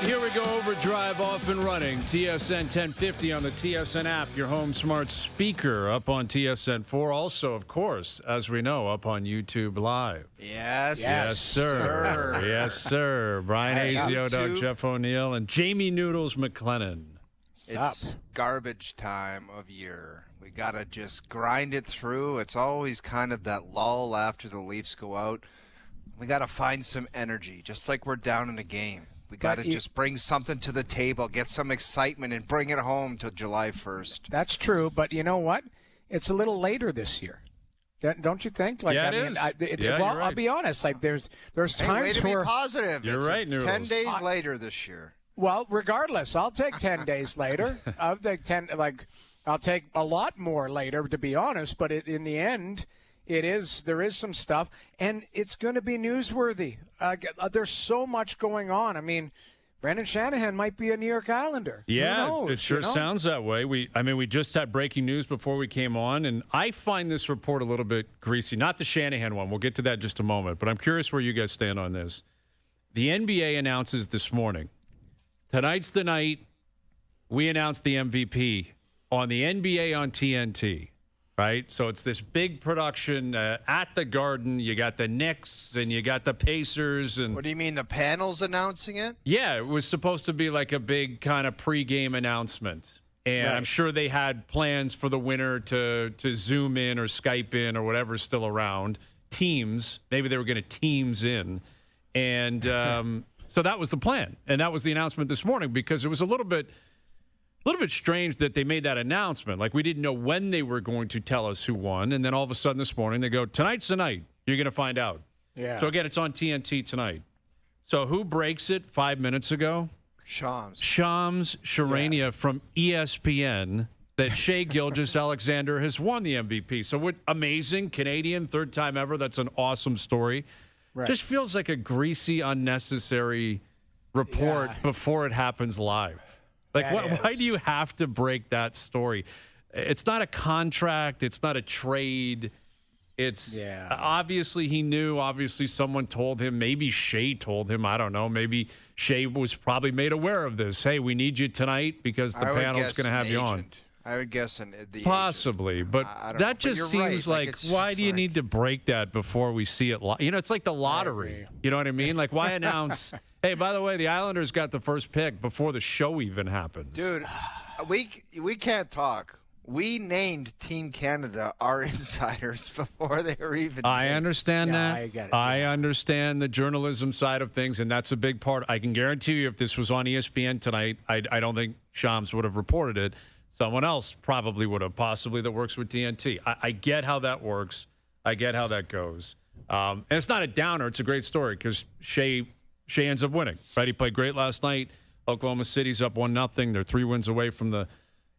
Here we go, OverDrive off and running. TSN 1050 on the TSN app, your home smart speaker, up on TSN 4. Also, of course, as we know, up on YouTube Live. Yes, sir. Yes, sir. Brian Azio, Doug Jeff O'Neill, and Jamie Noodles McLennan. It's garbage time of year. We got to just grind it through. It's always kind of that lull after the Leafs go out. We got to find some energy, just like we're down in a game. We got to just bring something to the table, get some excitement, and bring it home till July 1st. That's true, but you know what? It's a little later this year. Don't you think? Like, yeah, it is. You're right. I'll be honest. Like, there's times way to where be positive. You're right, Noodles. 10 days later this year. Well, regardless, I'll take 10 days later. I'll take 10. I'll take a lot more later, to be honest. But in the end, there is some stuff, and it's going to be newsworthy. There's so much going on. I mean, Brendan Shanahan might be a New York Islander. Yeah, Who knows, it sure sounds that way. We just had breaking news before we came on, and I find this report a little bit greasy. Not the Shanahan one. We'll get to that in just a moment, but I'm curious where you guys stand on this. The NBA announces this morning, tonight's the night we announced the MVP on the NBA on TNT. Right? So it's this big production at the Garden. You got the Knicks and you got the Pacers. And what do you mean, the panel's announcing it? Yeah, it was supposed to be like a big kind of pregame announcement. And I'm sure they had plans for the winner to Zoom in or Skype in or whatever's still around. Teams. Maybe they were going to Teams in. And so that was the plan. And that was the announcement this morning, because it was a little bit strange that they made that announcement. Like, we didn't know when they were going to tell us who won. And then all of a sudden this morning they go, tonight's the night. You're going to find out. Yeah. So, again, it's on TNT tonight. So who breaks it 5 minutes ago? Shams Charania from ESPN that Shai Gilgeous-Alexander has won the MVP. So what amazing, Canadian, third time ever. That's an awesome story. Right. Just feels like a greasy, unnecessary report before it happens live. Like, why do you have to break that story? It's not a contract. It's not a trade. It's obviously he knew. Obviously someone told him. Maybe Shai told him. I don't know. Maybe Shai was probably made aware of this. Hey, we need you tonight because the panel's going to have you on. I would guess the possibly, agent. but that just seems right. like, why do you need to break that before we see it? It's like the lottery. You know what I mean? Like, why announce, hey, by the way, the Islanders got the first pick before the show even happens? Dude, we can't talk. We named Team Canada our insiders before they were even named. I understand that. I get it. I understand the journalism side of things, and that's a big part. I can guarantee you if this was on ESPN tonight, I don't think Shams would have reported it. Someone else probably would have, possibly, that works with TNT. I get how that works. I get how that goes. And it's not a downer. It's a great story because Shai ends up winning. Right? He played great last night. Oklahoma City's up 1-0. They're 3 wins away from the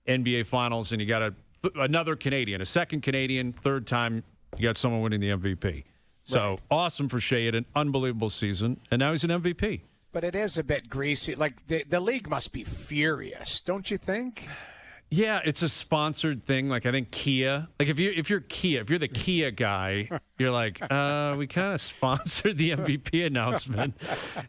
NBA Finals, and you got another Canadian, a second Canadian, third time you got someone winning the MVP. So awesome for Shai. Had an unbelievable season, and now he's an MVP. But it is a bit greasy. Like, the league must be furious, don't you think? Yeah, it's a sponsored thing. Like, I think Kia. Like, if you're the Kia guy, you're like, we kind of sponsored the MVP announcement.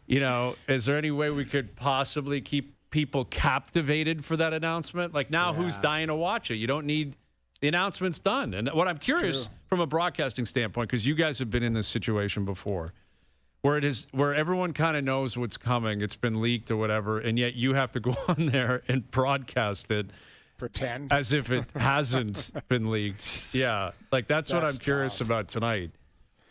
Is there any way we could possibly keep people captivated for that announcement? Like, now who's dying to watch it? You don't need the announcements done. And what I'm curious from a broadcasting standpoint, because you guys have been in this situation before, where everyone kind of knows what's coming, it's been leaked or whatever, and yet you have to go on there and broadcast it. Pretend as if it hasn't been leaked. Yeah, like that's what I'm curious about tonight.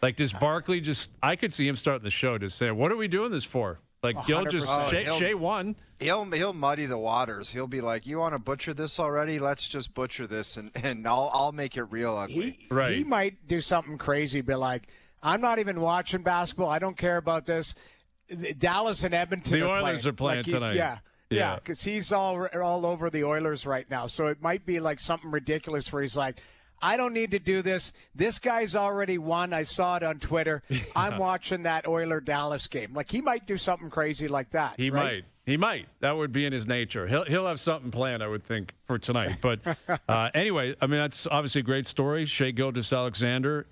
Like, does Barkley I could see him starting the show just saying, what are we doing this for? Like, Shai won. He'll muddy the waters. He'll be like, you want to butcher this already? Let's just butcher this, and I'll make it real ugly. He might do something crazy, be like, I'm not even watching basketball. I don't care about this. Dallas and Edmonton The Oilers are playing tonight. Yeah, because he's all over the Oilers right now. So it might be like something ridiculous where he's like, I don't need to do this. This guy's already won. I saw it on Twitter. Yeah. I'm watching that Oiler-Dallas game. Like, he might do something crazy like that. He might. That would be in his nature. He'll have something planned, I would think, for tonight. But anyway, I mean, that's obviously a great story. Shai Gilgeous-Alexander.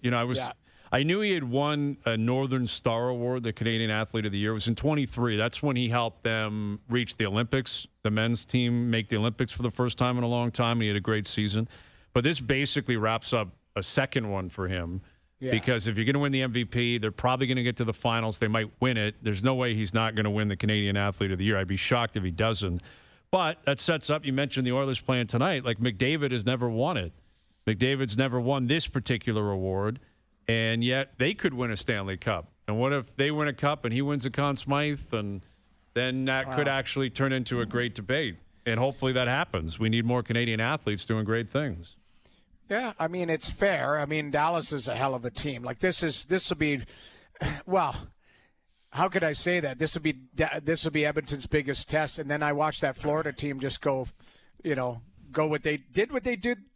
I knew he had won a Northern Star Award, the Canadian Athlete of the Year. It was in 23. That's when he helped them reach the Olympics, the men's team make the Olympics for the first time in a long time. He had a great season. But this basically wraps up a second one for him. Yeah. Because if you're going to win the MVP, they're probably going to get to the finals. They might win it. There's no way he's not going to win the Canadian Athlete of the Year. I'd be shocked if he doesn't. But that sets up, you mentioned the Oilers playing tonight. Like, McDavid has never won it. McDavid's never won this particular award, and yet they could win a Stanley Cup. And what if they win a cup and he wins a Conn Smythe? And then that could actually turn into a great debate. And hopefully that happens. We need more Canadian athletes doing great things. Yeah, I mean, it's fair. I mean, Dallas is a hell of a team. Like, this will be, well, how could I say that? This will be Edmonton's biggest test. And then I watched that Florida team just go what they did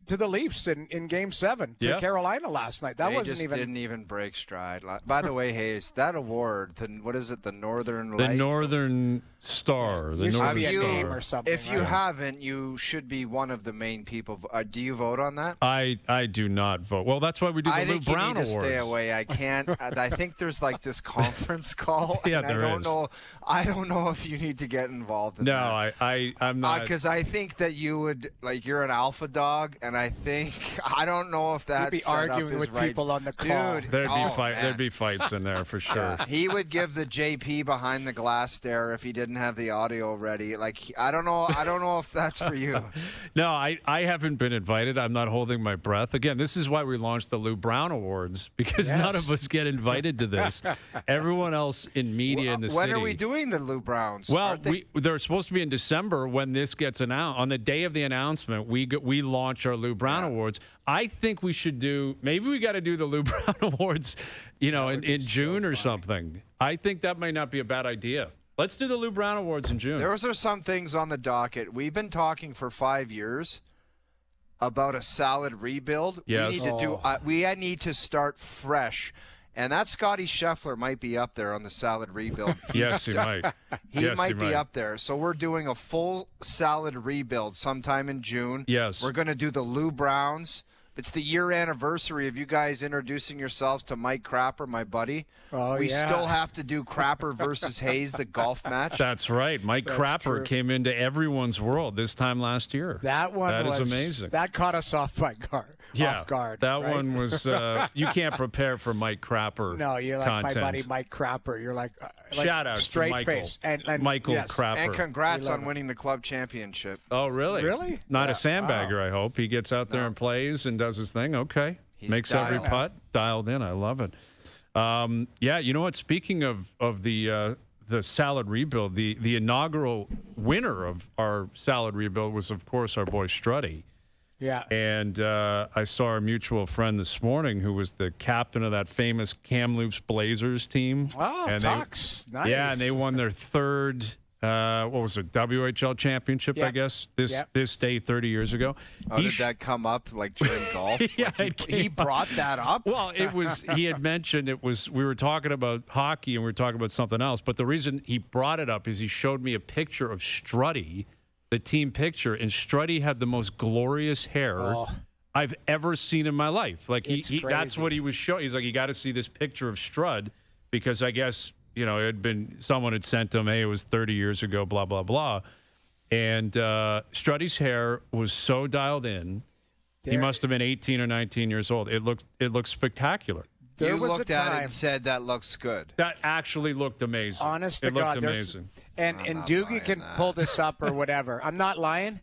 to the Leafs in Game 7 to Carolina last night. They didn't even break stride. By the way, Hayes, that award, what is it, the Northern Light? The Northern Star. The Northern Star. Game or something. If you haven't, you should be one of the main people. Do you vote on that? I do not vote. Well, that's why we do the Lou Brown Awards. I think you need to stay away. I can't. I think there's like this conference call. Yeah, there is. I don't know if you need to get involved in that. No, I'm not. Because I think that you would, you're an alpha dog, and I don't know if that's You'd be arguing with right. people on the call. Dude, there'd be fights in there for sure. He would give the JP behind the glass stare if he didn't have the audio ready. I don't know if that's for you. No, I haven't been invited. I'm not holding my breath. Again, this is why we launched the Lou Brown Awards, because none of us get invited to this. Everyone else in media in the city. When are we doing the Lou Browns? Well, they're supposed to be in December when this gets announced. On the day of the announcement, we launch our Lou Brown Awards. I think we should maybe we got to do the Lou Brown Awards, in June or something. I think that might not be a bad idea. Let's do the Lou Brown Awards in June. Those are some things on the docket. We've been talking for 5 years about a solid rebuild. Yes. We need to start fresh. And that Scotty Scheffler might be up there on the salad rebuild. Yes, he might. He might be up there. So we're doing a full salad rebuild sometime in June. Yes. We're going to do the Lou Browns. It's the year anniversary of you guys introducing yourselves to Mike Crapper, my buddy. We still have to do Crapper versus Hayes, the golf match. That's right. Mike Crapper came into everyone's world this time last year. That is amazing. That caught us off guard. That one was you can't prepare for Mike Crapper. No, you're like content. my buddy Mike Crapper. You're like shout out straight to Michael. face and Michael Crapper. And congrats on winning the club championship. Oh, really? Really? Not a sandbagger, I hope. He gets out there and plays and does his thing. Okay. Makes every putt. Dialed in. I love it. You know what? Speaking of the salad rebuild, the inaugural winner of our salad rebuild was, of course, our boy Struddy. Yeah. And I saw our mutual friend this morning who was the captain of that famous Kamloops Blazers team. Oh, Tocs. Nice. Yeah, and they won their third, WHL championship, I guess, this day 30 years ago. Did that come up during golf? Yeah, he brought that up? Well, he had mentioned we were talking about hockey and we were talking about something else, but the reason he brought it up is he showed me a picture of Struddy, the team picture, and Struddy had the most glorious hair I've ever seen in my life. That's what he was showing. He's like, you got to see this picture of Strud, because I guess, someone had sent him, hey, it was 30 years ago, blah, blah, blah. And Struddy's hair was so dialed in. He must have been 18 or 19 years old. It looked spectacular. You looked at it and said, that looks good. That actually looked amazing. Honest to God. It looked amazing. And Doogie can pull this up or whatever. I'm not lying.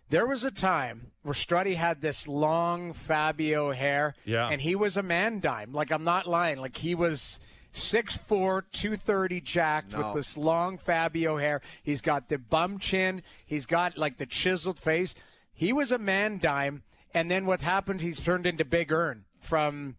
There was a time where Struddy had this long Fabio hair, and he was a man dime. I'm not lying. He was 6'4", 230 jacked with this long Fabio hair. He's got the bum chin. He's got, the chiseled face. He was a man dime, and then what happened, he's turned into Big Earn from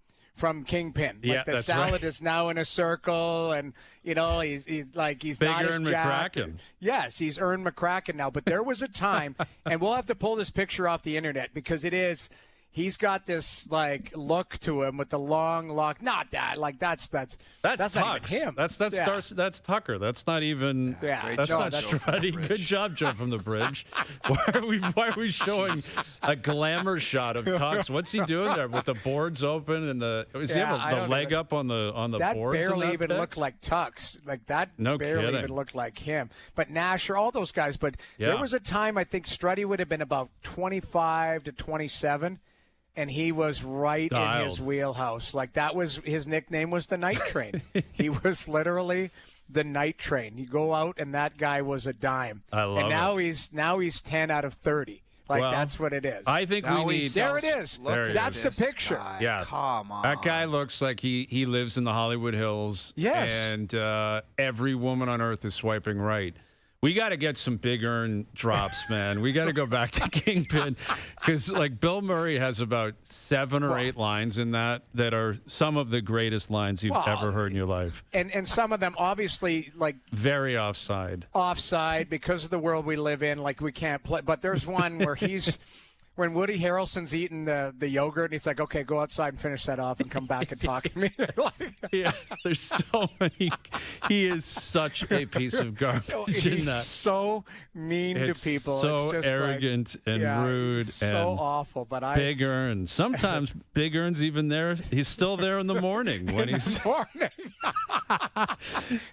Kingpin. The salad is now in a circle, and he's Big not Earn as jacked. McCracken. Yes, he's Earn McCracken now. But there was a time, and we'll have to pull this picture off the internet because it is he's got this like look to him with the long lock. Not that, like that's not even him. That's Tucker. That's not even. Yeah, that's not Joe from the Struddy. bridge. Good job, Joe from the bridge. Why are we showing a glamour shot of Tux? What's he doing there with the boards open and is he have the leg up on the that boards? barely even pic? looked like Tux. Like that No barely kidding. even looked like him. But Nasher, all those guys. But there was a time I think Struddy would have been about 25 to 27. And he was right in his wheelhouse. Like that was his nickname was the Night Train. He was literally the Night Train. You go out and that guy was a dime. I love and now he's 10 out of 30. Like that's what it is. I think Now we he need. There it is. Look at That's the this picture. guy. Yeah. Come on. That guy looks like he lives in the Hollywood Hills. Yes. And every woman on earth is swiping right. We got to get some big earn drops, man. We got to go back to Kingpin because, like, Bill Murray has about 7 or 8 lines in that are some of the greatest lines you've ever heard in your life. And some of them obviously like Very offside. Because of the world we live in. Like we can't play. But there's one where when Woody Harrelson's eating the yogurt, and he's like, "Okay, go outside and finish that off, and come back and talk to me." Yeah, there's so many. He is such a piece of garbage in He's that. so mean It's to people. so it's just arrogant and rude so and awful. But Big Earn. Sometimes Big Earn's even there. He's still there in the morning when he's morning.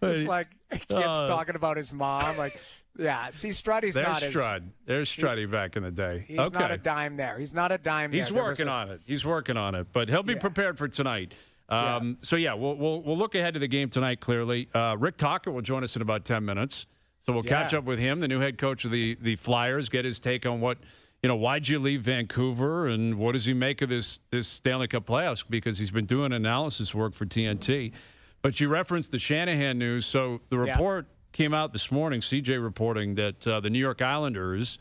It's like kids talking about his mom. Like, yeah. See, Struddy's There's not Strud. There's Struddy back in the day. He's not a dime there. He's not a dime He's there. working on it. He's working on it, but he'll be prepared for tonight. So yeah, we'll look ahead to the game tonight. Clearly, Rick Tocchet will join us in about 10 minutes. So we'll catch up with him, the new head coach of the Flyers, get his take on why'd you leave Vancouver and what does he make of this Stanley Cup playoffs, because he's been doing analysis work for TNT. But you referenced the Shanahan news. So the report came out this morning, CJ reporting that the New York Islanders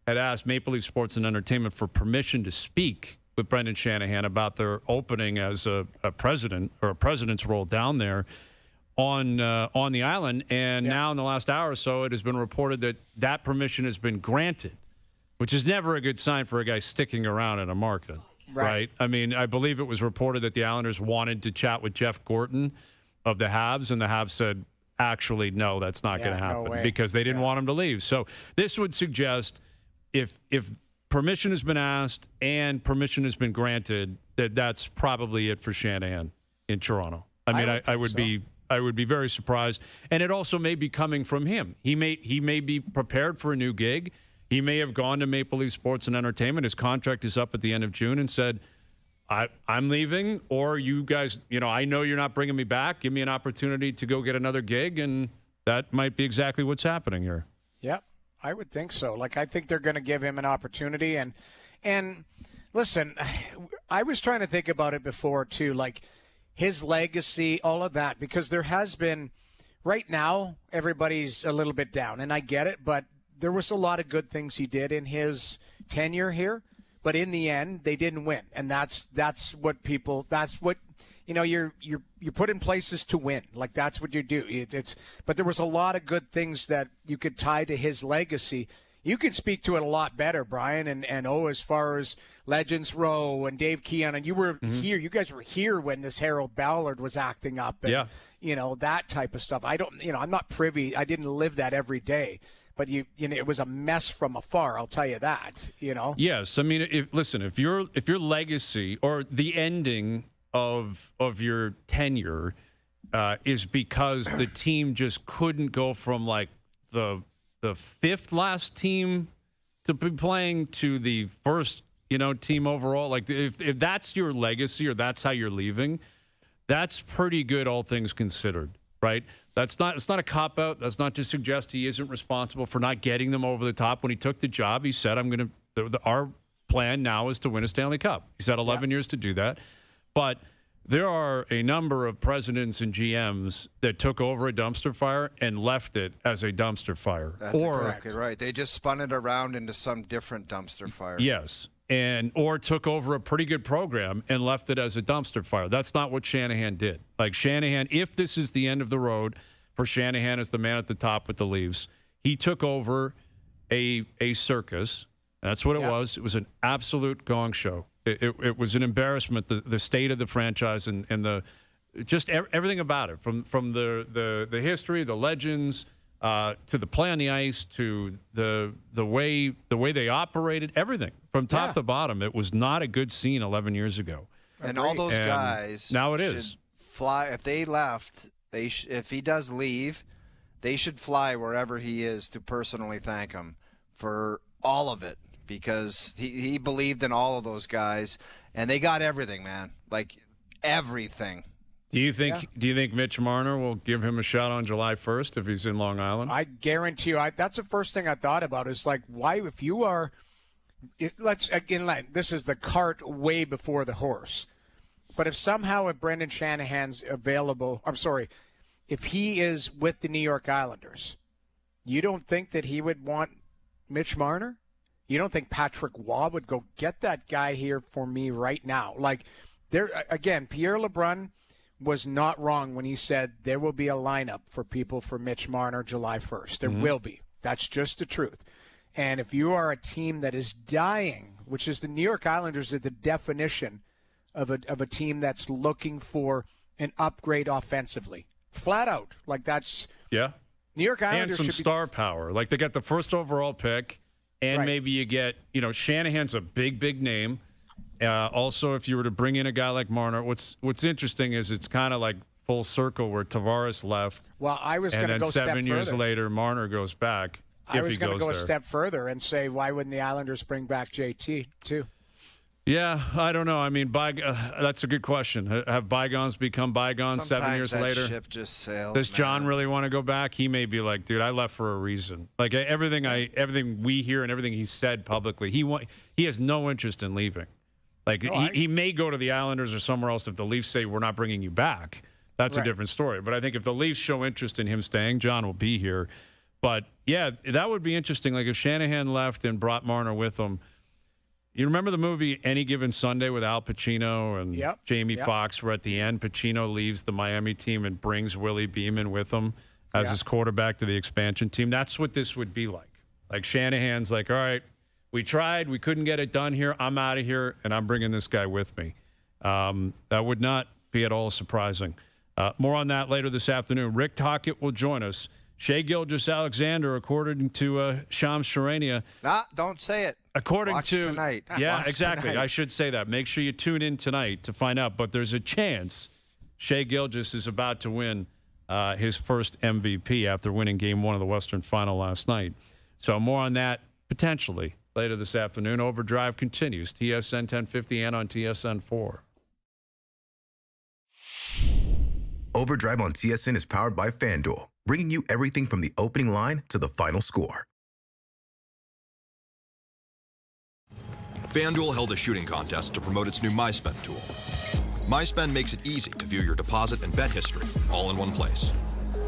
had asked Maple Leaf Sports and Entertainment for permission to speak with Brendan Shanahan about their opening as a president or a president's role down there on the island. And now in the last hour or so, it has been reported that permission has been granted, which is never a good sign for a guy sticking around in a market, right? I mean, I believe it was reported that the Islanders wanted to chat with Jeff Gorton of the Habs, and the Habs said, actually, no, that's not going to happen because they didn't want him to leave. So this would suggest if permission has been asked and permission has been granted, that's probably it for Shanahan in Toronto. I mean, I would be very surprised, and it also may be coming from him. He may be prepared for a new gig. He may have gone to Maple Leaf Sports and Entertainment. His contract is up at the end of June, and said, I'm leaving, or you guys, I know you're not bringing me back. Give me an opportunity to go get another gig, and that might be exactly what's happening here. Yep, I would think so. Like, I think they're going to give him an opportunity. And listen, I was trying to think about it before, too, like his legacy, all of that, because there has been, right now, everybody's a little bit down, and I get it, but there was a lot of good things he did in his tenure here. But in the end, they didn't win, and that's what you're put in places to win. Like, that's what you do. But there was a lot of good things that you could tie to his legacy. You could speak to it a lot better, Brian, and as far as Legends Row and Dave Keon, and you were here. You guys were here when this Harold Ballard was acting up, and that type of stuff. I'm not privy. I didn't live that every day. But it was a mess from afar. I'll tell you that. Yes, I mean, if your legacy or the ending of your tenure is because the team just couldn't go from like the fifth last team to be playing to the first team overall, like if that's your legacy or that's how you're leaving, that's pretty good, all things considered. Right? It's not a cop-out. That's not to suggest he isn't responsible for not getting them over the top. When he took the job, he said, our plan now is to win a Stanley Cup. He's had 11 years to do that. But there are a number of presidents and GMs that took over a dumpster fire and left it as a dumpster fire. That's exactly right. They just spun it around into some different dumpster fire. Yes. Or took over a pretty good program and left it as a dumpster fire. That's not what Shanahan did. Like Shanahan, if this is the end of the road for Shanahan as the man at the top with the Leafs, he took over a circus. That's what it was. It was an absolute gong show. It was an embarrassment, the state of the franchise and the just everything about it, from the history, the legends, to the play on the ice, to the way they operated, everything from top to bottom. It was not a good scene 11 years ago. And all those guys now it is fly. If they left, if he does leave, they should fly wherever he is to personally thank him for all of it, because he believed in all of those guys, and they got everything, man. Like everything. Do you think Mitch Marner will give him a shot on July 1st if he's in Long Island? I guarantee you. That's the first thing I thought about. Is like, why, if you are, this is the cart way before the horse. But if Brendan Shanahan's available, if he is with the New York Islanders, you don't think that he would want Mitch Marner? You don't think Patrick Waugh would go get that guy here for me right now? Like, there again, Pierre LeBrun was not wrong when he said there will be a lineup for people for Mitch Marner July 1st. There will be. That's just the truth. And if you are a team that is dying, which is the New York Islanders are the definition of a team that's looking for an upgrade offensively. Flat out. Like, that's New York Islanders and some star power. Like, they got the first overall pick, and maybe you get, Shanahan's a big name. Also, if you were to bring in a guy like Marner, what's interesting is it's kind of like full circle where Tavares left. Well, I was going to go 7 years later, Marner goes back. I was going to go a step further and say, why wouldn't the Islanders bring back JT too? Yeah, I don't know. I mean, that's a good question. Have bygones become bygones? Sometimes 7 years that later, ship just sails. Does John really want to go back? He may be like, dude, I left for a reason. Like everything we hear and everything he said publicly, he has no interest in leaving. Like, he may go to the Islanders or somewhere else if the Leafs say, we're not bringing you back. That's a different story. But I think if the Leafs show interest in him staying, John will be here. But, yeah, that would be interesting. Like, if Shanahan left and brought Marner with him. You remember the movie Any Given Sunday with Al Pacino and Jamie Foxx, where at the end Pacino leaves the Miami team and brings Willie Beeman with him as his quarterback to the expansion team? That's what this would be like. Like, Shanahan's like, all right, we tried. We couldn't get it done here. I'm out of here, and I'm bringing this guy with me. That would not be at all surprising. More on that later this afternoon. Rick Tocchet will join us. Shai Gilgeous-Alexander, according to Shams Charania. Don't say it. According Watch to tonight. Yeah, Watch exactly. tonight. I should say that. Make sure you tune in tonight to find out. But there's a chance Shai Gilgeous is about to win his first MVP after winning Game 1 of the Western Final last night. So more on that potentially later this afternoon. Overdrive continues. TSN 1050 and on TSN 4. Overdrive on TSN is powered by FanDuel, bringing you everything from the opening line to the final score. FanDuel held a shooting contest to promote its new MySpend tool. MySpend makes it easy to view your deposit and bet history all in one place.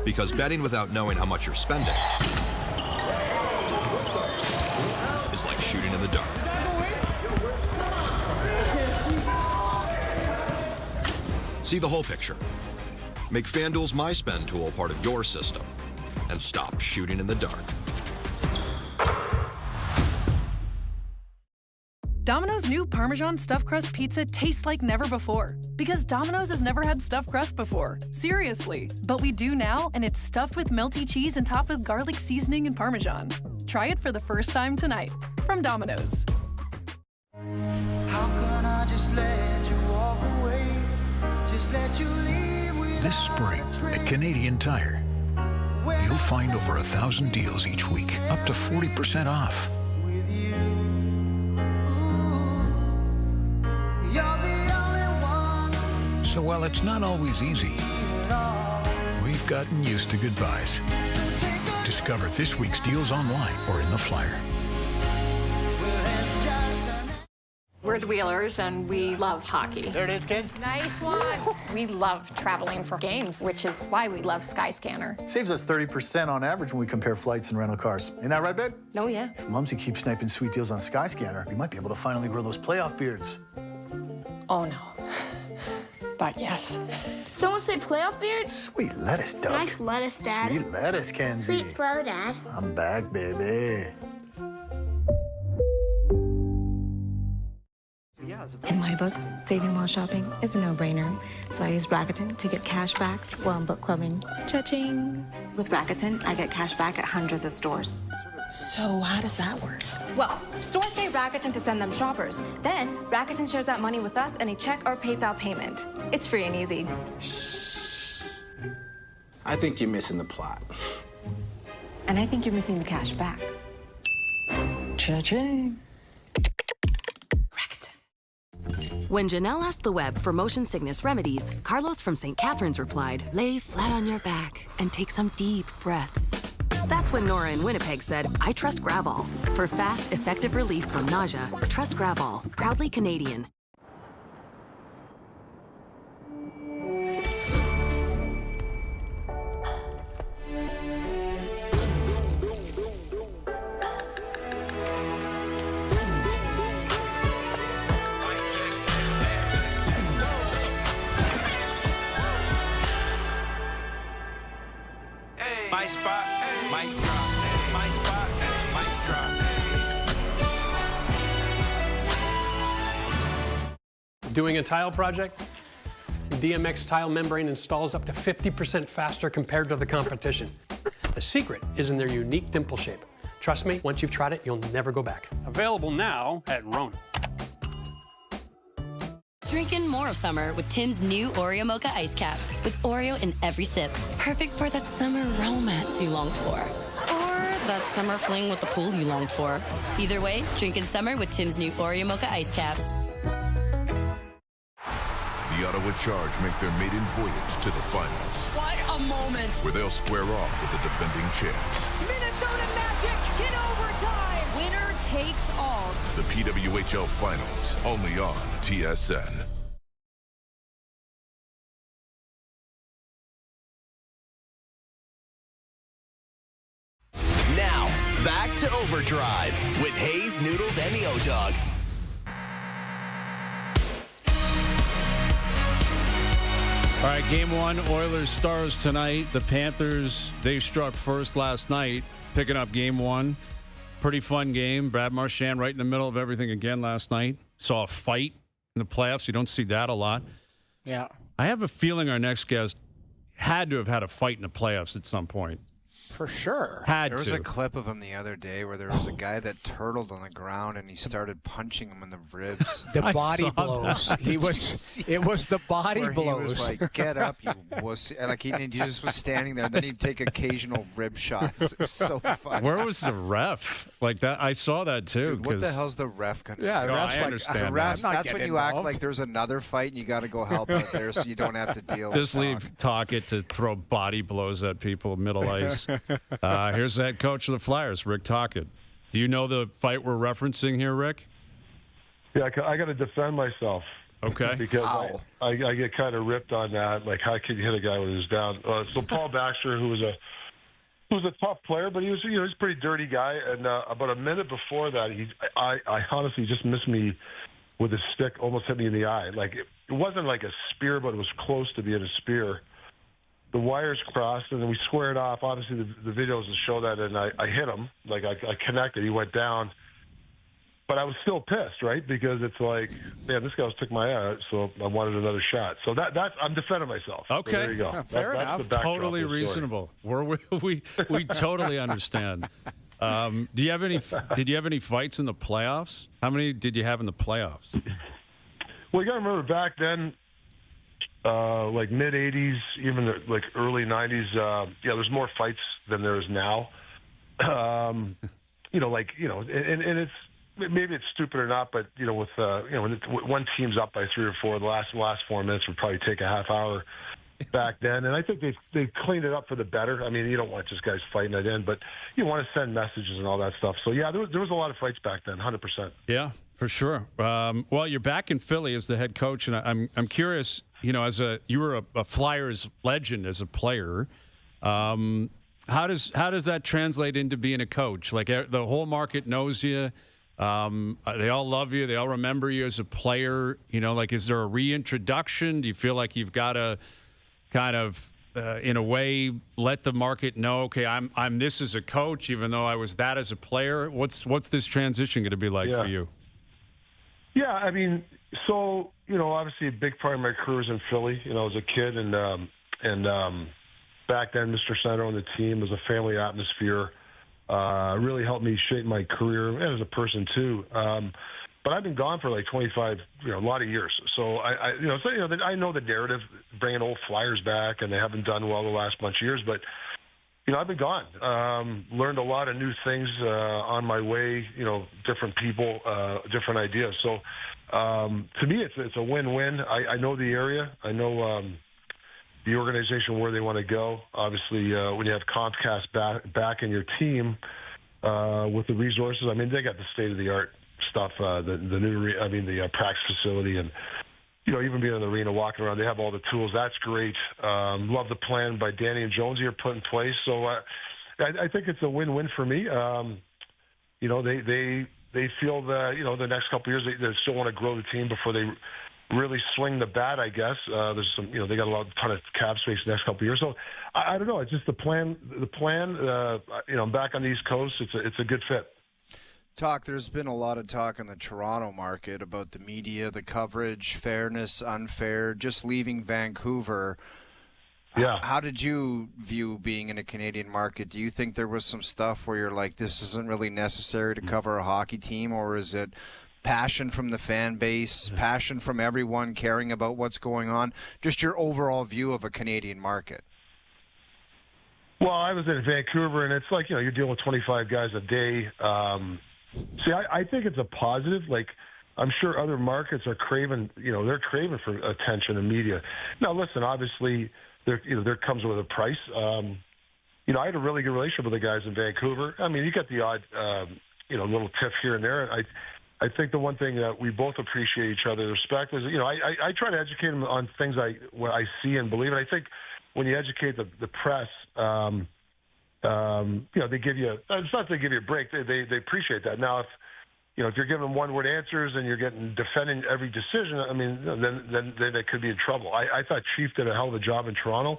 Because betting without knowing how much you're spending is like shooting in the dark. See the whole picture. Make FanDuel's MySpend tool part of your system and stop shooting in the dark. Domino's new Parmesan Stuffed Crust Pizza tastes like never before. Because Domino's has never had stuffed crust before. Seriously. But we do now, and it's stuffed with melty cheese and topped with garlic seasoning and Parmesan. Try it for the first time tonight. From Domino's. How can I just let you walk away? Just let you leave without This spring at Canadian Tire, you'll find over 1,000 deals each week, up to 40% off. with you. Ooh, you're the only one. So while it's not always easy, we've gotten used to goodbyes. So take a Discover this week's deals online or in the flyer. well, it's just an We're the Wheelers, and we love hockey. There it is, kids. Nice one. We love traveling for games, which is why we love Skyscanner. Saves us 30% on average when we compare flights and rental cars. Ain't that right, babe? Oh, yeah. If Mumsy keeps sniping sweet deals on Skyscanner, we might be able to finally grow those playoff beards. Oh, no. But yes. Someone say playoff beard? Sweet lettuce, Doug. Nice lettuce, Dad. Sweet lettuce, Kenzie. Sweet flow, Dad. I'm back, baby. Yeah, In my book, saving while shopping is a no-brainer, so I use Rakuten to get cash back while I'm book clubbing. Cha-ching! With Rakuten, I get cash back at hundreds of stores. So how does that work? Well, stores pay Rakuten to send them shoppers. Then, Rakuten shares that money with us in a check or PayPal payment. It's free and easy. Shh. I think you're missing the plot. And I think you're missing the cash back. Cha-ching! When Janelle asked the web for motion sickness remedies, Carlos from St. Catharines replied, lay flat on your back and take some deep breaths. That's when Nora in Winnipeg said, I trust Gravol. For fast, effective relief from nausea, trust Gravol. Proudly Canadian. My spot, mic drop. My spot, mic drop. Doing a tile project? DMX tile membrane installs up to 50% faster compared to the competition. The secret is in their unique dimple shape. Trust me, once you've tried it, you'll never go back. Available now at Rona. Drinking more summer with Tim's new Oreo Mocha Ice Caps. With Oreo in every sip. Perfect for that summer romance you longed for. Or that summer fling with the pool you longed for. Either way, drink in summer with Tim's new Oreo Mocha Ice Caps. The Ottawa Charge make their maiden voyage to the finals. What a moment! Where they'll square off with the defending champs. Minnesota Magic in overtime! Winner takes all. The PWHL Finals, only on TSN. Now, back to Overdrive with Hayes, Noodles, and the O-Dog. All right, game one, Oilers Stars tonight. The Panthers, they struck first last night, picking up game one. Pretty fun game. Brad Marchand right in the middle of everything again last night. Saw a fight in the playoffs. You don't see that a lot. Yeah. I have a feeling our next guest had to have had a fight in the playoffs at some point. For sure. There was a clip of him the other day where there was a guy that turtled on the ground and he started punching him in the ribs. The body blows. It was the body where blows. He was like, "Get up, you wussy!" Like he just was standing there. And then he'd take occasional rib shots. It was so funny. Where was the ref? Like that, I saw that too. Dude, what the hell's the ref gonna do? No, The I understand refs, that. that's when you act like there's another fight and you got to go help out there so you don't have to deal Just with leave Tocchet to throw body blows at people middle ice. Here's the head coach of the Flyers, Rick Tocchet. Do you know the fight we're referencing here, Rick? Yeah, I got to defend myself. Okay. Because I get kind of ripped on that. Like, how can you hit a guy when he's down? So Paul Baxter, who was a tough player, but he was a pretty dirty guy. And about a minute before that, I honestly just missed me with his stick, almost hit me in the eye. Like it wasn't like a spear, but it was close to being a spear. The wires crossed, and then we squared off. Obviously, the videos will show that, and I hit him. Like, I connected. He went down. But I was still pissed, right? Because it's like, man, this guy was took my eye out, so I wanted another shot. So that's I'm defending myself. Okay. So there you go. Yeah, fair enough. That's the Totally reasonable. We totally understand. Did you have any fights in the playoffs? How many did you have in the playoffs? Well, you got to remember back then, like mid 80s, even like early 90s, there's more fights than there is now. And it's maybe it's stupid or not, but when one team's up by 3 or 4, the last 4 minutes would probably take a half hour back then. And I think they've cleaned it up for the better. I mean, you don't want just guys fighting it in, but you want to send messages and all that stuff. So yeah, there was a lot of fights back then, 100%. Yeah, for sure. Well, you're back in Philly as the head coach, and I'm curious. You were a Flyers legend as a player. How does that translate into being a coach? Like the whole market knows you. They all love you. They all remember you as a player. Is there a reintroduction? Do you feel like you've got to kind of, in a way, let the market know, okay, I'm this as a coach, even though I was that as a player? What's this transition going to be like for you? Yeah, I mean, so, obviously a big part of my career was in Philly, as a kid. And back then, Mr. Center on the team was a family atmosphere. Really helped me shape my career and as a person, too. But I've been gone for like 25, a lot of years. So I know the narrative, bringing old Flyers back, and they haven't done well the last bunch of years. But I've been gone. Learned a lot of new things on my way. Different people, different ideas. So to me, it's a win-win. I know the area. I know the organization where they want to go. Obviously, when you have Comcast back in your team with the resources, I mean, they got the state-of-the-art stuff. The practice facility, and even being in the arena, walking around, they have all the tools. That's great. Love the plan by Danny and Jones here put in place. So I think it's a win-win for me. They feel that the next couple of years they still want to grow the team before they really swing the bat, I guess. There's some, they got a ton of cap space the next couple of years. So I don't know. It's just the plan. I'm back on the East Coast. It's a good fit. There's been a lot of talk in the Toronto market about the media, the coverage, fairness, unfair, just leaving Vancouver. Yeah. How did you view being in a Canadian market? Do you think there was some stuff where you're like, this isn't really necessary to cover a hockey team, or is it passion from the fan base, passion from everyone caring about what's going on? Just your overall view of a Canadian market. Well, I was in Vancouver, and it's like, you're dealing with 25 guys a day. See, I think it's a positive. Like, I'm sure other markets are craving, they're craving for attention and media. Now, listen, obviously, there comes with a price. I had a really good relationship with the guys in Vancouver. I mean, you get the odd, little tiff here and there. I think the one thing that we both appreciate each other, respect, is, I try to educate them on things what I see and believe. And I think when you educate the press, they give you, it's not they give you a break. They appreciate that. Now, if you're giving one-word answers and you're defending every decision, I mean, then they could be in trouble. I thought Chief did a hell of a job in Toronto,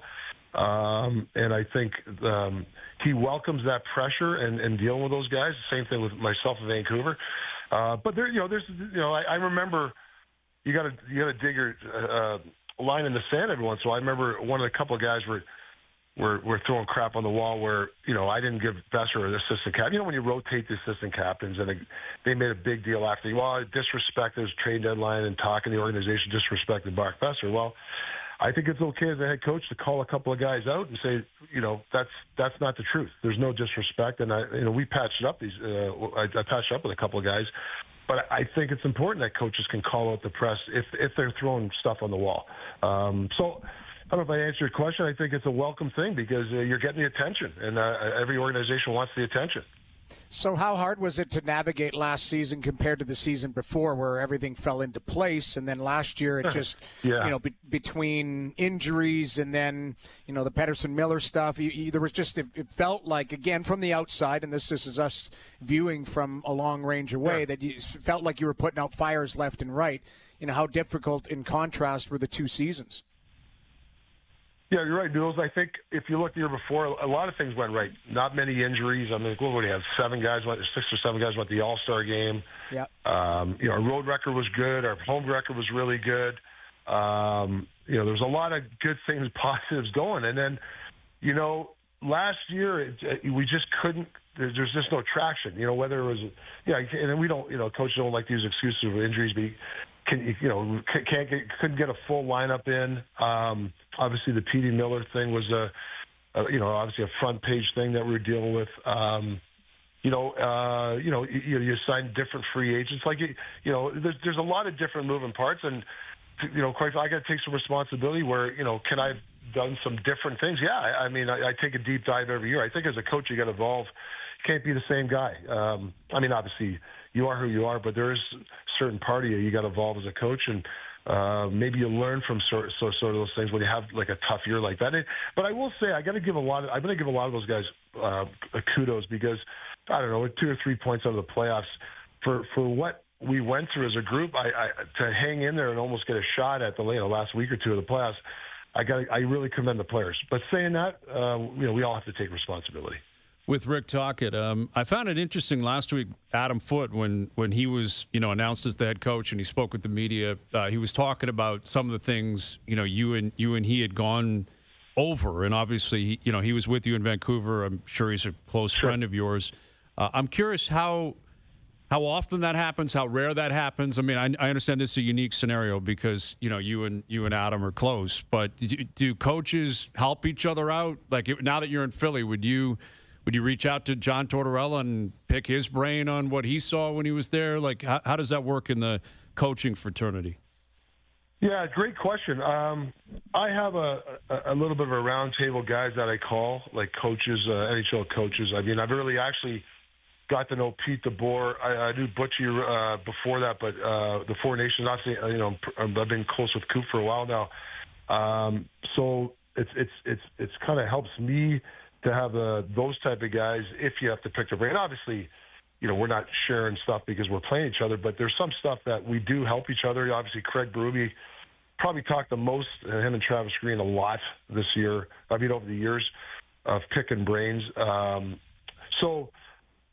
and I think he welcomes that pressure and dealing with those guys. Same thing with myself in Vancouver. But I remember you got to dig your line in the sand every once in a while. I remember one of the couple of guys were throwing crap on the wall where, I didn't give Besser an assistant captain. When you rotate the assistant captains, and they made a big deal after, I disrespected his trade deadline and talking the organization disrespected Mark Besser. Well, I think it's okay as a head coach to call a couple of guys out and say, that's not the truth. There's no disrespect. And we patched up I patched up with a couple of guys. But I think it's important that coaches can call out the press if they're throwing stuff on the wall. So I don't know if I answered your question. I think it's a welcome thing because you're getting the attention, and every organization wants the attention. So how hard was it to navigate last season compared to the season before, where everything fell into place, and then last year it just, between injuries and then, the Pedersen-Miller stuff, there was just, it felt like, again, from the outside, and this is us viewing from a long range away, that you felt like you were putting out fires left and right. How difficult in contrast were the two seasons? Yeah, you're right, Noodles. I think if you look the year before, a lot of things went right. Not many injuries. I mean, what do you have? 6 or 7 guys went to the All-Star game. Yeah. Our road record was good. Our home record was really good. There was a lot of good things, positives going. And then, last year we just couldn't. There's just no traction. Whether it was, and we don't. Coaches don't like to use excuses for injuries, but. Couldn't get a full lineup in. Obviously, the P.D. Miller thing was obviously a front page thing that we were dealing with. You sign different free agents. Like there's a lot of different moving parts, and quite I got to take some responsibility. Where can I have done some different things? Yeah, I mean, I take a deep dive every year. I think as a coach, you got to evolve. You can't be the same guy. I mean, obviously. You are who you are, but there is a certain part of you got to evolve as a coach, and maybe you learn from sort of those things when you have like a tough year like that. But I will say I'm going to give a lot of those guys kudos because I don't know, 2 or 3 points out of the playoffs for what we went through as a group. To hang in there and almost get a shot at the last week or two of the playoffs. I really commend the players. But saying that, we all have to take responsibility. With Rick Tocchet, I found it interesting last week, Adam Foote, when he was, announced as the head coach and he spoke with the media, he was talking about some of the things, you and he had gone over. And obviously, he was with you in Vancouver. I'm sure he's a close friend of yours. I'm curious how often that happens, how rare that happens. I mean, I understand this is a unique scenario because, you and Adam are close, but do coaches help each other out? Like now that you're in Philly, would you reach out to John Tortorella and pick his brain on what he saw when he was there? Like, how does that work in the coaching fraternity? Yeah, great question. I have a little bit of a roundtable guys that I call, like coaches, NHL coaches. I mean, I've really actually got to know Pete DeBoer. I knew Butchie before that, but the Four Nations, obviously, I've been close with Coop for a while now. So it's kind of helps me to have those type of guys if you have to pick the brain. Obviously, we're not sharing stuff because we're playing each other, but there's some stuff that we do help each other. Obviously, Craig Berube probably talked the most, him and Travis Green a lot this year, over the years of picking brains. So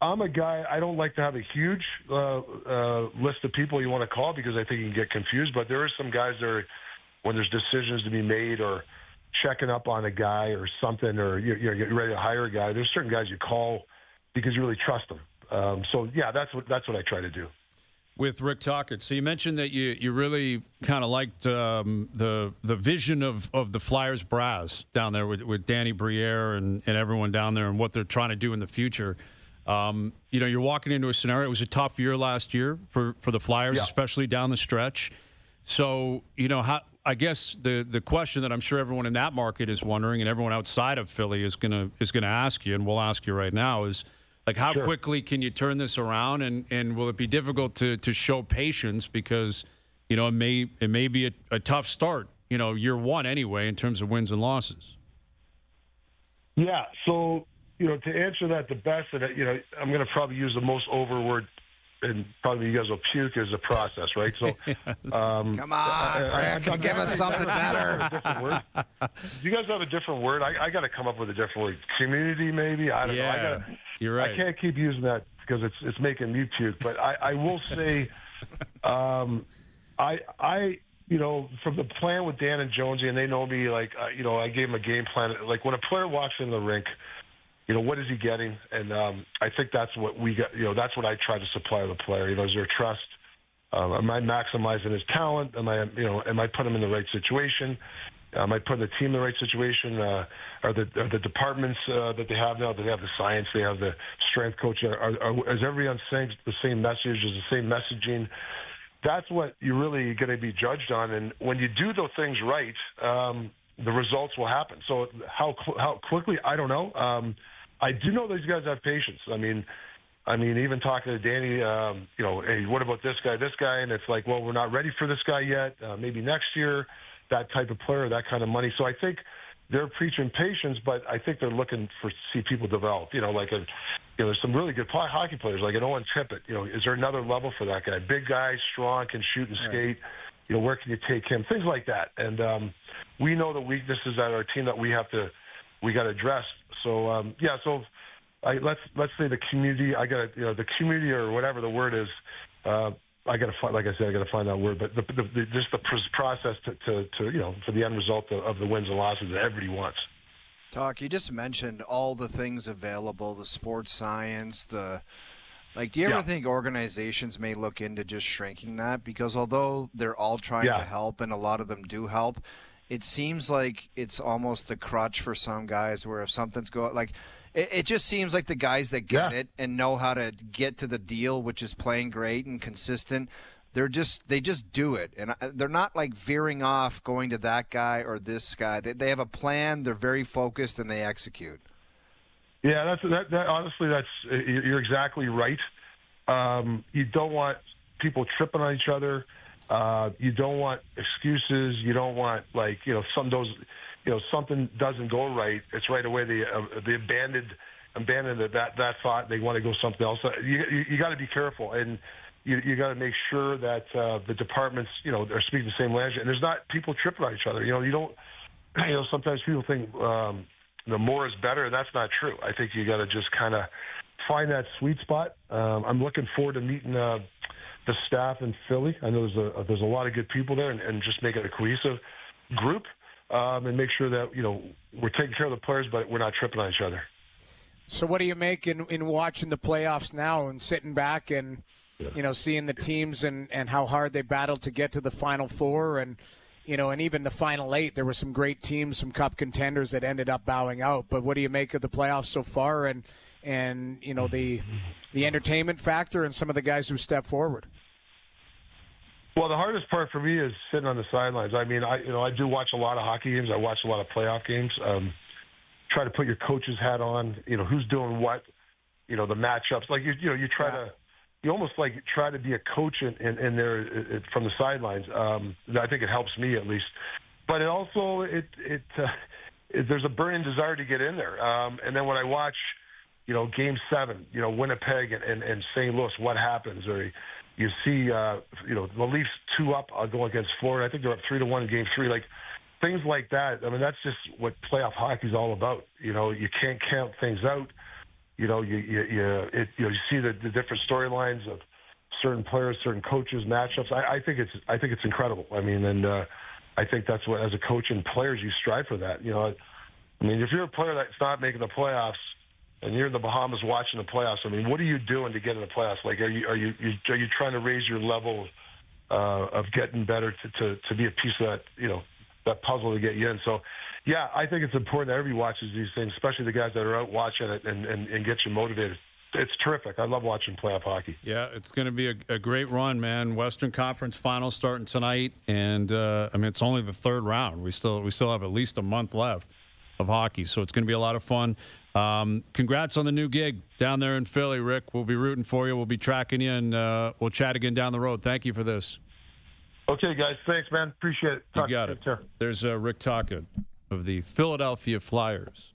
I'm a guy, I don't like to have a huge list of people you want to call because I think you can get confused, but there are some guys there when there's decisions to be made or checking up on a guy or something, or you're ready to hire a guy. There's certain guys you call because you really trust them. So yeah, that's what I try to do. With Rick Tocchet, so you mentioned that you really kind of liked the vision of the Flyers brass down there with Danny Briere and everyone down there and what they're trying to do in the future. You're walking into a scenario. It was a tough year last year for the Flyers, especially down the stretch. So I guess the question that I'm sure everyone in that market is wondering, and everyone outside of Philly is gonna ask you, and we'll ask you right now, is like how quickly can you turn this around, and will it be difficult to show patience because it may be a tough start, year one anyway in terms of wins and losses. Yeah. So to answer that the best, and I'm going to probably use the most over word. And probably you guys will puke as a process, right? So, come on, Rick, give us something better. Different word. Do you guys have a different word? I got to come up with a different word. Community, maybe. I don't know. You're right. I can't keep using that because it's making me puke. But I will say, from the plan with Dan and Jonesy, and they know me. Like, I gave them a game plan. Like when a player walks in the rink. What is he getting? And I think that's what we got. That's what I try to supply the player. Is there trust? Am I maximizing his talent? Am I putting him in the right situation? Am I putting the team in the right situation? Are the departments that they have now? Do they have the science? They have the strength coach? Is everybody saying the same message? Is the same messaging? That's what you're really going to be judged on. And when you do those things right, the results will happen. So how quickly? I don't know. I do know these guys have patience. I mean, even talking to Danny, hey, what about this guy? And it's like, well, we're not ready for this guy yet. Maybe next year, that type of player, that kind of money. So I think they're preaching patience, but I think they're looking to see people develop. There's some really good hockey players, like an Owen Tippett. Is there another level for that guy? Big guy, strong, can shoot and skate. Where can you take him? Things like that. And we know the weaknesses at our team that we got to address. So let's say the community. I got the community or whatever the word is. I got to find, like I said, I got to find that word. But just the process to for the end result of the wins and losses that everybody wants. Talk. You just mentioned all the things available, the sports science, do you ever think organizations may look into just shrinking that? Because although they're all trying to help, and a lot of them do help, it seems like it's almost a crutch for some guys where if something's it just seems like the guys that get it and know how to get to the deal, which is playing great and consistent, they just do it. And they're not veering off going to that guy or this guy. They have a plan, they're very focused, and they execute. Yeah, honestly, you're exactly right. You don't want people tripping on each other. You don't want excuses. You don't want something doesn't go right. It's right away the abandoned that thought. They want to go something else. You got to be careful, and you got to make sure that the departments are speaking the same language, and there's not people tripping on each other. You don't. Sometimes people think the more is better, and that's not true. I think you got to just kind of find that sweet spot. I'm looking forward to meeting the staff in Philly. I know there's a lot of good people there, and just make it a cohesive group, and make sure that we're taking care of the players, but we're not tripping on each other. So what do you make in watching the playoffs now and sitting back and seeing the teams and how hard they battled to get to the Final Four and even the Final Eight? There were some great teams, some Cup contenders that ended up bowing out. But what do you make of the playoffs so far and the entertainment factor and some of the guys who step forward? Well, the hardest part for me is sitting on the sidelines. I mean, I do watch a lot of hockey games. I watch a lot of playoff games. Try to put your coach's hat on. Who's doing what. The matchups. Like you almost like try to be a coach in there from the sidelines. I think it helps me at least. But it also there's a burning desire to get in there. And then when I watch, Game 7, Winnipeg and St. Louis, what happens? Or you see, the Leafs 2-up go against Florida. I think they're up 3-1 in Game 3. Like things like that. I mean, that's just what playoff hockey is all about. You can't count things out. You see the different storylines of certain players, certain coaches, matchups. I think it's incredible. I mean, and I think that's what, as a coach and players, you strive for that. I mean, if you're a player that's not making the playoffs and you're in the Bahamas watching the playoffs, I mean, what are you doing to get in the playoffs? Like, are you trying to raise your level of getting better to be a piece of that that puzzle to get you in? So. Yeah, I think it's important that everybody watches these things, especially the guys that are out watching it and get you motivated. It's terrific. I love watching playoff hockey. Yeah, it's going to be a great run, man. Western Conference Finals starting tonight, and it's only the third round. We still have at least a month left of hockey, so it's going to be a lot of fun. Congrats on the new gig down there in Philly, Rick. We'll be rooting for you. We'll be tracking you, and we'll chat again down the road. Thank you for this. Okay, guys. Thanks, man. Appreciate it. You got it. There's Rick Tocchet of the Philadelphia Flyers,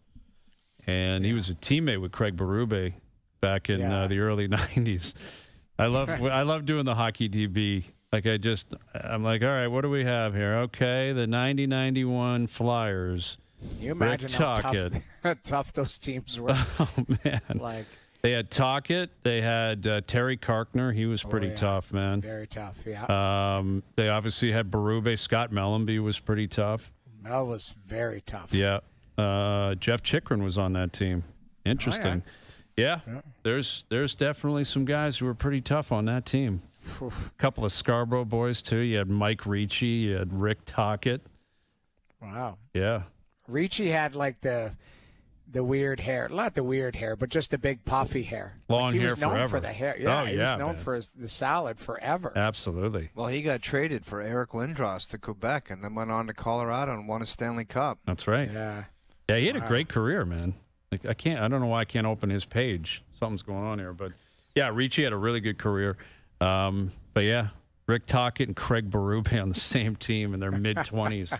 and he was a teammate with Craig Berube back in the early 90s. I love doing the hockey DB. Like I'm like, all right, what do we have here? Okay, the 90-91 Flyers. Can you imagine how tough those teams were? Oh man, they had Tocchet, they had Terry Karkner. He was pretty tough, man. Very tough, yeah. They obviously had Berube. Scott Mellenby was pretty tough. Mel was very tough. Yeah. Jeff Chikrin was on that team. Interesting. Oh, yeah. There's definitely some guys who were pretty tough on that team. A couple of Scarborough boys, too. You had Mike Ricci. You had Rick Tocchet. Wow. Yeah. Ricci had like the weird hair. Not the weird hair, but just the big puffy hair. Long hair forever. He was known for the hair. Yeah, he was known for the salad forever. Absolutely. Well, he got traded for Eric Lindros to Quebec and then went on to Colorado and won a Stanley Cup. That's right. Yeah. Yeah, he had a great career, man. Like I don't know why I can't open his page. Something's going on here. But, yeah, Ricci had a really good career. But, yeah, Rick Tocchet and Craig Berube on the same team in their mid-20s.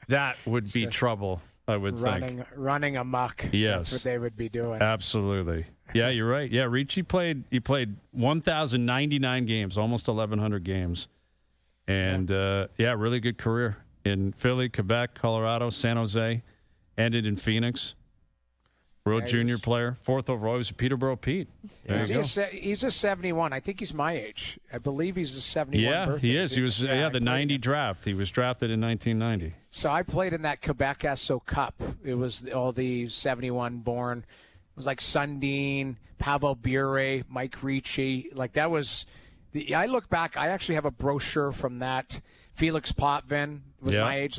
That would be trouble. I would think. Running amok. Yes. That's what they would be doing. Absolutely. Yeah, you're right. Yeah, Ricci played 1,099 games, almost 1,100 games. And, really good career in Philly, Quebec, Colorado, San Jose. Ended in Phoenix. World junior player. 4th overall. He was a Peterborough Pete. He's a 71. I think he's my age. I believe he's a 71 birthday. He is. He was the 90 draft. He was drafted in 1990. So I played in that Quebec SO Cup. It was all the 71 born. It was like Sundin, Pavel Bure, Mike Ricci. Like that was I look back, I actually have a brochure from that. Felix Potvin was my age.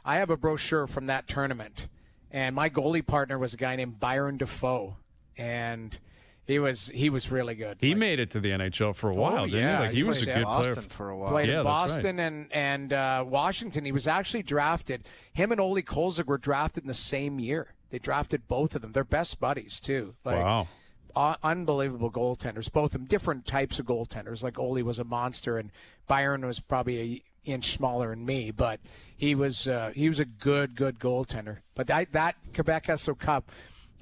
I have a brochure from that tournament. And my goalie partner was a guy named Byron Defoe, and he was really good. He made it to the NHL for a while, didn't he? Like he was a good player for a while. Played in Boston and Washington. He was actually drafted. Him and Ole Kolzig were drafted in the same year. They drafted both of them. They're best buddies too. Wow. Unbelievable goaltenders. Both of them different types of goaltenders. Like Ole was a monster, and Byron was probably an inch smaller than me, but he was a good goaltender. But that Quebec SO Cup,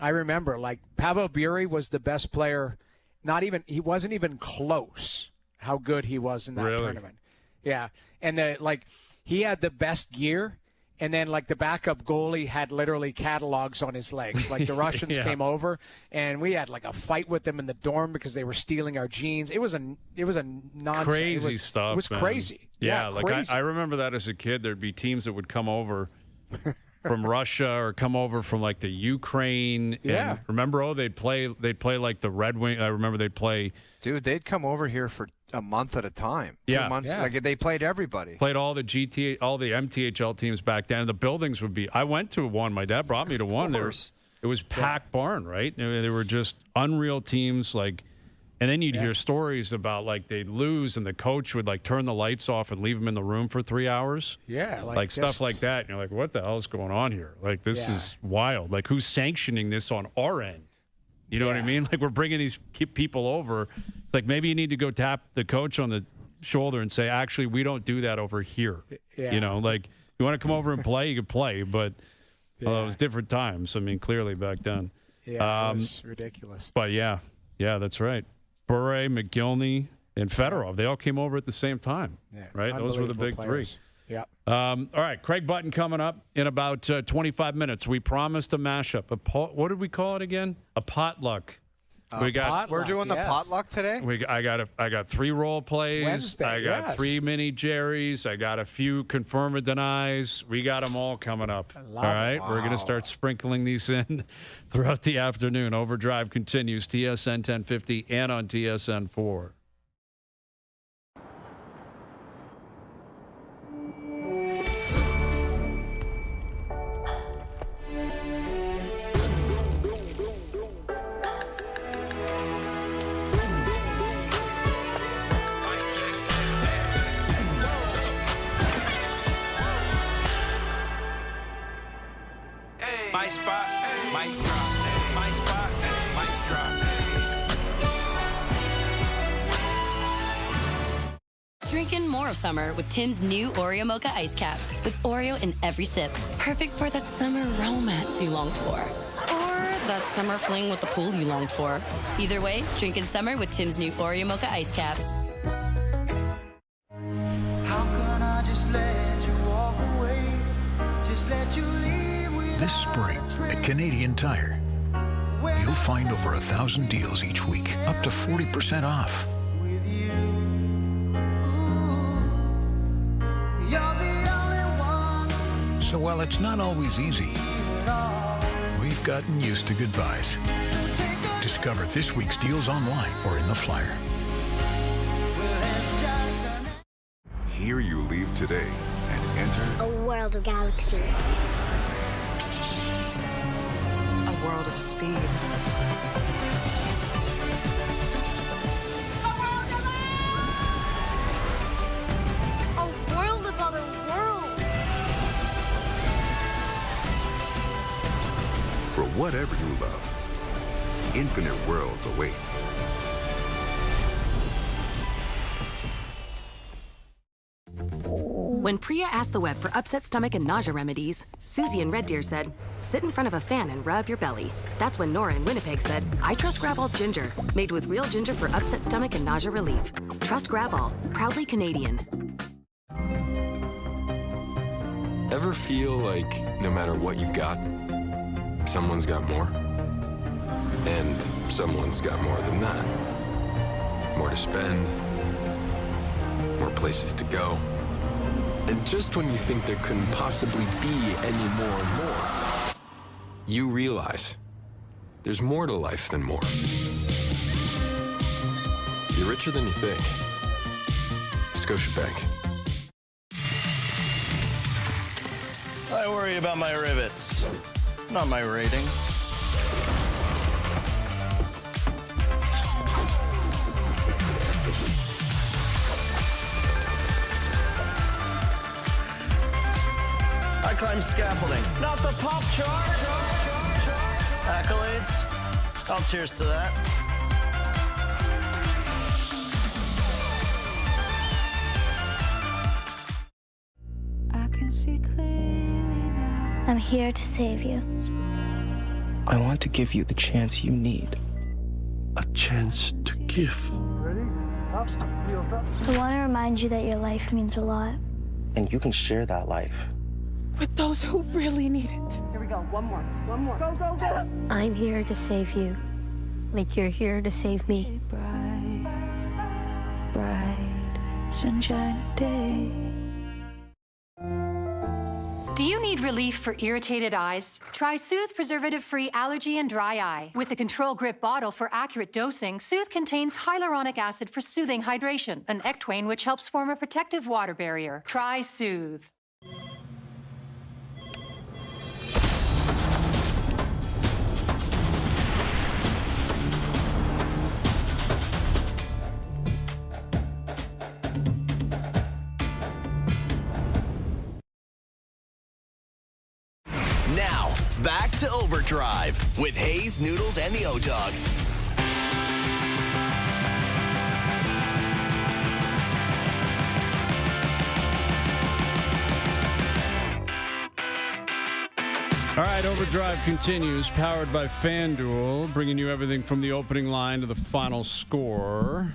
I remember like Pavel Bure was the best player. He wasn't even close how good he was in that tournament. Yeah, and he had the best gear, And then, like, the backup goalie had literally catalogs on his legs. Like, the Russians came over, and we had, like, a fight with them in the dorm because they were stealing our jeans. It was a nonsense. Crazy stuff, It was man. crazy. Yeah, like crazy. I remember that as a kid. There'd be teams that would come over from Russia or come over from, like, the Ukraine. Yeah. And remember, they'd play like the Red Wing. I remember they'd play. Dude, they'd come over here for a month at a time. 2 months. Yeah. Like, they played everybody. Played all the MTHL teams back then. The buildings would be. I went to one. My dad brought me to one. It was packed barn, right? They were just unreal teams. Like, and then you'd hear stories about, like, they'd lose and the coach would, like, turn the lights off and leave them in the room for 3 hours. Yeah, like stuff like that. And you're like, what the hell is going on here? Like, this is wild. Like, who's sanctioning this on our end? You know what I mean? Like, we're bringing these people over. It's like, maybe you need to go tap the coach on the shoulder and say, actually, we don't do that over here. Yeah. You know, like, you want to come over and play, you can play. But although it was different times. I mean, clearly back then. Yeah, it was ridiculous. But, yeah, that's right. Bure, McGillney, and Fedorov, they all came over at the same time. Yeah, right? Those were the big players. three. Yeah. All right, Craig Button coming up in about 25 minutes. We promised a mashup. What did we call it again? A potluck. We're doing the potluck today? I got 3 role plays. Wednesday, I got 3 mini Jerry's. I got a few confirm or denies. We got them all coming up. All right, we're going to start sprinkling these in throughout the afternoon. Overdrive continues, TSN 1050 and on TSN 4. My spot, mic drop. My spot, mic drop. Drinking more of summer with Tim's new Oreo Mocha Ice Caps. With Oreo in every sip. Perfect for that summer romance you longed for. Or that summer fling with the pool you longed for. Either way, drink in summer with Tim's new Oreo Mocha Ice Caps. How can I just let you walk away? Just let you leave. This spring at Canadian Tire, you'll find over 1,000 deals each week, up to 40% off. So while it's not always easy, we've gotten used to goodbyes. Discover this week's deals online or in the flyer. Here you leave today and enter A world of galaxies. A world of speed. A world of other worlds. for whatever you love. Infinite worlds await. When Priya asked the web for upset stomach and nausea remedies, Susie in Red Deer said, sit in front of a fan and rub your belly. That's when Nora in Winnipeg said, I trust Grab-All Ginger, made with real ginger for upset stomach and nausea relief. Trust Grab-All, proudly Canadian. Ever feel like no matter what you've got, someone's got more? And someone's got more than that. More to spend, more places to go. And just when you think there couldn't possibly be any more, you realize there's more to life than more. You're richer than you think. Scotiabank. I worry about my rivets, not my ratings. I climb scaffolding, not the pop charts. Accolades. I'll cheers to that. I can see clearly now. I'm here to save you. I want to give you the chance you need. A chance to give. I want to remind you that your life means a lot. And you can share that life with those who really need it. Here we go. One more. One more. Go, go, go. I'm here to save you, like you're here to save me. Bright sunshine day. Do you need relief for irritated eyes? Try Soothe preservative-free allergy and dry eye. With a control grip bottle for accurate dosing, Soothe contains hyaluronic acid for soothing hydration, an ectwane which helps form a protective water barrier. Try Soothe. Now, back to Overdrive with Hayes, Noodles, and the O-Dog. All right, Overdrive continues, powered by FanDuel, bringing you everything from the opening line to the final score.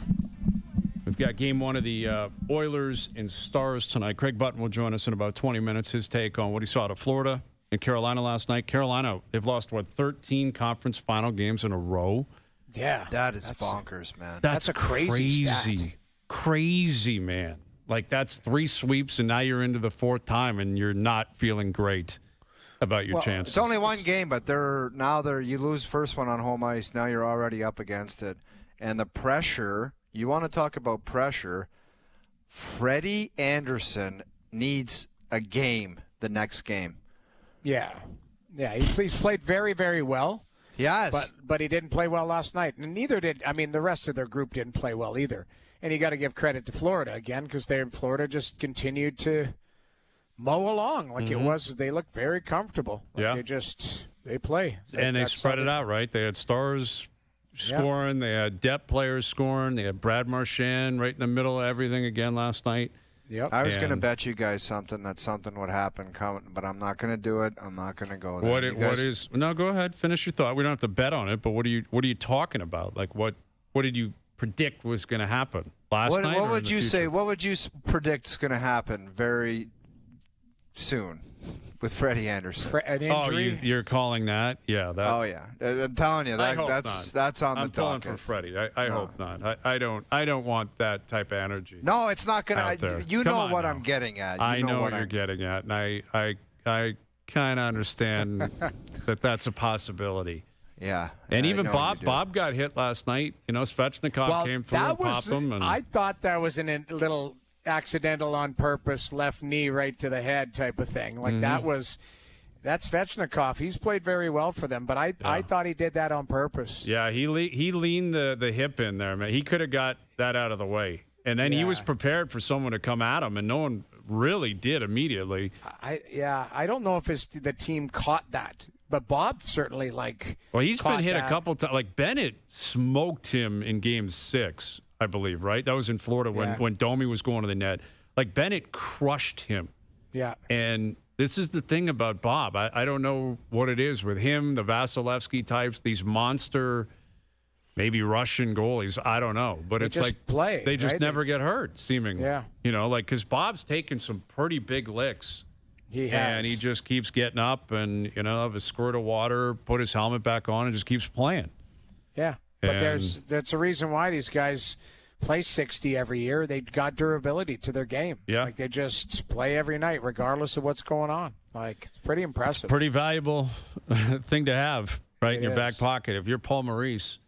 We've got game one of the Oilers and Stars tonight. Craig Button will join us in about 20 minutes. His take on what he saw out of Florida and Carolina last night. Carolina, they've lost, 13 conference final games in a row? Yeah. That's bonkers, man. That's a crazy stat. Crazy, man. Like, that's 3 sweeps, and now you're into the 4th time, and you're not feeling great about your chances. It's only one game, but you lose first one on home ice. Now you're already up against it. And the pressure, you want to talk about pressure, Freddie Anderson needs a game the next game. Yeah. He's played very, very well. Yes. But he didn't play well last night. And neither did, the rest of their group didn't play well either. And you got to give credit to Florida again, because Florida just continued to mow along like it was. They look very comfortable. They play. And they spread it out, right? They had stars scoring. They had depth players scoring. They had Brad Marchand right in the middle of everything again last night. Yep. I was going to bet you guys something would happen, but I'm not going to do it. I'm not going to go there. No, go ahead. Finish your thought. We don't have to bet on it, but what are you talking about? Like, what did you predict was going to happen last night? What would you say? What would you predict is going to happen very soon with Freddie Anderson? An injury? You're calling that? Yeah. I'm telling you, that's on the docket. I'm pulling for Freddie. I hope not. I don't want that type of energy. No, it's not going to. You know what I'm getting at. I know what you're getting at, and I kind of understand that's a possibility. Yeah. And even Bob got hit last night. Svechnikov came through and popped him. And I thought that was a little accidental on purpose left knee right to the head type of thing. Like that's Svechnikov. He's played very well for them, but I thought he did that on purpose. Yeah, he leaned the hip in there, man. He could have got that out of the way. And then he was prepared for someone to come at him, and no one really did immediately. I don't know if the team caught that. But Bob certainly he's been hit a couple times. Like Bennett smoked him in Game 6, I believe, right? That was in Florida when Domi was going to the net. Like Bennett crushed him. Yeah. And this is the thing about Bob. I don't know what it is with him, the Vasilevsky types, these monster, maybe Russian goalies. I don't know. But it's like they just never get hurt, seemingly. Yeah. Because Bob's taken some pretty big licks. He has. And he just keeps getting up and, have a squirt of water, put his helmet back on, and just keeps playing. Yeah. But that's a reason why these guys play 60 every year. They've got durability to their game. Yeah. Like they just play every night regardless of what's going on. Like, it's pretty impressive. It's a pretty valuable thing to have in your back pocket. If you're Paul Maurice,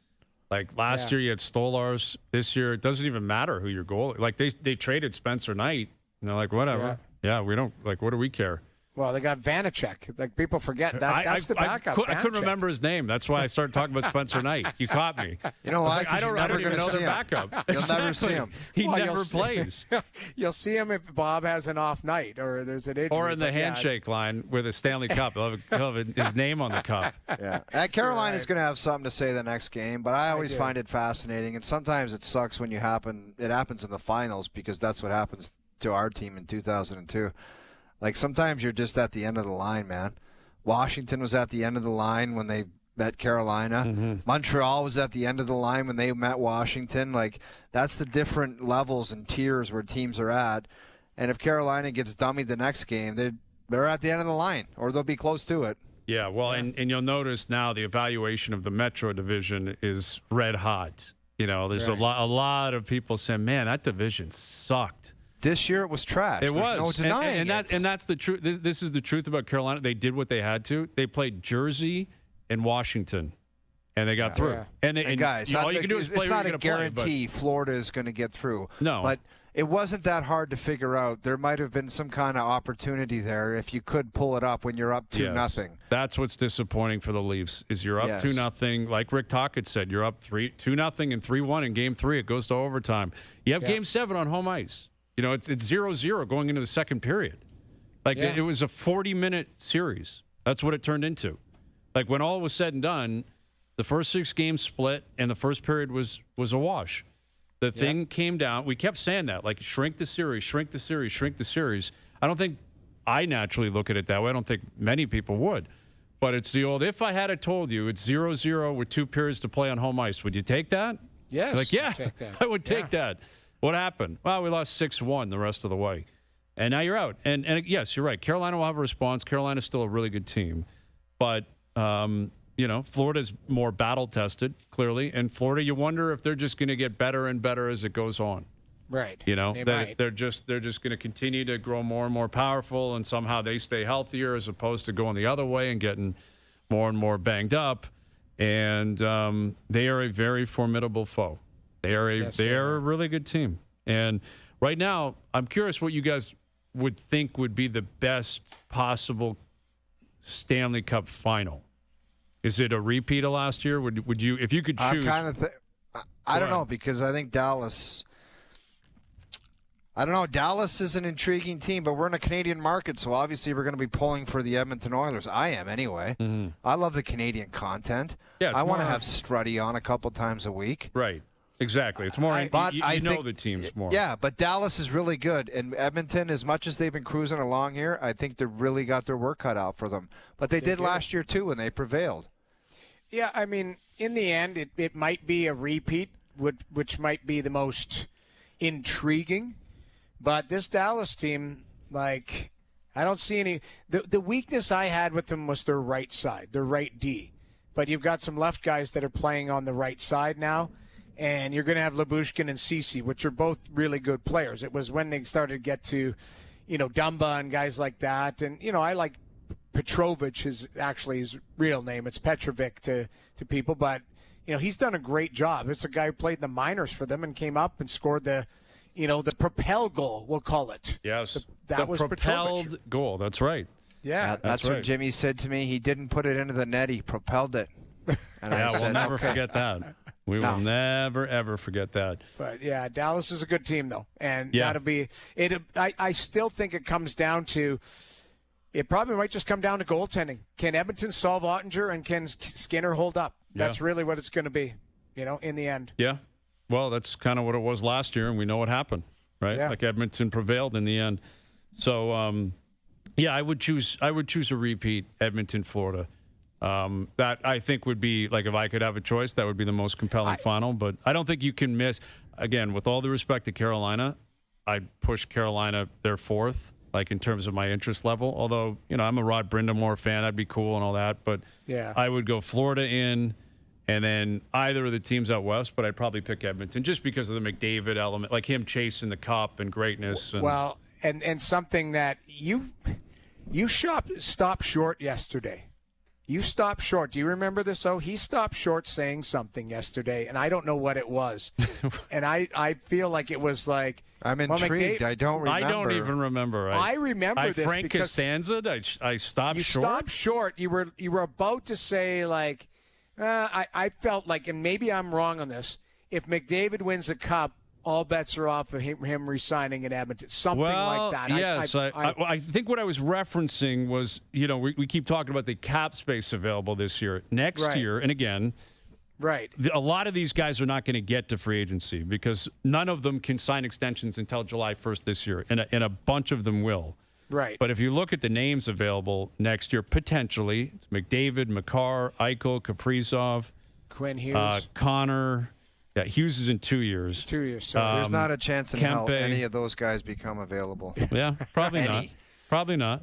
like last year you had Stolarz. This year it doesn't even matter who your goal is. Like they traded Spencer Knight. And they're like, whatever. Yeah, we don't, what do we care? Well, they got Vanacek. Like, people forget that's the backup. I couldn't remember his name. That's why I started talking about Spencer Knight. You caught me. You know why? I don't even know their backup. You'll never see him. He never plays. You'll see him if Bob has an off night or there's an injury. Or in the handshake line with a Stanley Cup. He'll have his name on the cup. Yeah. Carolina's going to have something to say the next game, but I always find it fascinating. And sometimes it sucks when it happens in the finals, because that's what happens to our team in 2002. Like, sometimes you're just at the end of the line, man. Washington was at the end of the line when they met Carolina. Montreal was at the end of the line when they met Washington. Like, that's the different levels and tiers where teams are at. And if Carolina gets dummied the next game, They're at the end of the line, or they'll be close to it. Yeah, well, and you'll notice now the evaluation of the Metro division is red hot. There's a lot of people saying, man, that division sucked. This year it was trash. It There's was. no denying and that's the truth. This is the truth about Carolina. They did what they had to. They played Jersey and Washington, and they got through. Yeah. And guys, all you can do is play. It's not a guarantee Florida is going to get through. No. But it wasn't that hard to figure out. There might have been some kind of opportunity there if you could pull it up when you're up 2-0. That's what's disappointing for the Leafs is you're up 2-0. Like Rick Tocchet said, you're up 2-0 and 3-1 in Game 3. It goes to overtime. You have Game 7 on home ice. It's 0-0 going into the second period. It was a 40-minute series. That's what it turned into. Like when all was said and done, the first 6 games split and the first period was a wash. The thing came down. We kept saying that, like, shrink the series, shrink the series, shrink the series. I don't think I naturally look at it that way. I don't think many people would. But it's the old, if I had it told you it's 0-0 with 2 periods to play on home ice, would you take that? Yes. Like, yeah, take that. I would take that. What happened? Well, we lost 6-1 the rest of the way. And now you're out. And yes, you're right. Carolina will have a response. Carolina's still a really good team. But, Florida's more battle-tested, clearly. And Florida, you wonder if they're just going to get better and better as it goes on. Right. They're just going to continue to grow more and more powerful, and somehow they stay healthier as opposed to going the other way and getting more and more banged up. And they are a very formidable foe. They are a really good team. And right now, I'm curious what you guys would think would be the best possible Stanley Cup final. Is it a repeat of last year? Would you, if you could choose? I don't know, because I think Dallas. I don't know. Dallas is an intriguing team, but we're in a Canadian market, so obviously we're going to be pulling for the Edmonton Oilers. I am anyway. Mm-hmm. I love the Canadian content. Yeah, I want to have Struddy on a couple times a week. Right. Exactly. It's more. I know the teams more. Yeah, but Dallas is really good, and Edmonton, as much as they've been cruising along here, I think they've really got their work cut out for them. But they did last year too, and they prevailed. Yeah, I mean, in the end, it might be a repeat, which might be the most intriguing. But this Dallas team, like, I don't see any. The weakness I had with them was their right side, their right D. But you've got some left guys that are playing on the right side now, and you're going to have Lyubushkin and Ceci, which are both really good players. It was when they started to get to, Dumba and guys like that. And, I like Petrovich is actually his real name. It's Petrovic to people. But, he's done a great job. It's a guy who played in the minors for them and came up and scored the propel goal, we'll call it. Yes. That was propelled Petrovich. Goal. That's right. Yeah. That's right. what Jimmy said to me. He didn't put it into the net. He propelled it. And I said, we'll never okay. forget that. We will never, ever forget that. But, yeah, Dallas is a good team, though. And that'll be it. I still think it comes down to it probably might just come down to goaltending. Can Edmonton solve Ottinger, and can Skinner hold up? That's really what it's going to be, in the end. Yeah. Well, that's kind of what it was last year, and we know what happened, right? Yeah. Like Edmonton prevailed in the end. So, I would choose a repeat, Edmonton, Florida. That I think would be, like, if I could have a choice, that would be the most compelling final. But I don't think you can miss, again, with all the respect to Carolina, I'd push Carolina their fourth, like in terms of my interest level. Although, I'm a Rod Brindamore fan, that'd be cool and all that. But I would go Florida in, and then either of the teams out west, but I'd probably pick Edmonton just because of the McDavid element, like him chasing the cup and greatness. And, well, and something that you stopped short yesterday. You stopped short. Do you remember this? Oh, he stopped short saying something yesterday, and I don't know what it was. And I feel like it was like, I'm intrigued. I don't remember. I don't even remember. I remember this Frank because Costanza. I stopped short. You stopped short. You were about to say, like, I felt like, and maybe I'm wrong on this, if McDavid wins a cup, all bets are off of him resigning in Edmonton. Something like that. Yes. I think what I was referencing was, we keep talking about the cap space available this year. Next year, and again, a lot of these guys are not going to get to free agency because none of them can sign extensions until July 1st this year, and a bunch of them will. Right. But if you look at the names available next year, potentially, it's McDavid, Makar, Eichel, Kaprizov, Quinn Hughes, Connor. Yeah, Hughes is in 2 years. 2 years. So there's not a chance in hell any of those guys become available. Yeah, probably not. Probably not.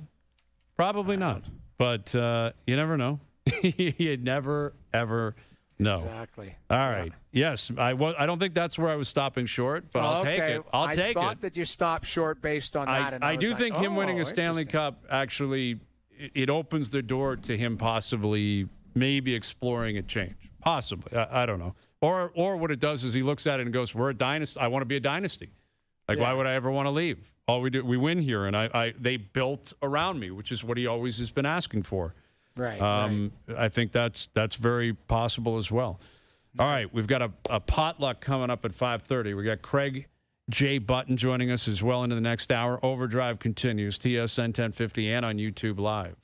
Probably not. But you never know. You never, ever know. Exactly. All right. Yes, I don't think that's where I was stopping short, but I'll take it. I'll take it. I thought that you stopped short based on that. I do think him winning a Stanley Cup actually it opens the door to him possibly maybe exploring a change. Possibly. I don't know. Or what it does is he looks at it and goes, we're a dynasty. I want to be a dynasty. Like, why would I ever want to leave? All we do, we win here, and they built around me, which is what he always has been asking for. Right. I think that's very possible as well. All right, we've got a potluck coming up at 5:30. We got Craig J. Button joining us as well into the next hour. Overdrive continues, TSN 1050 and on YouTube Live.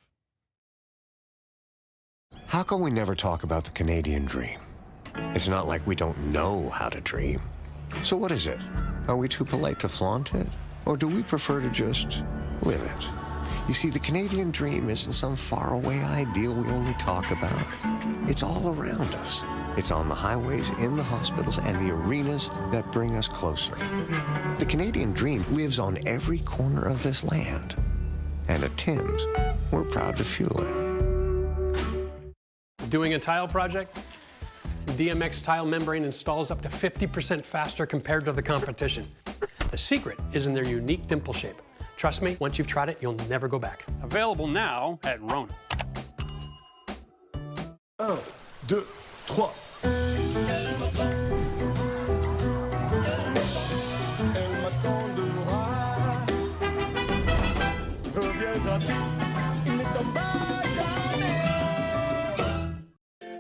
How come we never talk about the Canadian dream? It's not like we don't know how to dream. So what is it? Are we too polite to flaunt it? Or do we prefer to just live it? You see, the Canadian dream isn't some faraway ideal we only talk about. It's all around us. It's on the highways, in the hospitals, and the arenas that bring us closer. The Canadian dream lives on every corner of this land. And at Tim's, we're proud to fuel it. Doing a tile project? DMX tile membrane installs up to 50% faster compared to the competition. The secret is in their unique dimple shape. Trust me, once you've tried it, you'll never go back. Available now at Rona. 1, 2, 3.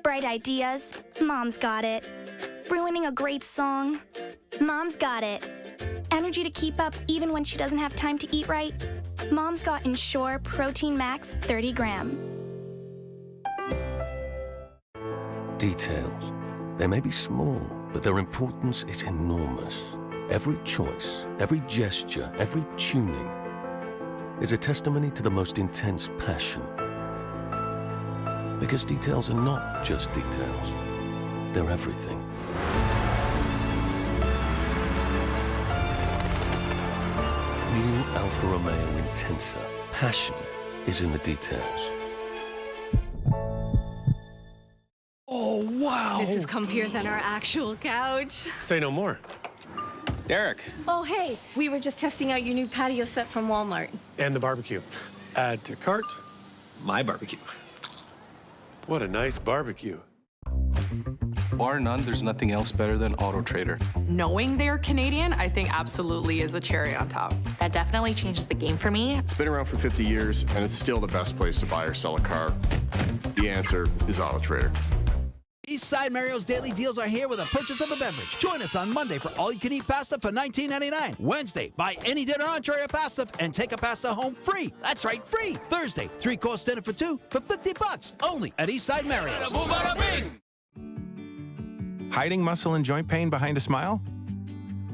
Bright ideas, Mom's got it. Ruining a great song, Mom's got it. Energy to keep up even when she doesn't have time to eat right, Mom's got Ensure Protein Max 30 gram. Details. They may be small, but their importance is enormous. Every choice, every gesture, every tuning is a testimony to the most intense passion. Because details are not just details. They're everything. New Alfa Romeo Intensa. Passion is in the details. Oh, wow. This is comfier than our actual couch. Say no more. Derek. Oh, hey. We were just testing out your new patio set from Walmart. And the barbecue. Add to cart. My barbecue. What a nice barbecue. Bar none, there's nothing else better than Auto Trader. Knowing they're Canadian, I think absolutely is a cherry on top. That definitely changes the game for me. It's been around for 50 years, and it's still the best place to buy or sell a car. The answer is Auto Trader. Eastside Mario's Daily Deals are here with a purchase of a beverage. Join us on Monday for all-you-can-eat pasta for $19.99. Wednesday, buy any dinner, entree, or pasta and take a pasta home free. That's right, free. Thursday, 3-course dinner for $2 for $50. Only at Eastside Mario's. Hiding muscle and joint pain behind a smile?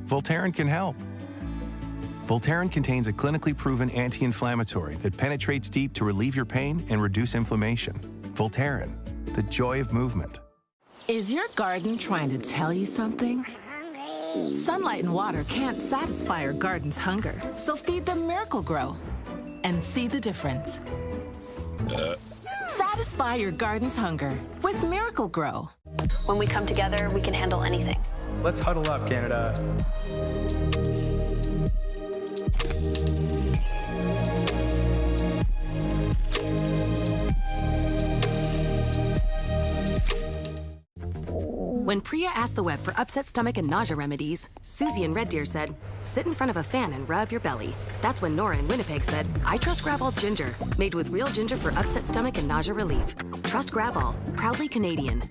Voltaren can help. Voltaren contains a clinically proven anti-inflammatory that penetrates deep to relieve your pain and reduce inflammation. Voltaren, the joy of movement. Is your garden trying to tell you something? Sunlight and water can't satisfy your garden's hunger, so feed them Miracle Grow and see the difference. Satisfy your garden's hunger with Miracle Grow. When we come together, we can handle anything. Let's huddle up, Canada. When Priya asked the web for upset stomach and nausea remedies, Susie in Red Deer said, sit in front of a fan and rub your belly. That's when Nora in Winnipeg said, I trust Gravol Ginger, made with real ginger for upset stomach and nausea relief. Trust Gravol, proudly Canadian.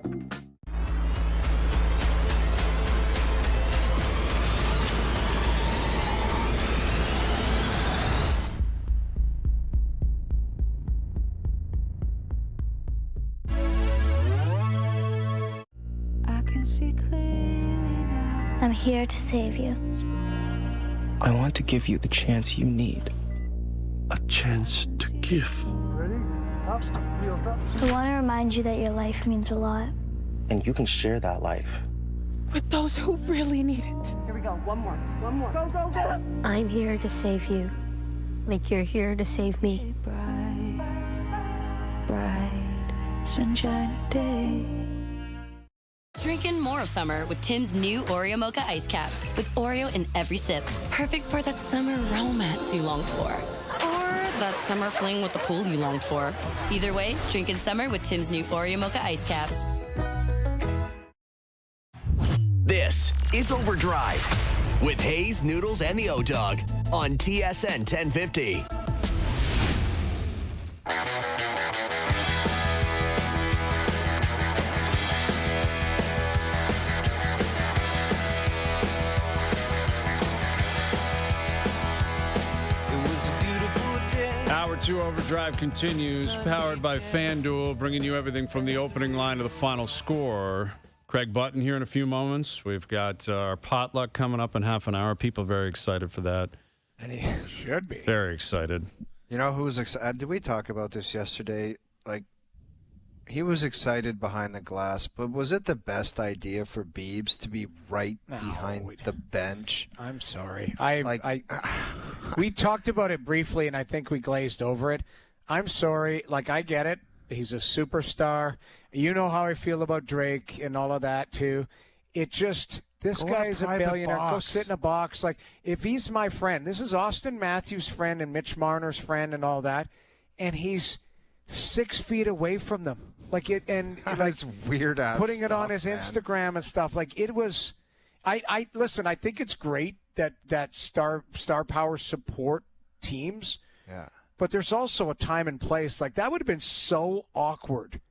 I'm here to save you. I want to give you the chance you need. A chance to give. I want to remind you that your life means a lot. And you can share that life with those who really need it. Here we go. One more. One more. Go, go, go. I'm here to save you, like you're here to save me. bright sunshiny day. Drinking more of summer with Tim's new Oreo Mocha Ice Caps. With Oreo in every sip. Perfect for that summer romance you longed for. Or that summer fling with the pool you longed for. Either way, drink in summer with Tim's new Oreo Mocha Ice Caps. This is OverDrive with Hayes, Noodles, and the O-Dog on TSN 1050. Hour 2 OverDrive continues, powered by FanDuel, bringing you everything from the opening line to the final score. Craig Button here in a few moments. We've got our potluck coming up in half an hour. People are very excited for that. And he should be. Very excited. You know who was excited? Did we talk about this yesterday? Like, he was excited behind the glass, but was it the best idea for Biebs to be right behind the bench? I'm sorry. We talked about it briefly, and I think we glazed over it. I'm sorry. Like, I get it. He's a superstar. You know how I feel about Drake and all of that, too. It just, this guy is a billionaire. Go sit in a box. Like, if he's my friend, this is Austin Matthews' friend and Mitch Marner's friend and all that, and he's 6 feet away from them. Like, it, and like weird ass putting it stuff, on his man. Instagram and stuff. Like, it was, I listen, I think it's great that star power support teams. Yeah. But there's also a time and place. Like, that would have been so awkward.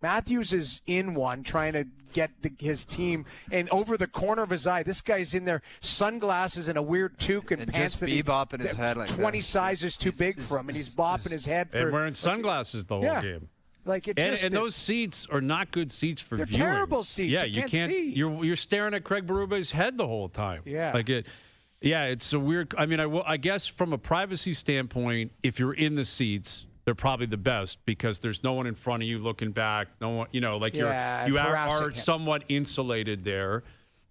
Matthews is in one trying to get his team, and over the corner of his eye, this guy's in there, sunglasses and a weird toque and pants just bopping his head like 20 sizes too big for him, and he's bopping his head. And wearing sunglasses the whole game. Like it and those seats are not good seats for they're viewing. Terrible seats. Yeah, you can't see. You're staring at Craig Berube's head the whole time. Yeah. Like it. Yeah, it's a weird. I mean, I guess from a privacy standpoint, if you're in the seats, they're probably the best because there's no one in front of you looking back. No one, you know, like you are somewhat insulated there.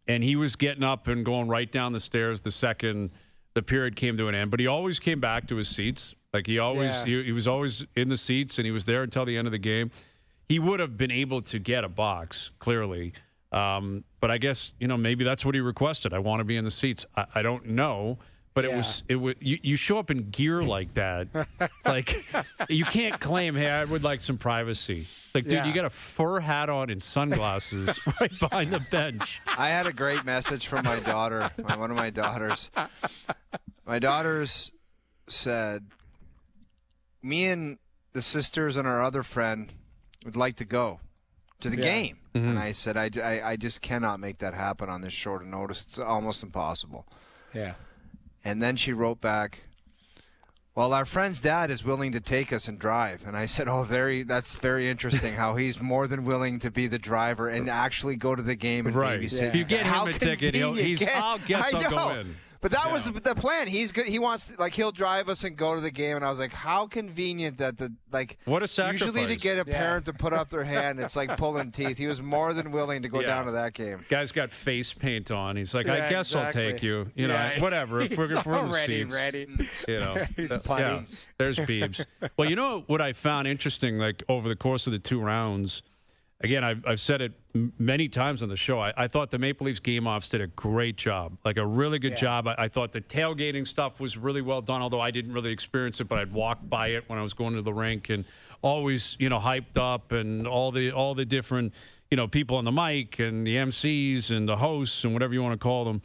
And he was getting up and going right down the stairs the second the period came to an end. But he always came back to his seats. Like he always, he was always in the seats, and he was there until the end of the game. He would have been able to get a box, clearly. But I guess, you know, maybe that's what he requested. I want to be in the seats. I don't know. But it was you show up in gear like that, like you can't claim, hey, I would like some privacy. Like, dude, you got a fur hat on and sunglasses right behind the bench. I had a great message from my daughter, one of my daughters. My daughters said, me and the sisters and our other friend would like to go to the game. Mm-hmm. And I said, I just cannot make that happen on this short notice. It's almost impossible. Yeah. And then she wrote back, well, our friend's dad is willing to take us and drive. And I said, that's very interesting how he's more than willing to be the driver and actually go to the game and babysit. Yeah. If you get him a ticket, I'll go in. But that was the plan. He's good. He wants he'll drive us and go to the game. And I was like, how convenient that what a sacrifice. Usually to get a parent to put up their hand, it's like pulling teeth. He was more than willing to go down to that game. Guy's got face paint on. He's like, I guess I'll take you. You know, whatever. If we're in the seats, ready. You know, He's there's Biebs. Well, you know what I found interesting, like over the course of the 2 rounds. Again, I've said it many times on the show. I thought the Maple Leafs game ops did a great job, like a really good job. I thought the tailgating stuff was really well done, although I didn't really experience it, but I'd walk by it when I was going to the rink and always, you know, hyped up and all the different, you know, people on the mic and the MCs and the hosts and whatever you want to call them.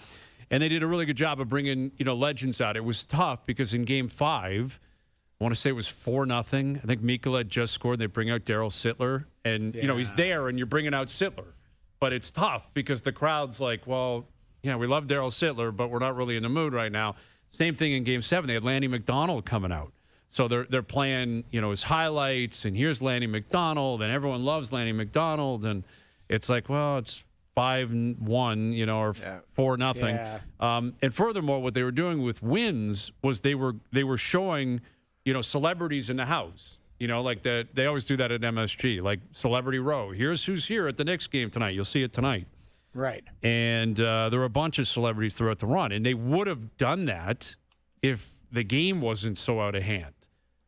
And they did a really good job of bringing, you know, legends out. It was tough because in Game 5, I want to say it was 4-0. I think Mikkola had just scored. They bring out Daryl Sittler. And, you know, he's there, and you're bringing out Sittler. But it's tough because the crowd's like, well, yeah, we love Daryl Sittler, but we're not really in the mood right now. Same thing in Game 7. They had Lanny McDonald coming out. So they're playing, you know, his highlights, and here's Lanny McDonald, and everyone loves Lanny McDonald. And it's like, well, it's 5-1, you know, or 4-0. Yeah. And furthermore, what they were doing with wins was they were showing, you know, celebrities in the house. You know, like they always do that at MSG, like Celebrity Row. Here's who's here at the Knicks game tonight. You'll see it tonight. Right. And there were a bunch of celebrities throughout the run. And they would have done that if the game wasn't so out of hand.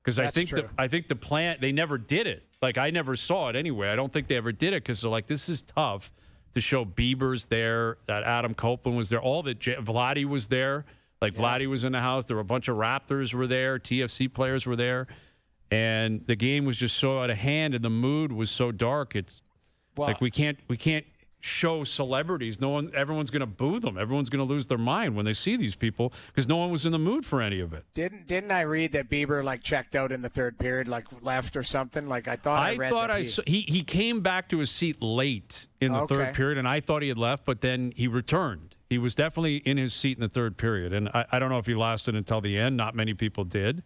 Because I think the plan, they never did it. Like, I never saw it anyway. I don't think they ever did it because they're like, this is tough to show Bieber's there, that Adam Copeland was there, all that Vladdy was there. Like, Vladdy was in the house. There were a bunch of Raptors were there. TFC players were there. And the game was just so out of hand, and the mood was so dark. It's like we can't show celebrities. Everyone's going to boo them. Everyone's going to lose their mind when they see these people because no one was in the mood for any of it. Didn't I read that Bieber checked out in the third period, left or something? He came back to his seat late in the third period, and I thought he had left, but then he returned. He was definitely in his seat in the third period, and I don't know if he lasted until the end. Not many people did.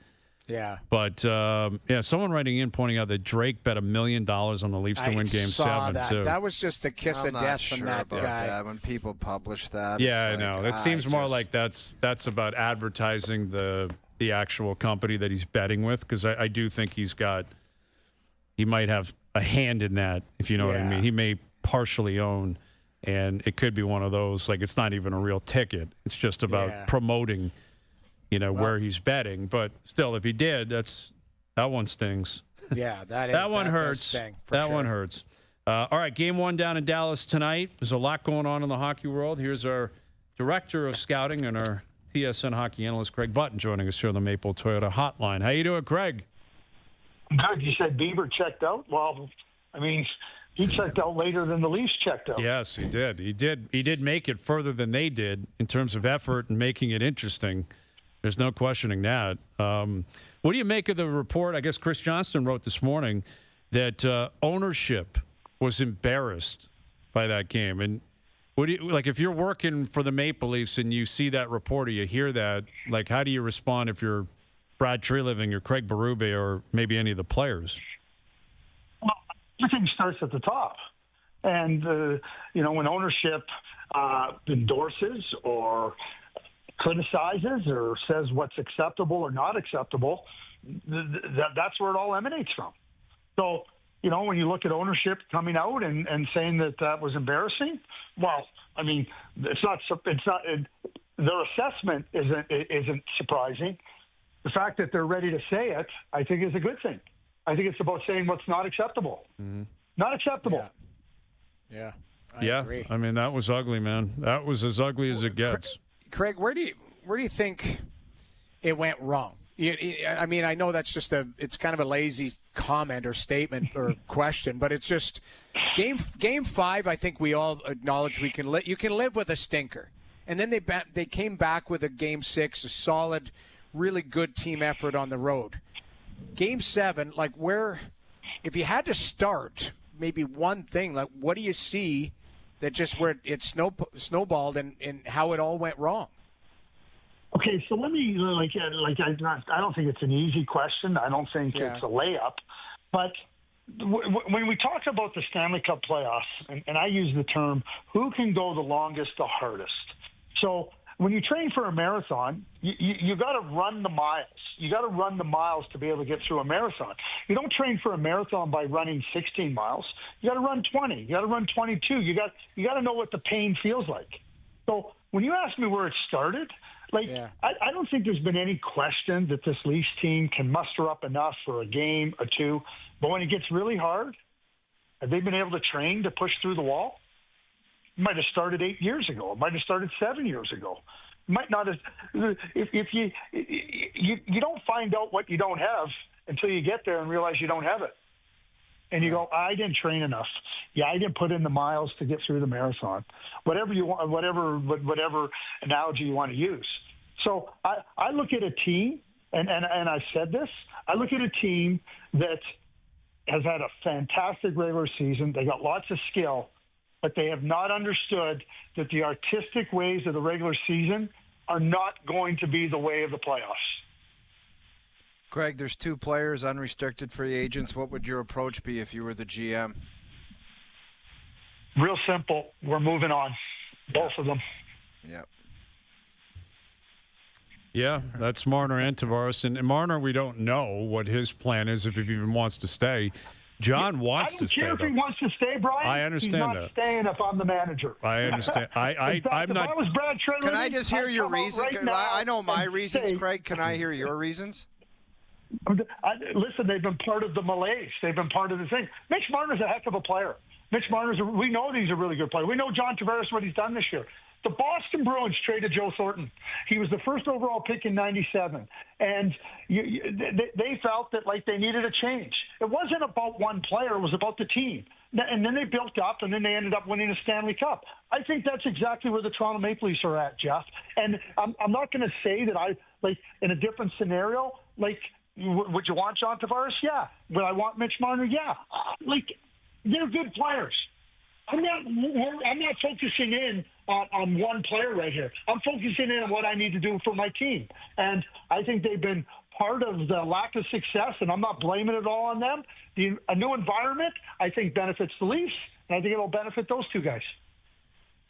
Yeah. But, someone writing in pointing out that Drake bet $1 million on the Leafs to win Game 7, that. too. That was just a kiss of death sure from that about guy. That. When people publish that, yeah, I know. That seems more like that's about advertising the actual company that he's betting with, because I do think he might have a hand in that, if you know what I mean. He may partially own, and it could be one of those, it's not even a real ticket. It's just about promoting where he's betting. But still, if he did, that one stings. Yeah, that one hurts. That one hurts. All right, Game 1 down in Dallas tonight. There's a lot going on in the hockey world. Here's our director of scouting and our TSN hockey analyst, Craig Button, joining us here on the Maple Toyota Hotline. How you doing, Craig? Good. You said Bieber checked out. Well, he checked out later than the Leafs checked out. Yes, he did. He did make it further than they did in terms of effort and making it interesting. There's no questioning that. What do you make of the report? I guess Chris Johnston wrote this morning that ownership was embarrassed by that game. And what do you if you're working for the Maple Leafs and you see that report or you hear that? How do you respond if you're Brad Treliving or Craig Berube or maybe any of the players? Well, everything starts at the top, and when ownership endorses or criticizes or says what's acceptable or not acceptable, that's where it all emanates from. So, when you look at ownership coming out and saying that was embarrassing, well, it's not their assessment isn't surprising. The fact that they're ready to say it, I think, is a good thing. I think it's about saying what's not acceptable. Mm-hmm. Not acceptable. Yeah. I agree. That was ugly, man. That was as ugly as it gets. Craig, where do you think it went wrong? I know that's just it's kind of a lazy comment or statement or question, but it's just game 5. I think we all acknowledge you can live with a stinker, and then they came back with a Game 6, a solid, really good team effort on the road. Game 7, if you had to start maybe one thing, what do you see that just where it snowballed and how it all went wrong? Okay, so let me I don't think it's an easy question. I don't think it's a layup. But when we talk about the Stanley Cup playoffs, and I use the term, who can go the longest, the hardest? So when you train for a marathon, you got to run the miles. You got to run the miles to be able to get through a marathon. You don't train for a marathon by running 16 miles. You got to run 20. You got to run 22. You got to know what the pain feels like. So when you ask me where it started, I don't think there's been any question that this Leafs team can muster up enough for a game or two. But when it gets really hard, have they been able to train to push through the wall? It might have started 8 years ago. It might have started 7 years ago. It might not have. If you don't find out what you don't have until you get there and realize you don't have it. And you go, I didn't train enough. Yeah, I didn't put in the miles to get through the marathon. Whatever you want, whatever analogy you want to use. So I look at a team, and I said this. I look at a team that has had a fantastic regular season. They got lots of skill, but they have not understood that the artistic ways of the regular season are not going to be the way of the playoffs. Craig, there's 2 players unrestricted free agents. What would your approach be if you were the GM? Real simple. We're moving on. Both of them. Yep. Yeah, that's Marner and Tavares. And Marner, we don't know what his plan is, if he even wants to stay. John wants to stay. I don't care if he wants to stay, Brian. I understand He's not that. Staying if I'm the manager. I understand. I'm not. If I was Brad Treliving, can I just hear your reasons? Right now I know my reasons, Craig. Can I hear your reasons? Listen, they've been part of the malaise. They've been part of the thing. Mitch Marner's a heck of a player. We know that he's a really good player. We know John Tavares, what he's done this year. The Boston Bruins traded Joe Thornton. He was the first overall pick in '97. And they felt that, like, they needed a change. It wasn't about one player. It was about the team. And then they built up, and then they ended up winning a Stanley Cup. I think that's exactly where the Toronto Maple Leafs are at, Jeff. And I'm not going to say that in a different scenario, would you want John Tavares? Yeah. Would I want Mitch Marner? Yeah. They're good players. I'm not focusing in on one player right here. I'm focusing in on what I need to do for my team. And I think they've been part of the lack of success, and I'm not blaming it all on them. A new environment, I think, benefits the Leafs, and I think it'll benefit those two guys.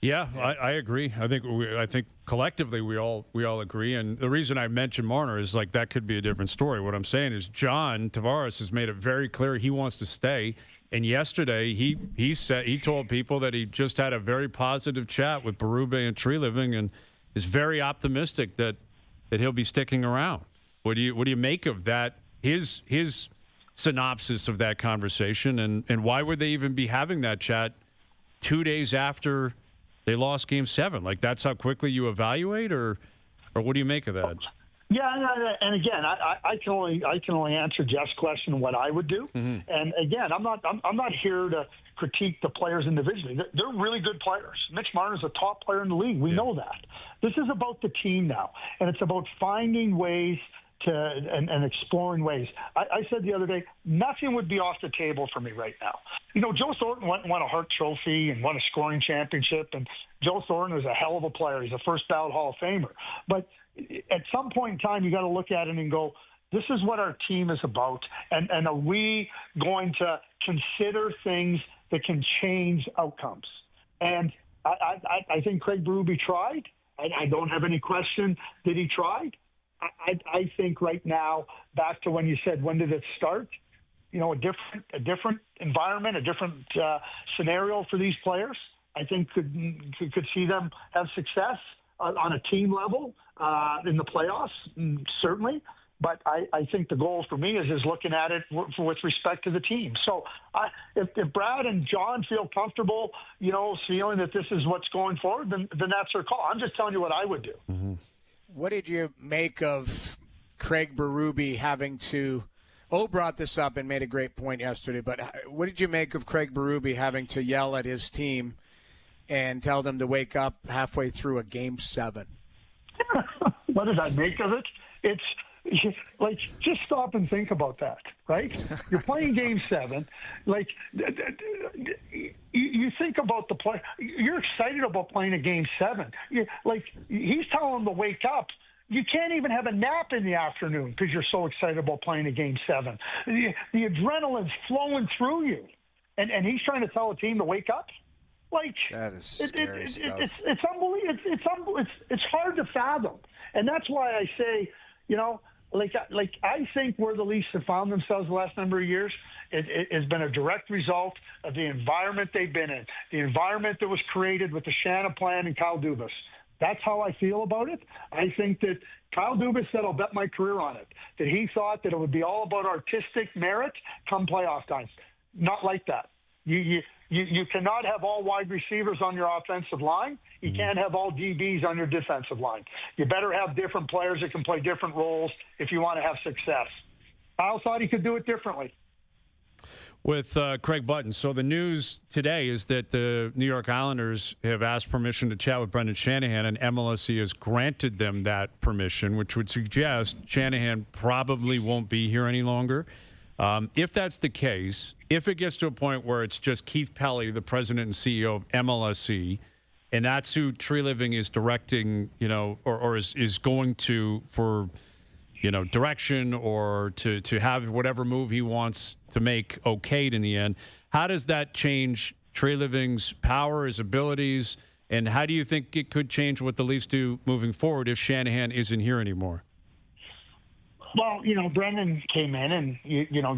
Yeah, I agree. I think collectively we all agree. And the reason I mentioned Marner is that could be a different story. What I'm saying is John Tavares has made it very clear he wants to stay. And yesterday he told people that he just had a very positive chat with Berube and Tree Living, and is very optimistic that he'll be sticking around. What do you make of that? His synopsis of that conversation, and why would they even be having that chat 2 days after they lost Game 7? That's how quickly you evaluate, or what do you make of that? Yeah, and again, I can only answer Jeff's question what I would do. Mm-hmm. And again, I'm not here to critique the players individually. They're really good players. Mitch Marner's a top player in the league. We know that. This is about the team now, and it's about finding ways and exploring ways. I said the other day, nothing would be off the table for me right now. Joe Thornton went and won a Hart Trophy and won a scoring championship, and Joe Thornton is a hell of a player. He's a first ballot Hall of Famer. But at some point in time, you got to look at it and go, this is what our team is about, and are we going to consider things that can change outcomes? And I think Craig Berube tried. I don't have any question that he tried. I think right now, back to when you said, when did it start? A different environment, a different scenario for these players. I think could see them have success on a team level in the playoffs, certainly. But I think the goal for me is looking at it with respect to the team. So if Brad and John feel comfortable, feeling that this is what's going forward, then that's their call. I'm just telling you what I would do. Mm-hmm. What did you make of Craig Berube having to – brought this up and made a great point yesterday, but what did you make of Craig Berube having to yell at his team and tell them to wake up halfway through a Game 7? What did I make of it? It's just stop and think about that, right? You're playing Game 7. You think about the play. You're excited about playing a Game 7. He's telling them to wake up. You can't even have a nap in the afternoon because you're so excited about playing a Game 7. The adrenaline's flowing through you, and he's trying to tell a team to wake up. That is scary stuff. It's unbelievable. It's hard to fathom, and that's why I say, I think where the Leafs have found themselves the last number of years, it has been a direct result of the environment they've been in, the environment that was created with the Shanahan plan and Kyle Dubas. That's how I feel about it. I think that Kyle Dubas said, I'll bet my career on it, that he thought that it would be all about artistic merit come playoff times. Not like that. You cannot have all wide receivers on your offensive line. You can't have all DBs on your defensive line. You better have different players that can play different roles if you want to have success. Kyle thought he could do it differently. With Craig Button. So the news today is that the New York Islanders have asked permission to chat with Brendan Shanahan, and MLSE has granted them that permission, which would suggest Shanahan probably won't be here any longer. If that's the case, if it gets to a point where it's just Keith Pelley, the president and CEO of MLSE, and that's who Tree Living is directing, or is going to for, direction or to have whatever move he wants to make okayed in the end, how does that change Tree Living's power, his abilities, and how do you think it could change what the Leafs do moving forward if Shanahan isn't here anymore? Well, Brendan came in and,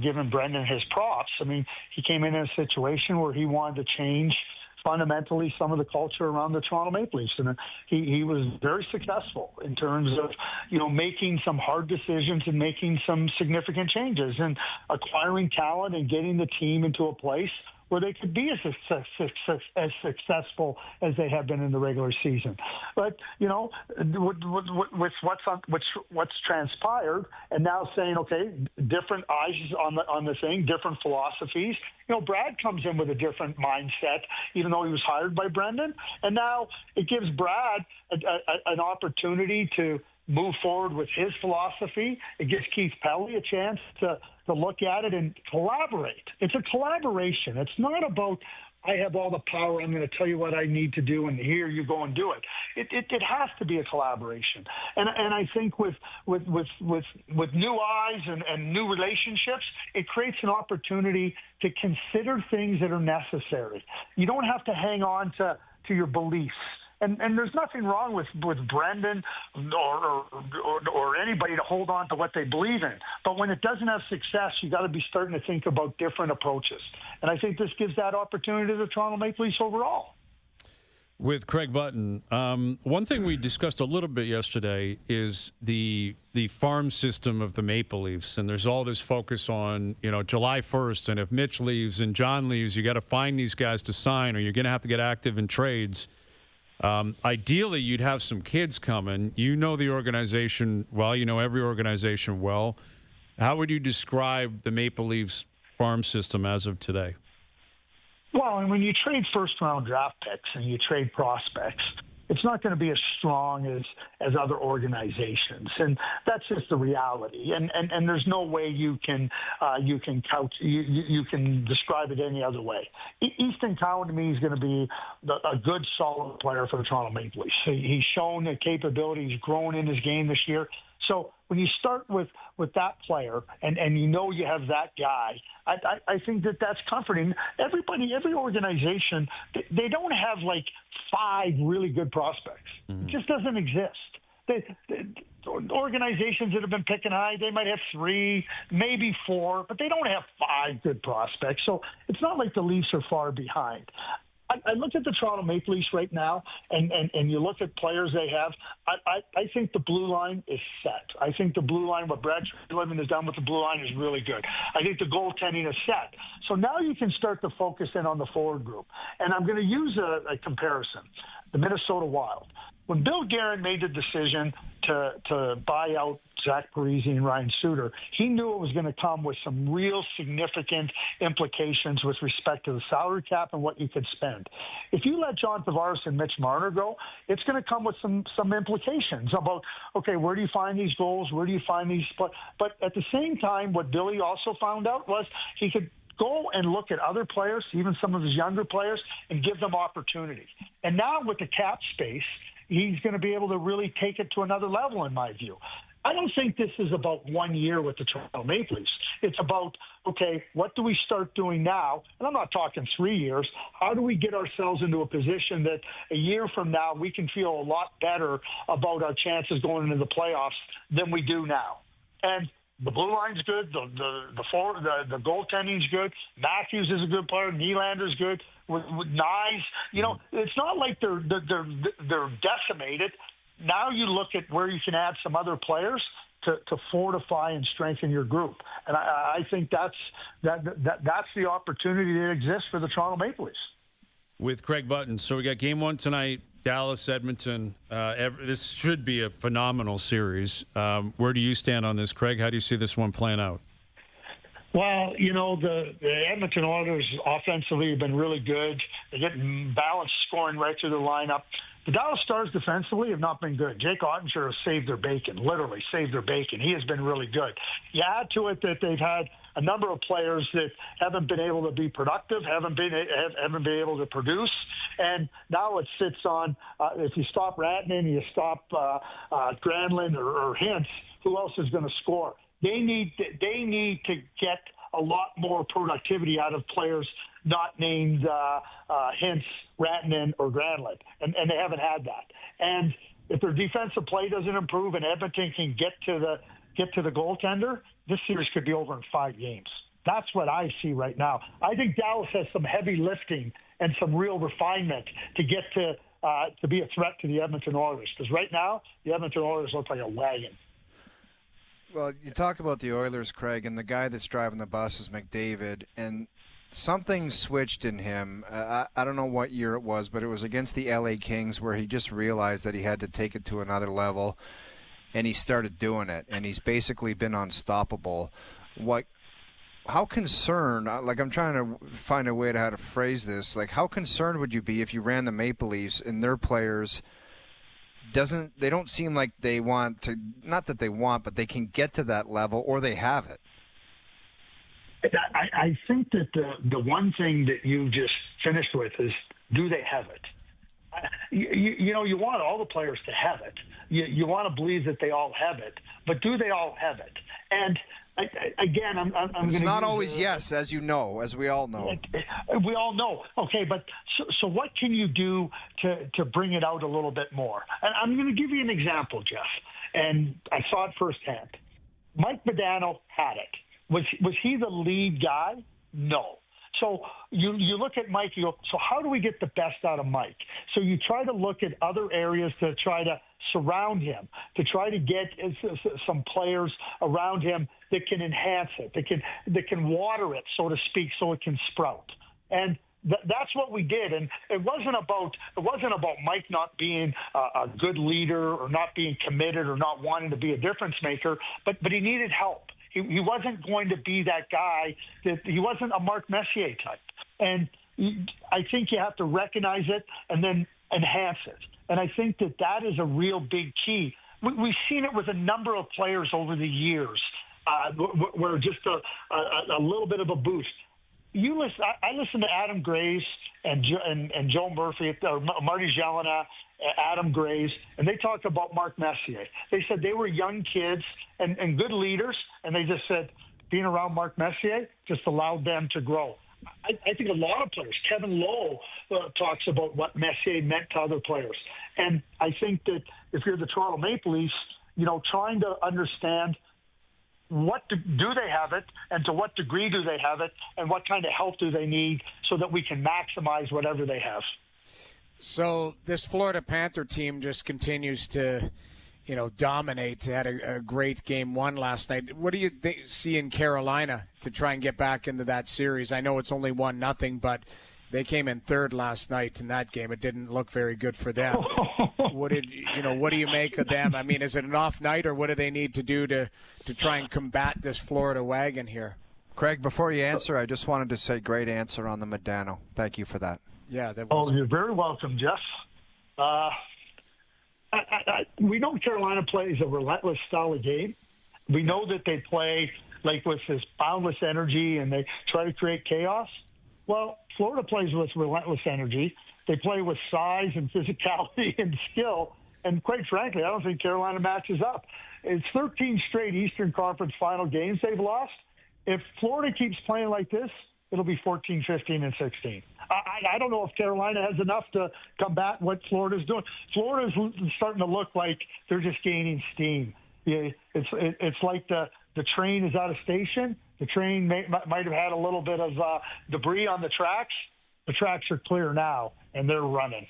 giving Brendan his props. I mean, he came in a situation where he wanted to change fundamentally some of the culture around the Toronto Maple Leafs. And he was very successful in terms of, making some hard decisions and making some significant changes and acquiring talent and getting the team into a place where they could be as successful as they have been in the regular season. But, with what's transpired, and now saying, okay, different eyes on the thing, different philosophies. Brad comes in with a different mindset, even though he was hired by Brendan. And now it gives Brad an opportunity to move forward with his philosophy. It gives Keith Pelly a chance to look at it and collaborate. It's a collaboration. It's not about, I have all the power, I'm going to tell you what I need to do, and here you go and do it. It has to be a collaboration. And I think with new eyes and new relationships, it creates an opportunity to consider things that are necessary. You don't have to hang on to your beliefs. And there's nothing wrong with Brendan or anybody to hold on to what they believe in. But when it doesn't have success, you got to be starting to think about different approaches. And I think this gives that opportunity to the Toronto Maple Leafs overall. With Craig Button, one thing we discussed a little bit yesterday is the farm system of the Maple Leafs. And there's all this focus on, July 1st. And if Mitch leaves and John leaves, you got to find these guys to sign, or you're going to have to get active in trades. Ideally, you'd have some kids coming. You know the organization well. You know every organization well. How would you describe the Maple Leafs farm system as of today? Well, and when you trade first-round draft picks and you trade prospects, it's not going to be as strong as other organizations, and that's just the reality. And there's no way you can describe it any other way. Easton Cowan to me is going to be a good, solid player for the Toronto Maple Leafs. He's shown the capability. He's grown in his game this year. So when you start with that player and you have that guy, I think that's comforting. Every organization, they don't have like 5 really good prospects. It just doesn't exist. Organizations that have been picking high, they might have 3, maybe 4, but they don't have 5 good prospects. So it's not like the Leafs are far behind. I look at the Toronto Maple Leafs right now, and you look at players they have. I think the blue line is set. I think the blue line, what Brad Treliving has done with the blue line, is really good. I think the goaltending is set. So now you can start to focus in on the forward group. And I'm going to use a comparison, the Minnesota Wild. When Bill Guerin made the decision to buy out Zach Parise and Ryan Suter, he knew it was going to come with some real significant implications with respect to the salary cap and what you could spend. If you let John Tavares and Mitch Marner go, it's going to come with some implications about, okay, where do you find these goals? Where do you find these? But at the same time, what Billy also found out was he could go and look at other players, even some of his younger players, and give them opportunity. And now with the cap space, he's going to be able to really take it to another level, in my view. I don't think this is about 1 year with the Toronto Maple Leafs. It's about, okay, what do we start doing now? And I'm not talking 3 years. How do we get ourselves into a position that a year from now we can feel a lot better about our chances going into the playoffs than we do now? And the blue line's good. The goaltending's good. Matthews is a good player. Nylander's good. With Nyes, it's not like they're decimated. Now you look at where you can add some other players to fortify and strengthen your group, and I think that's the opportunity that exists for the Toronto Maple Leafs. With Craig Button, so we got Game 1 tonight, Dallas, Edmonton. This should be a phenomenal series. Where do you stand on this, Craig? How do you see this one playing out? Well, the Edmonton Oilers offensively have been really good. They're getting balanced scoring right through the lineup. The Dallas Stars defensively have not been good. Jake Ottinger has saved their bacon, literally saved their bacon. He has been really good. You add to it that they've had a number of players that haven't been able to be productive, haven't been able to produce, and now it sits on if you stop Rantanen, you stop Granlund or Hintz, who else is going to score? They need to get a lot more productivity out of players not named Hintz, Rantanen, or Granlund, and they haven't had that. And if their defensive play doesn't improve and Edmonton can get to the goaltender, this series could be over in 5 games. That's what I see right now. I think Dallas has some heavy lifting and some real refinement to get to be a threat to the Edmonton Oilers. Because right now, the Edmonton Oilers look like a wagon. Well, you talk about the Oilers, Craig, and the guy that's driving the bus is McDavid, and something switched in him. I don't know what year it was, but it was against the LA Kings where he just realized that he had to take it to another level, and he started doing it, and he's basically been unstoppable. How concerned, like I'm trying to find a way to how to phrase this, like how concerned would you be if you ran the Maple Leafs and their players they don't seem like they want to, not that they want, but they can get to that level, or they have it? I think that the one thing that you just finished with is, do they have it? You want all the players to have it. You want to believe that they all have it, but do they all have it? And again, I'm it's going not always yes, as you know, as we all know. We all know. Okay, but so what can you do to bring it out a little bit more? And I'm going to give you an example, Jeff, and I saw it firsthand. Mike Modano had it. Was he the lead guy? No. So you look at Mike, you go, so how do we get the best out of Mike? So you try to look at other areas to try to surround him, to try to get some players around him that can enhance it, that can water it, so to speak, so it can sprout. And that's what we did. And it wasn't about Mike not being a good leader or not being committed or not wanting to be a difference maker, but he needed help. He wasn't going to be that guy. He wasn't a Mark Messier type. And I think you have to recognize it and then enhance it. And I think that is a real big key. We've seen it with a number of players over the years where just a little bit of a boost. I listen to Adam Graves and Joe Murphy, or Marty Jelena, Adam Graves, and they talked about Mark Messier. They said they were young kids and good leaders, and they just said being around Mark Messier just allowed them to grow. I think a lot of players, Kevin Lowe talks about what Messier meant to other players. And I think that if you're the Toronto Maple Leafs, trying to understand do they have it, and to what degree do they have it, and what kind of help do they need so that we can maximize whatever they have. So this Florida Panther team just continues to, dominate. They had a great game one last night. What do you see in Carolina to try and get back into that series? I know it's only 1-0, but they came in third last night in that game. It didn't look very good for them. What do you make of them? I mean, is it an off night, or what do they need to do to try and combat this Florida wagon here? Craig, before you answer, I just wanted to say great answer on the Modano. Thank you for that. Yeah, that was. Oh, you're very welcome, Jeff. We know Carolina plays a relentless style of game. We know that they play like with this boundless energy and they try to create chaos. Well, Florida plays with relentless energy. They play with size and physicality and skill. And quite frankly, I don't think Carolina matches up. It's 13 straight Eastern Conference final games they've lost. If Florida keeps playing like this, it'll be 14, 15, and 16. I don't know if Carolina has enough to combat what Florida's doing. Florida's starting to look like they're just gaining steam. It's like the train is out of station. The train might have had a little bit of debris on the tracks. The tracks are clear now, and they're running.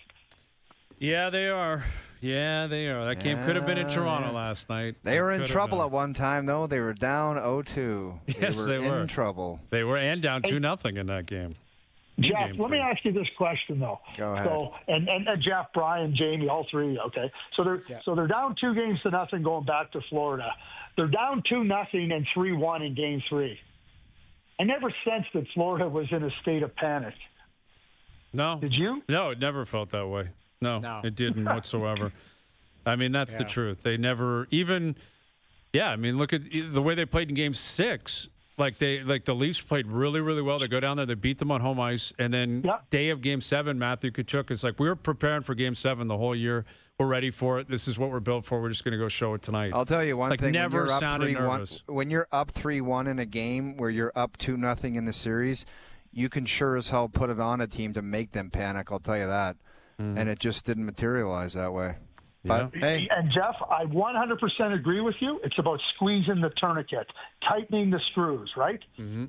Yeah, they are. That game could have been in Toronto last night. They were in trouble at one time, though. They were down 0-2. Yes, they were in trouble. They were, and down 2-0 in that game. Jeff, let me ask you this question, though. Go ahead. So, and Jeff, Brian, Jamie, all three, okay? So they're down 2-0 going back to Florida. They're down 2-0 and 3-1 in Game 3. I never sensed that Florida was in a state of panic. No. Did you? No, it never felt that way. No. It didn't whatsoever. I mean, that's the truth. They never even – I mean, look at the way they played in Game 6. Like the Leafs played really, really well. They go down there, they beat them on home ice, and then day of Game 7, Matthew Tkachuk is like, we were preparing for Game 7 the whole year. We're ready for it. This is what we're built for. We're just going to go show it tonight. I'll tell you one thing. Never sounded nervous. When you're up 3-1 in a game where you're up 2-0 in the series, you can sure as hell put it on a team to make them panic. I'll tell you that. And it just didn't materialize that way. But, hey. And, Jeff, I 100% agree with you. It's about squeezing the tourniquet, tightening the screws, right? Mm-hmm.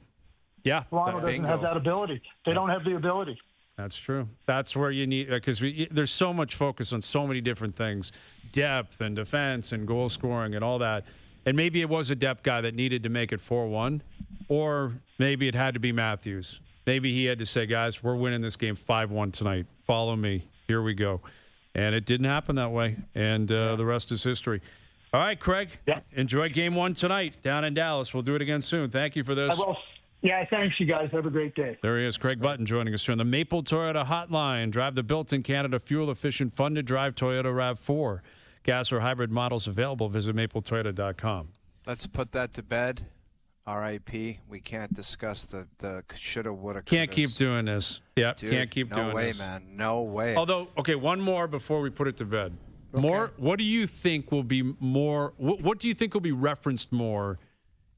Yeah. Toronto doesn't have that ability. They don't have the ability. That's true. That's where you need, because there's so much focus on so many different things, depth and defense and goal scoring and all that. And maybe it was a depth guy that needed to make it 4-1, or maybe it had to be Matthews. Maybe he had to say, guys, we're winning this game 5-1 tonight. Follow me. Here we go. And it didn't happen that way, and the rest is history. All right, Craig. Yeah. Enjoy game 1 tonight down in Dallas. We'll do it again soon. Thank you for this. I will. Yeah, thanks, you guys. Have a great day. There he is, Craig Button, joining us here on the Maple Toyota Hotline. Drive the built-in Canada fuel-efficient, fun-to-drive Toyota RAV4. Gas or hybrid models available. Visit mapletoyota.com. Let's put that to bed. R.I.P. We can't discuss the shoulda, woulda, Can't couldas. keep doing this. Yeah, Dude, can't keep doing No way, this. man. No way. Although, okay, one more before we put it to bed. Okay. More. What do you think will be more? What do you think will be referenced more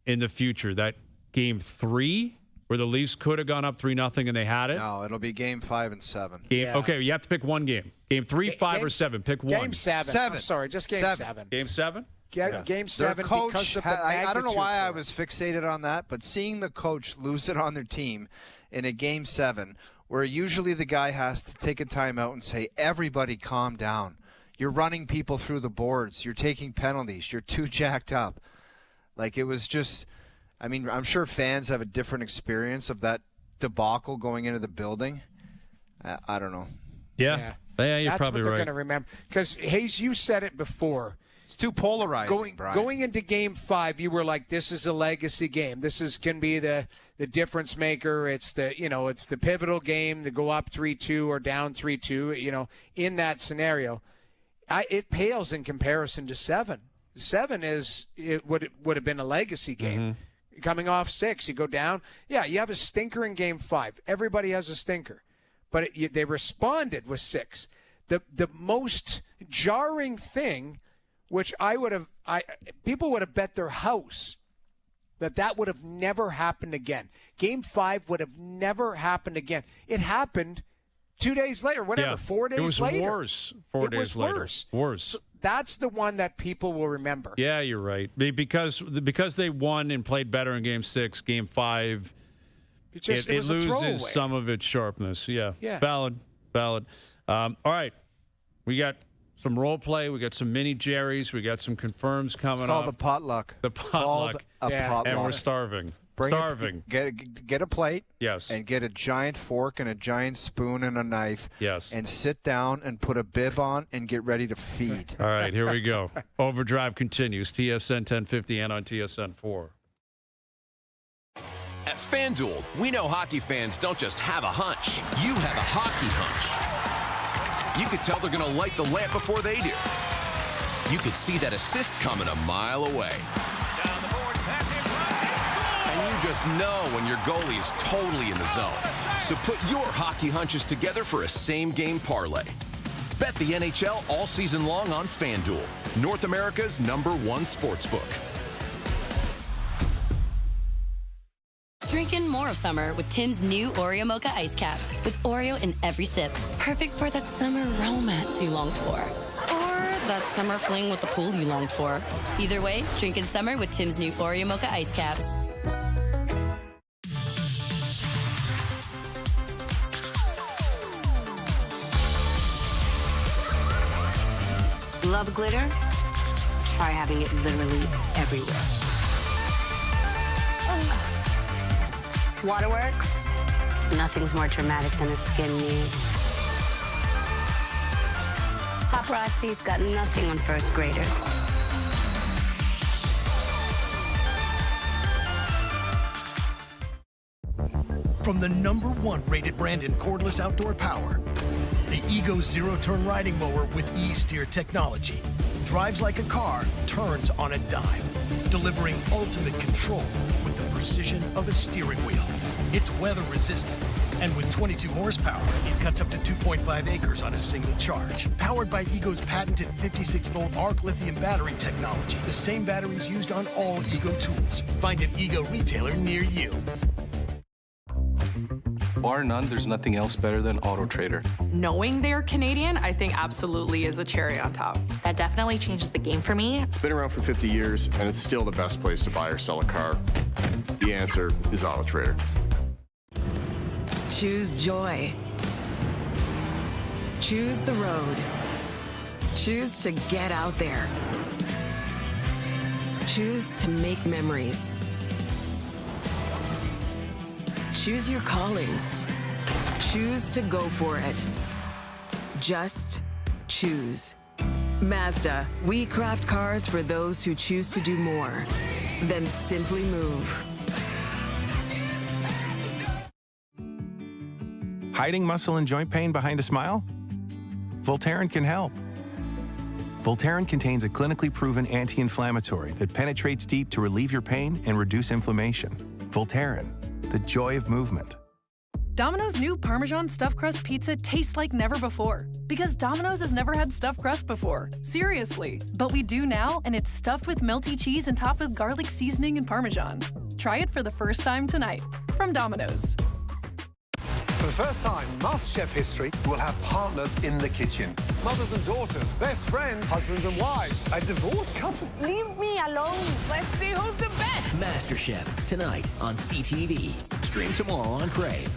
in the future? That game 3, where the Leafs could have gone up 3-0 and they had it. No, it'll be game 5 and 7. Okay, you have to pick one game. Game 3, 5, or 7. Pick one. Game 7. I'm sorry, just game 7. Game 7. Game 7. Their coach, because of the I don't know why magnitude I was fixated on that, but seeing the coach lose it on their team in a game 7, where usually the guy has to take a timeout and say, everybody calm down. You're running people through the boards. You're taking penalties. You're too jacked up. Like, it was just, I mean, I'm sure fans have a different experience of that debacle going into the building. I don't know. Yeah, you're That's probably what they're right. going to remember. Because, Hayes, you said it before. It's too polarizing, Brian. Going into Game 5, you were like, "This is a legacy game. This can be the difference maker. It's the pivotal game to go up 3-2 or down 3-2. In that scenario, it pales in comparison to 7. 7 would have been a legacy game. Mm-hmm. Coming off 6, you go down. Yeah, you have a stinker in Game 5. Everybody has a stinker, but they responded with 6. The most jarring thing, which people would have bet their house that would have never happened again. Game 5 would have never happened again. It happened 2 days later, whatever, 4 days later. It was worse 4 days later. Worse. So that's the one that people will remember. Yeah, you're right. Because they won and played better in Game 6, Game 5, it loses some of its sharpness. Yeah. Valid. All right. We got some role play. We got some mini Jerry's. We got some confirms coming up. It's called the potluck. The potluck. It's called a potluck. And we're starving. Get a plate. Yes. And get a giant fork and a giant spoon and a knife. Yes. And sit down and put a bib on and get ready to feed. All right, here we go. Overdrive continues. TSN 1050 and on TSN 4. At FanDuel, we know hockey fans don't just have a hunch. You have a hockey hunch. You could tell they're going to light the lamp before they do. You could see that assist coming a mile away. And you just know when your goalie is totally in the zone. So put your hockey hunches together for a same-game parlay. Bet the NHL all season long on FanDuel, North America's #1 sportsbook. Drinking more of summer with Tim's new Oreo Mocha Ice Caps. With Oreo in every sip. Perfect for that summer romance you longed for. Or that summer fling with the pool you longed for. Either way, drink in summer with Tim's new Oreo Mocha Ice Caps. Love glitter? Try having it literally everywhere. Waterworks? Nothing's more dramatic than a skin knee. Paparazzi's got nothing on first graders. From the #1 rated brand in cordless outdoor power, the Ego zero-turn riding mower with E-Steer technology drives like a car, turns on a dime, delivering ultimate control with the precision of a steering wheel. It's weather-resistant, and with 22 horsepower, it cuts up to 2.5 acres on a single charge. Powered by Ego's patented 56-volt arc lithium battery technology, the same batteries used on all Ego tools. Find an Ego retailer near you. Bar none, there's nothing else better than Auto Trader. Knowing they're Canadian, I think absolutely is a cherry on top. That definitely changes the game for me. It's been around for 50 years, and it's still the best place to buy or sell a car. The answer is Auto Trader. Choose joy. Choose the road. Choose to get out there. Choose to make memories. Choose your calling. Choose to go for it. Just choose. Mazda, we craft cars for those who choose to do more than simply move. Hiding muscle and joint pain behind a smile? Voltaren can help. Voltaren contains a clinically proven anti-inflammatory that penetrates deep to relieve your pain and reduce inflammation. Voltaren, the joy of movement. Domino's new Parmesan Stuffed Crust Pizza tastes like never before. Because Domino's has never had stuffed crust before. Seriously. But we do now, and it's stuffed with melty cheese and topped with garlic seasoning and Parmesan. Try it for the first time tonight. From Domino's. For the first time in MasterChef history, we'll have partners in the kitchen. Mothers and daughters, best friends, husbands and wives, a divorced couple. Leave me alone. Let's see who's the best. MasterChef, tonight on CTV. Stream tomorrow on Crave.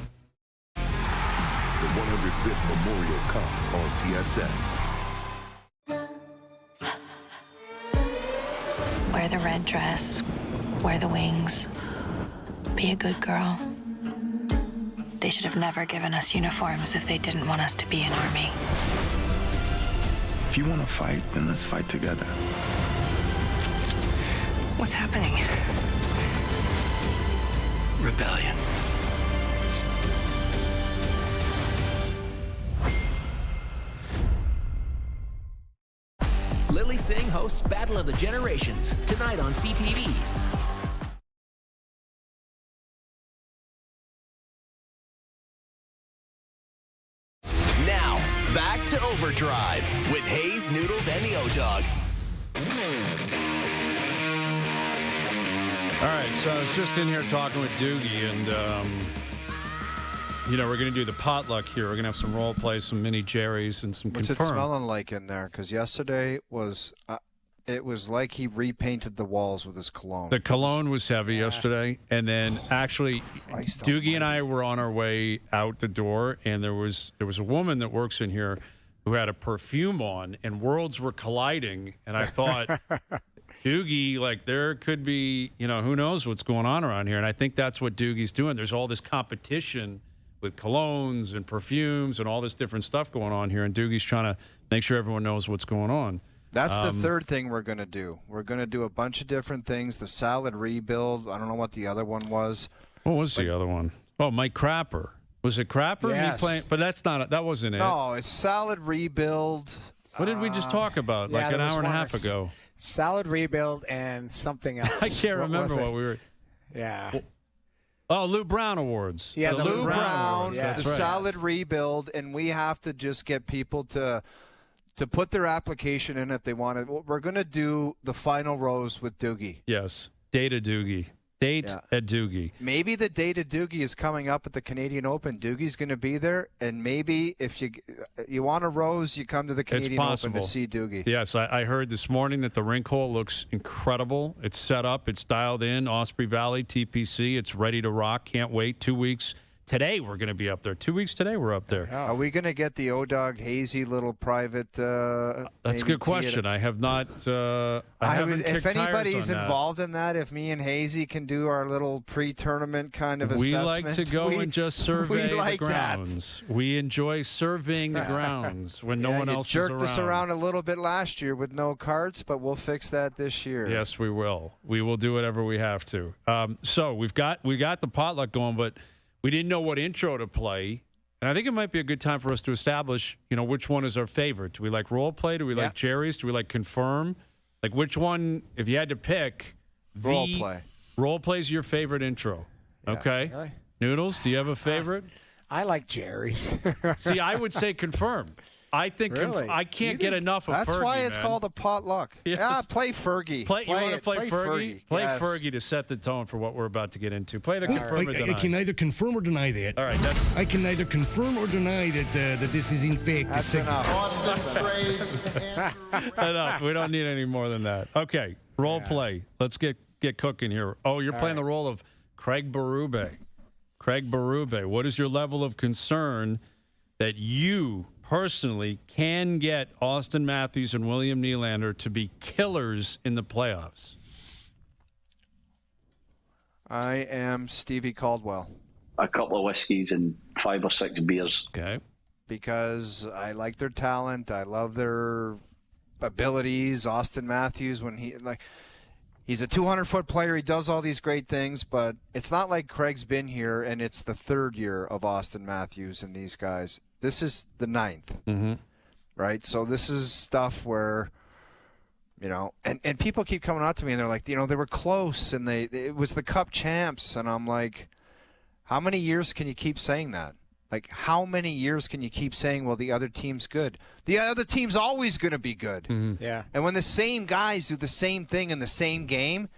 The 105th Memorial Cup on TSN. Wear the red dress, wear the wings, be a good girl. They should have never given us uniforms if they didn't want us to be an army. If you want to fight, then let's fight together. What's happening? Rebellion. Lily Singh hosts Battle of the Generations tonight on CTV. Now, back to Overdrive with Hayes, Noodles, and the O-Dog. All right, so I was just in here talking with Doogie, and, we're going to do the potluck here. We're going to have some role play, some mini Jerry's, and some What's confirm. it smelling like in there? Because yesterday was, it was like he repainted the walls with his cologne. The cologne was heavy yesterday, and then actually, Doogie and I were on our way out the door, and there was a woman that works in here who had a perfume on, and worlds were colliding, and I thought, Doogie, like there could be, who knows what's going on around here, and I think that's what Doogie's doing. There's all this competition with colognes and perfumes and all this different stuff going on here, and Doogie's trying to make sure everyone knows what's going on. That's the third thing we're going to do. We're going to do a bunch of different things. The salad rebuild. I don't know what the other one was. What was the other one? Oh, Mike Crapper. Was it Crapper? Yes. But that wasn't it. No, it's salad rebuild. What did we just talk about like an hour and a half ago? Salad rebuild and something else. I can't remember what we were. Yeah. Oh, Lou Brown Awards. Yeah, the Lou Brown, Awards. That's the right. salad rebuild, and we have to just get people to put their application in if they want it. We're going to do the final rose with Doogie. Yes, Data Doogie. At Doogie. Maybe the date of Doogie is coming up at the Canadian Open. Doogie's going to be there, and maybe if you want a rose, you come to the Canadian Open to see Doogie. Yes, I heard this morning that the rink hole looks incredible. It's set up. It's dialed in. Osprey Valley, TPC. It's ready to rock. Can't wait. 2 weeks. Today we're going to be up there. 2 weeks today we're up there. Are we going to get the O-Dog hazy little private? That's a good question. I have not. I haven't kicked if anybody's tires on involved in that, if me and Hazy can do our little pre-tournament kind of we assessment, like to go and just survey like the grounds. We enjoy surveying the grounds when no one else is around. You jerked us around a little bit last year with no carts, but we'll fix that this year. Yes, we will. We will do whatever we have to. So we got the potluck going, but we didn't know what intro to play, and I think it might be a good time for us to establish, which one is our favorite. Do we like role play? Do we like Jerry's? Do we like confirm? Like which one, if you had to pick, role play. Role play is your favorite intro. Yeah. Okay. Really? Noodles, do you have a favorite? I like Jerry's. See, I would say confirm. I think Really? I can't get enough of That's Fergie, why it's man. called a potluck. Yes. Yeah, play Fergie. You want to play Fergie? Play Yes. Fergie to set the tone for what we're about to get into. Play the confirm or I deny. can neither confirm or deny that. All right, I can neither confirm or deny that this is in fact a segment. Enough. We don't need any more than that. Okay, role play. Let's get cooking here. Oh, you're playing the role of Craig Berube. Craig Berube, what is your level of concern that you personally can get Austin Matthews and William Nylander to be killers in the playoffs? I am Stevie Caldwell. A couple of whiskeys and 5 or 6 beers. Okay. Because I like their talent. I love their abilities. Austin Matthews, when he's a 200-foot player. He does all these great things, but it's not like Craig's been here and it's the 3rd year of Austin Matthews and these guys. This is the 9th, right? So this is stuff where, and people keep coming out to me and they're like, they were close and it was the Cup champs. And I'm like, how many years can you keep saying that? Like, how many years can you keep saying, well, the other team's good? The other team's always going to be good. Yeah. And when the same guys do the same thing in the same game,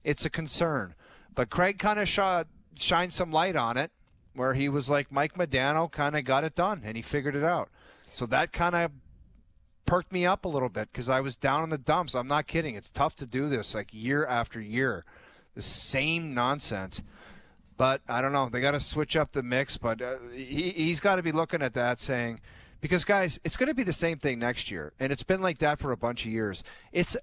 it's a concern. But Craig kind of shined some light on it, where he was like, Mike Modano kind of got it done, and he figured it out. So that kind of perked me up a little bit because I was down in the dumps. I'm not kidding. It's tough to do this, like, year after year. The same nonsense. But I don't know. They got to switch up the mix. But he's got to be looking at that saying, because, guys, it's going to be the same thing next year. And it's been like that for a bunch of years. It's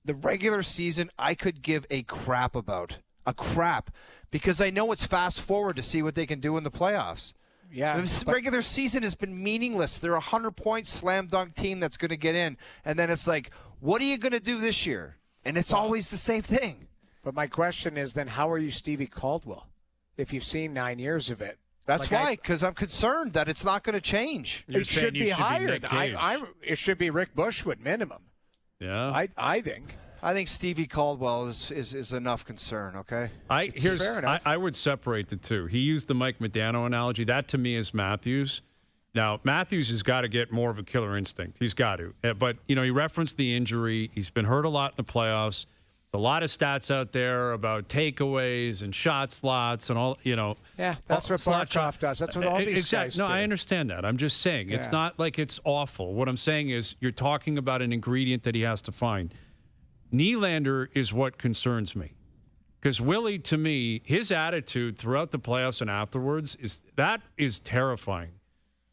the regular season I could give a crap about. A crap. Because I know it's fast forward to see what they can do in the playoffs. Yeah. The regular season has been meaningless. They're a 100-point slam dunk team that's going to get in. And then it's like, what are you going to do this year? And it's always the same thing. But my question is then, how are you Stevie Caldwell? If you've seen 9 years of it. That's why, because I'm concerned that it's not going to change. It should be hired. It should be Rick Bushwood minimum. Yeah. I think. I think Stevie Caldwell is enough concern, okay? Fair enough. I would separate the two. He used the Mike Modano analogy. That, to me, is Matthews. Now, Matthews has got to get more of a killer instinct. He's got to. But, he referenced the injury. He's been hurt a lot in the playoffs. A lot of stats out there about takeaways and shot slots and all, Yeah, that's what Barkov does. That's what all these guys do. No, I understand that. I'm just saying it's not like it's awful. What I'm saying is you're talking about an ingredient that he has to find. Nylander is what concerns me. Because Willie, to me, his attitude throughout the playoffs and afterwards is terrifying.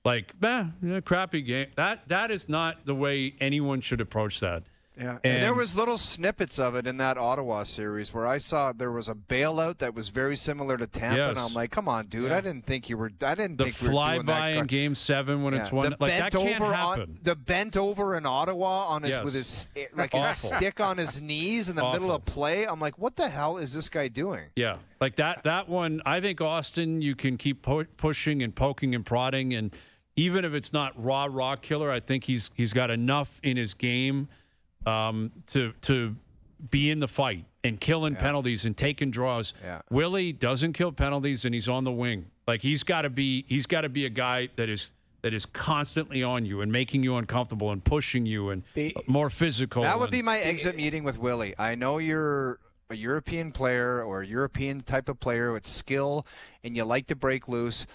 Like, crappy game. That is not the way anyone should approach that. Yeah, and there was little snippets of it in that Ottawa series where I saw there was a bailout that was very similar to Tampa, and I'm like, "Come on, dude! I didn't think you were. I didn't think we were doing that." The flyby in Game 7 when it's one, that can't happen. The bent over in Ottawa on his with his his stick on his knees in the middle of play. I'm like, "What the hell is this guy doing?" Yeah, like that one. I think Austin, you can keep pushing and poking and prodding, and even if it's not raw killer, I think he's got enough in his game. To be in the fight and killing penalties and taking draws. Yeah. Willie doesn't kill penalties and he's on the wing. Like he's got to be a guy that is constantly on you and making you uncomfortable and pushing you and more physical. That would be my exit meeting with Willie. I know you're a European player or a European type of player with skill and you like to break loose.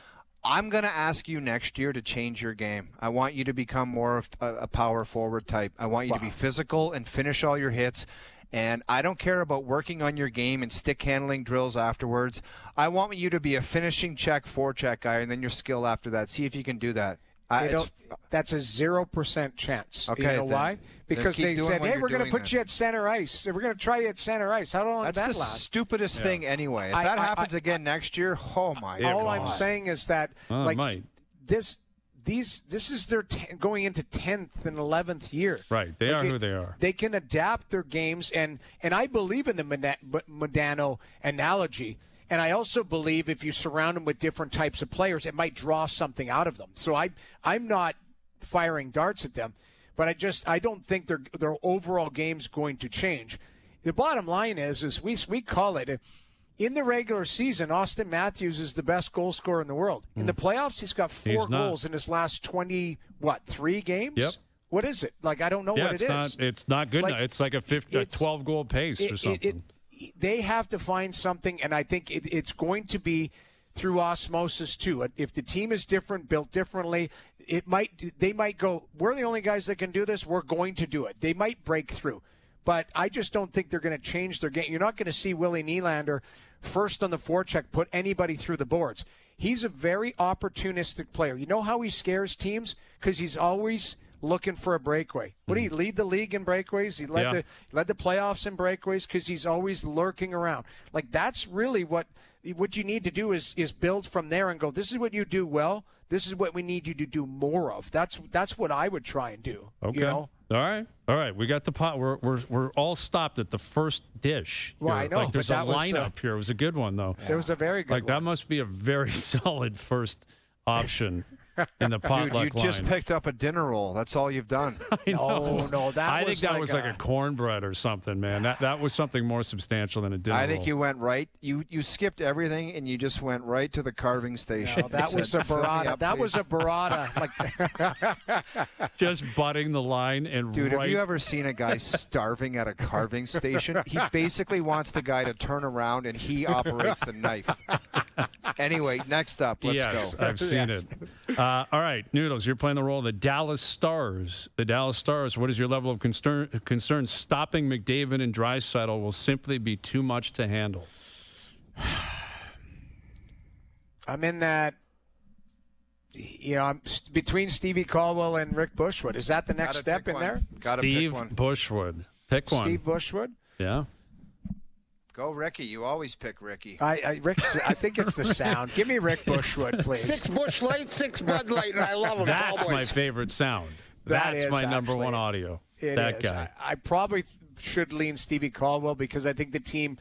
I'm going to ask you next year to change your game. I want you to become more of a power forward type. I want you to be physical and finish all your hits. And I don't care about working on your game and stick handling drills afterwards. I want you to be a finishing check, forecheck guy, and then your skill after that. See if you can do that. That's a 0% chance. Okay, you know why? Because they said, "Hey, we're going to put you at center ice. We're going to try you at center ice." How long did that last? That's the stupidest thing anyway. If that happens again next year, oh my God. All I'm saying is that this is their going into 10th and 11th year. Right, they are who they are. They can adapt their games, and I believe in the Modano analogy. And I also believe if you surround them with different types of players, it might draw something out of them. So I'm not firing darts at them, but I don't think their overall game's going to change. The bottom line is we call it in the regular season, Austin Matthews is the best goal scorer in the world. In the playoffs, he's got 4 goals in his last 3 games? Yep. What is it? Like, I don't know what it is. It's not good enough. It's like a 12-goal pace or something. They have to find something, and I think it's going to be through osmosis too. If the team is different, built differently, they might go, we're the only guys that can do this, we're going to do it. They might break through. But I just don't think they're going to change their game. You're not going to see Willie Nylander first on the forecheck put anybody through the boards. He's a very opportunistic player. You know how he scares teams? Because he's always looking for a breakaway. What did he lead the league in breakaways? He led the playoffs in breakaways because he's always lurking around. Like, that's really what you need to do is build from there and go, this is what you do well. This is what we need you to do more of. That's what I would try and do. Okay. You know? All right. We got the pot. We're all stopped at the first dish. Well, I know. Like, there's a lineup here. It was a good one, though. It was a very good one. That must be a very solid first option in the potluck line. Dude, you just picked up a dinner roll. That's all you've done. I know. No, I think that was like a cornbread or something, man. That was something more substantial than a dinner roll. I think you went right. You skipped everything and you just went right to the carving station. No, that was a burrata. That was a burrata. Just butting the line and Dude, have you ever seen a guy starving at a carving station? He basically wants the guy to turn around and he operates the knife. Anyway, next up, let's go. I've seen it. All right, Noodles, you're playing the role of the Dallas Stars. The Dallas Stars, what is your level of concern? Stopping McDavid and Draisaitl will simply be too much to handle. I'm in that, I'm between Stevie Caldwell and Rick Bushwood. Is that the next step in there? Steve Bushwood. Pick one. Steve Bushwood? Yeah. Go, Ricky. You always pick Ricky. I think it's the sound. Give me Rick Bushwood, please. 6 Busch Light, 6 Bud Light, and I love them. That's my favorite sound. That's my number one audio. That guy. I probably should lean Stevie Caldwell because I think the team,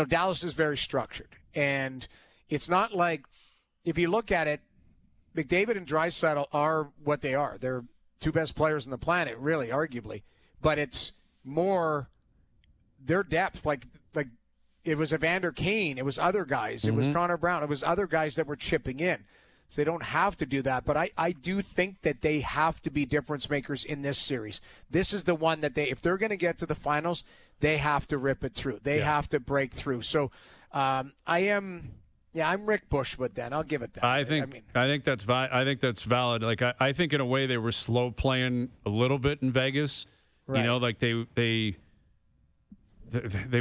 Dallas is very structured. And it's not like, if you look at it, McDavid and Draisaitl are what they are. They're two best players on the planet, really, arguably. But it's more their depth, like it was Evander Kane, it was other guys, it was Connor Brown, it was other guys that were chipping in. So they don't have to do that. But I do think that they have to be difference makers in this series. This is the one that if they're going to get to the finals, they have to rip it through. They have to break through. So I'm Rick Bushwood then. I'll give it that. I think that's valid. Like I think in a way they were slow playing a little bit in Vegas. Right. Like they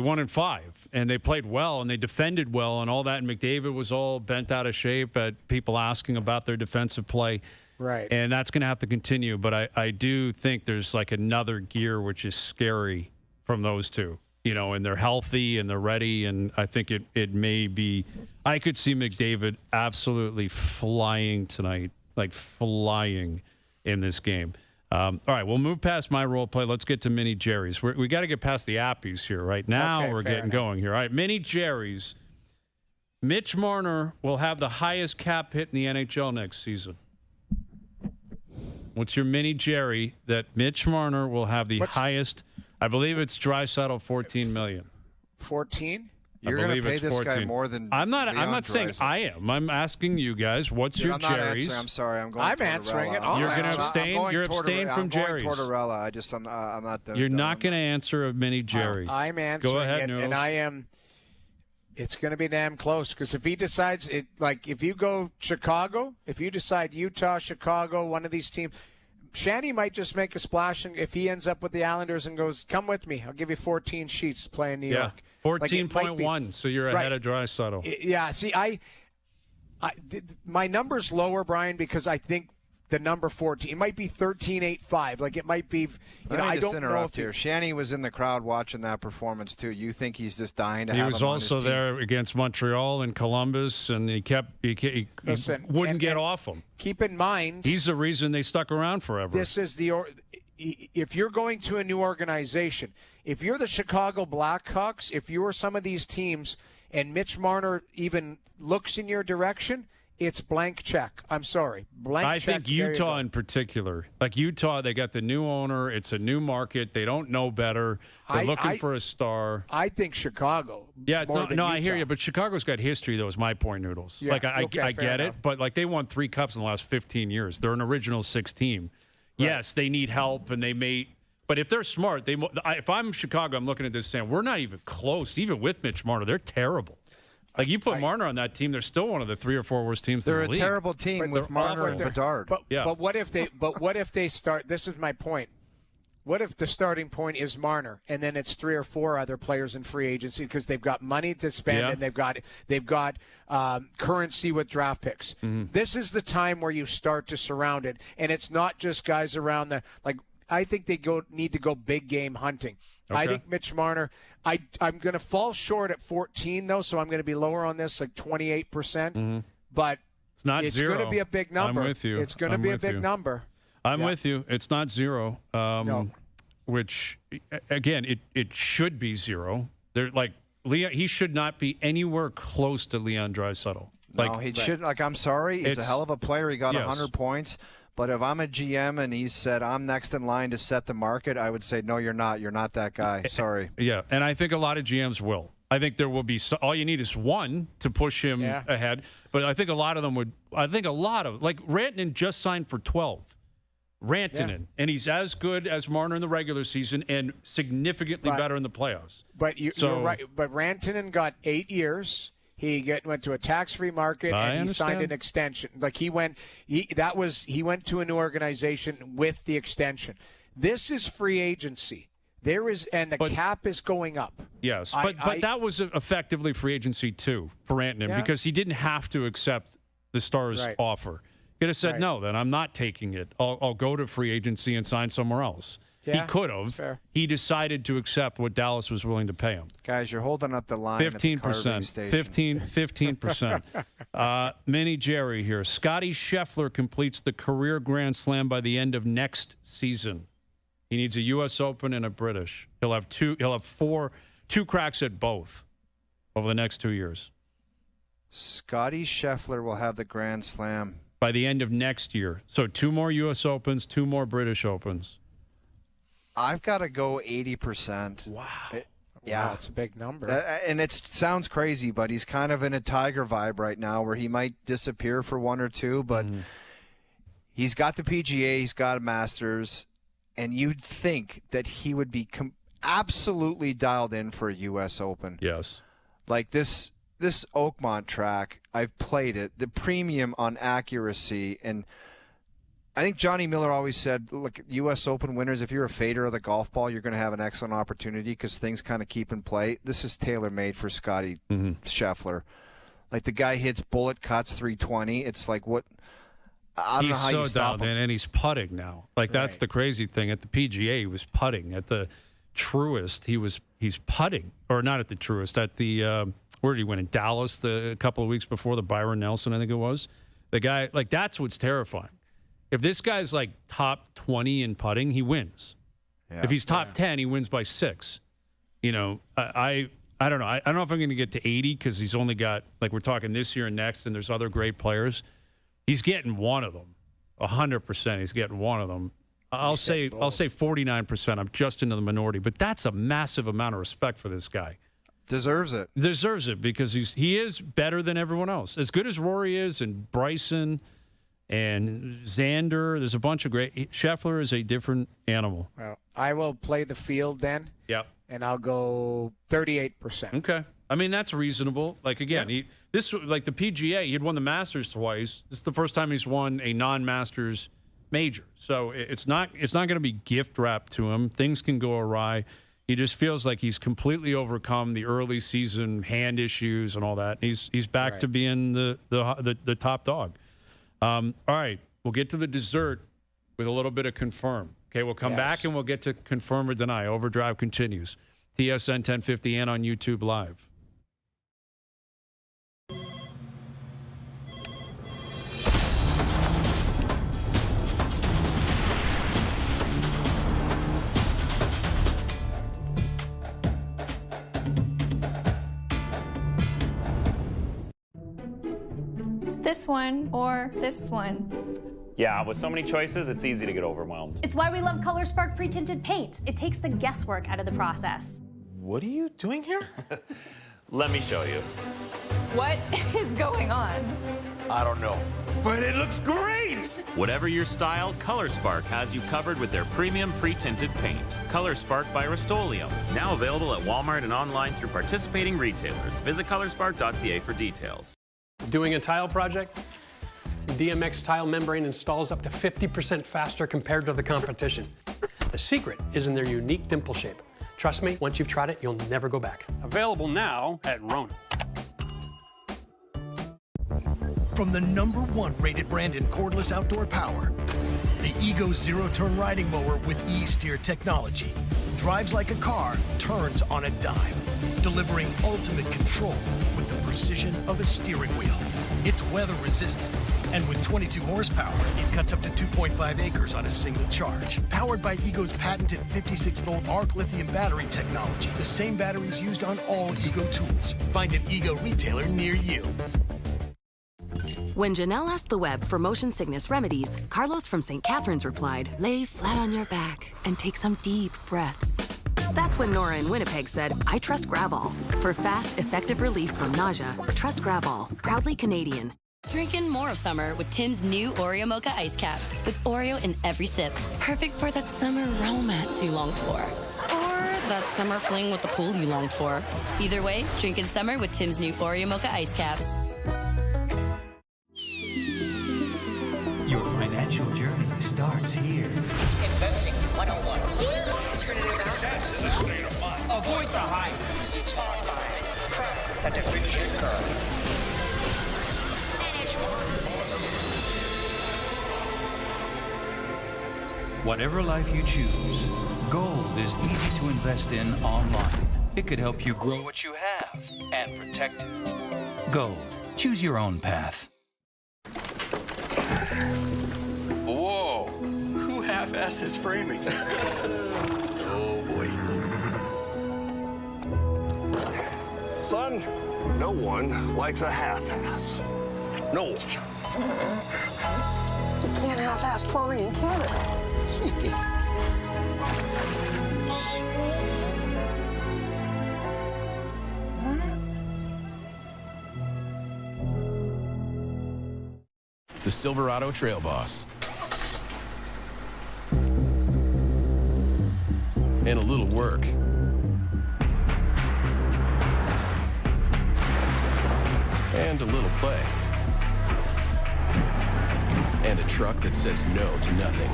won in 5, and they played well, and they defended well, and all that. And McDavid was all bent out of shape at people asking about their defensive play. Right. And that's going to have to continue. But I do think there's like another gear which is scary from those two. And they're healthy and they're ready, and I think it may be – I could see McDavid absolutely flying tonight, like flying in this game. All right, we'll move past my role play. Let's get to Mini Jerry's. We got to get past the appies here. Right now, we're getting going here. All right, Mini Jerry's. Mitch Marner will have the highest cap hit in the NHL next season. What's your Mini Jerry that Mitch Marner will have the highest? I believe it's Draisaitl, $14 million. 14? You're going to pay this guy more than I'm not saying I am. I'm asking you guys, what's your Jerry's? I'm sorry. I'm answering it. You're going to abstain? You're abstaining from Jerry's. I'm going Tortorella. I'm not You're not going to answer a Mini Jerry. I'm answering Go ahead, it, Noodles. and I am. It's going to be damn close because if he decides it, like if you go Chicago, if you decide Utah, Chicago, one of these teams, Shanny might just make a splash if he ends up with the Islanders and goes, come with me. I'll give you 14 sheets to play in New York. 14.1, so you're ahead of Draisaitl. Yeah, see, my number's lower, Brian, because I think the number 14, it might be 13.85. Like it might be, I don't know if here. Shanny was in the crowd watching that performance too. You think he's just dying to have him on his team? He was also there against Montreal and Columbus, and he wouldn't get off him. Keep in mind, he's the reason they stuck around forever. This is if you're going to a new organization, if you're the Chicago Blackhawks, if you're some of these teams, and Mitch Marner even looks in your direction, it's blank check. I'm sorry. Blank check. I think Utah in particular. Like Utah, they got the new owner. It's a new market. They don't know better. They're looking for a star. I think Chicago. Yeah, I hear you. But Chicago's got history, though, is my point, Noodles. Yeah, I get it. But, they won 3 cups in the last 15 years. They're an original 6 team. Right. Yes, they need help, and they may – but if they're smart, if I'm Chicago, I'm looking at this saying, we're not even close. Even with Mitch Marner, they're terrible. Like, you put Marner on that team, they're still one of the 3 or 4 worst teams in the league. They're a terrible team with Marner and Bedard. But what if they start? This is my point. What if the starting point is Marner, and then it's 3 or 4 other players in free agency because they've got money to spend and they've got currency with draft picks. This is the time where you start to surround it, and it's not just guys around the like. I think they need to go big game hunting. Okay. I think Mitch Marner. I'm going to fall short at 14 though, so I'm going to be lower on this, like 28%. But it's going to be a big number. I'm with you. It's going to be a big number. I'm with you. It's not 0, no. Which, again, it should be 0. They're like Leon. He should not be anywhere close to Leon Draisaitl. No, he shouldn't. Like, I'm sorry. He's a hell of a player. He got 100 points. But if I'm a GM and he said, I'm next in line to set the market, I would say, no, you're not. You're not that guy. Sorry. Yeah, and I think a lot of GMs will. I think there will be all you need is one to push him ahead. But I think a lot of them would. I think a lot of, like, Rantanen just signed for 12. Rantanen, and he's as good as Marner in the regular season and significantly better in the playoffs. But you're right. But Rantanen got 8 years. He went to a tax-free market and he signed an extension. Like he went to a new organization with the extension. This is free agency. And the cap is going up. Yes, but that was effectively free agency too for Rantanen because he didn't have to accept the Stars' offer. He could have said, no, then I'm not taking it. I'll go to free agency and sign somewhere else. Yeah, he could have. He decided to accept what Dallas was willing to pay him. Guys, you're holding up the line 15%. 15%. Mini Jerry here. Scotty Scheffler completes the career Grand Slam by the end of next season. He needs a U.S. Open and a British. He'll have two cracks at both over the next 2 years. Scotty Scheffler will have the Grand Slam by the end of next year. So 2 more U.S. Opens, 2 more British Opens. I've got to go 80%. Wow. Yeah. That's a big number. And it sounds crazy, but he's kind of in a Tiger vibe right now where he might disappear for 1 or 2, but he's got the PGA, he's got a Masters, and you'd think that he would be absolutely dialed in for a U.S. Open. Yes. Like this Oakmont track, I've played it, the premium on accuracy, and I think Johnny Miller always said, look, U.S. Open winners, if you're a fader of the golf ball, you're going to have an excellent opportunity because things kind of keep in play. This is tailor-made for Scotty Scheffler. Like, the guy hits bullet cuts 320. It's like, what? I don't know how you stop him. And he's putting now. Like, that's the crazy thing. At the PGA, he was putting. At the Truist, he's putting. Or not at the Truist. At the, where did he win? In Dallas a couple of weeks before, the Byron Nelson, I think it was. The guy, like, that's what's terrifying. If this guy's like top 20 in putting, he wins. Yeah. If he's top 10, he wins by 6. You know, I don't know. I don't know if I'm going to get to 80 because he's only got, like, we're talking this year and next, and there's other great players. He's getting one of them. 100%. He's getting one of them. I'll say 49%. I'm just into the minority, but that's a massive amount of respect for this guy. Deserves it. Deserves it because he is better than everyone else. As good as Rory is and Bryson and Xander, there's a bunch of great. Scheffler is a different animal. Well, I will play the field then. Yep. And I'll go 38%. Okay. I mean, that's reasonable. Like, again, like the PGA, he had won the Masters twice. This is the first time he's won a non-Masters major. So it's not going to be gift wrapped to him. Things can go awry. He just feels like he's completely overcome the early season hand issues and all that. He's back to being the top dog. All right, we'll get to the dessert with a little bit of confirm. Okay, we'll come back and we'll get to confirm or deny. Overdrive continues. TSN 1050 and on YouTube Live. This one or this one? Yeah, with so many choices, it's easy to get overwhelmed. It's why we love ColorSpark pre-tinted paint. It takes the guesswork out of the process. What are you doing here? Let me show you. What is going on? I don't know, but it looks great! Whatever your style, ColorSpark has you covered with their premium pre-tinted paint. ColorSpark by Rust-Oleum. Now available at Walmart and online through participating retailers. Visit colorspark.ca for details. Doing a tile project? DMX tile membrane installs up to 50% faster compared to the competition. The secret is in their unique dimple shape. Trust me, once you've tried it, you'll never go back. Available now at Rona. From the #1 rated brand in cordless outdoor power, the Ego zero-turn riding mower with E-Steer technology drives like a car, turns on a dime, delivering ultimate control with the precision of a steering wheel. It's weather-resistant, and with 22 horsepower, it cuts up to 2.5 acres on a single charge. Powered by Ego's patented 56-volt arc lithium battery technology, the same batteries used on all Ego tools. Find an Ego retailer near you. When Janelle asked the web for motion sickness remedies, Carlos from St. Catharines replied, lay flat on your back and take some deep breaths. That's when Nora in Winnipeg said, I trust Gravol. For fast, effective relief from nausea, trust Gravol, proudly Canadian. Drinking more of summer with Tim's new Oreo Mocha Ice Caps. With Oreo in every sip. Perfect for that summer romance you longed for. Or that summer fling with the pool you longed for. Either way, drink in summer with Tim's new Oreo Mocha Ice Caps. Your financial journey starts here. Investing 101. Alternative assets. In a state of mind. Avoid the hype. Talk lines. Craft the diffusion curve. Manage Whatever life you choose, gold is easy to invest in online. It could help you grow what you have and protect it. Gold. Choose your own path. Whoa! Who half-assed his framing? Oh boy. Son, no one likes a half-ass. No one. You can't half-ass Florida in Canada. Jeez. The Silverado Trail Boss. And a little work. And a little play. And a truck that says no to nothing.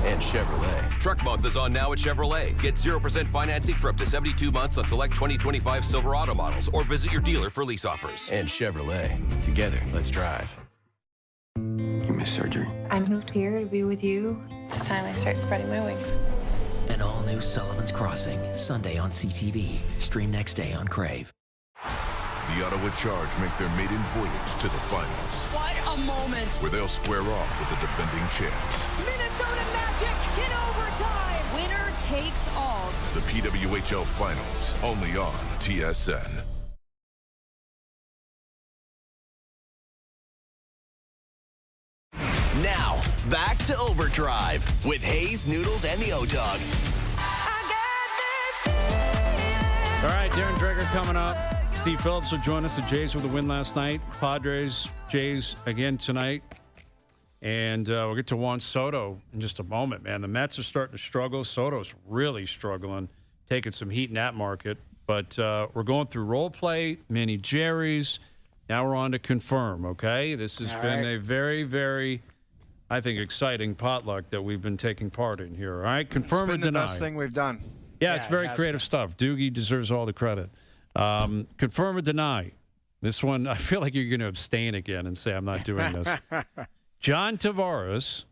And Chevrolet. Truck Month is on now at Chevrolet. Get 0% financing for up to 72 months on select 2025 Silverado models or visit your dealer for lease offers. And Chevrolet. Together, let's drive. You missed surgery. I moved here to be with you. It's time I start spreading my wings. An all-new Sullivan's Crossing, Sunday on CTV. Stream next day on Crave. The Ottawa Charge make their maiden voyage to the finals. What a moment! Where they'll square off with the defending champs. Minnesota Magic in overtime! Winner takes all. The PWHL Finals, only on TSN. Now, back to Overdrive with Hayes, Noodles, and the O-Dog. All right, Darren Dreger coming up. Steve Phillips will join us. The Jays with a win last night. Padres, Jays again tonight. And we'll get to Juan Soto in just a moment, man. The Mets are starting to struggle. Soto's really struggling, taking some heat in that market. But we're going through role play, mini Jerry's. Now we're on to confirm, okay? This has been a very, very, I think, exciting potluck that we've been taking part in here, all right? Confirm or deny. It's been the best thing we've done. Yeah, it's very creative stuff. Doogie deserves all the credit. Confirm or deny. This one, I feel like you're going to abstain again and say I'm not doing this. John Tavares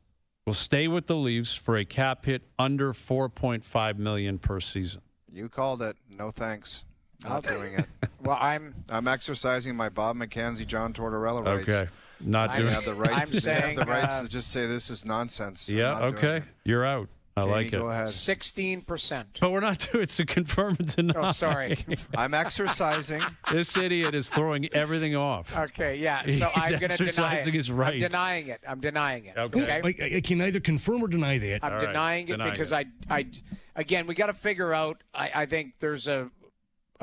will stay with the Leafs for a cap hit under $4.5 million per season. You called it. No thanks. Not doing it. Well, I'm exercising my Bob McKenzie, John Tortorella rights. Okay, not doing it. I'm saying the rights to just say this is nonsense. Yeah, okay. You're out. I Jamie, like it. Go ahead. 16%. But we're not doing it's a confirm and deny. Oh, sorry. I'm exercising. This idiot is throwing everything off. Okay, yeah. So He's I'm going to deny exercising it. his rights. I'm denying it. I'm denying it. Okay. I can either confirm or deny that. I'm denying it because I again, we got to figure out. I think there's a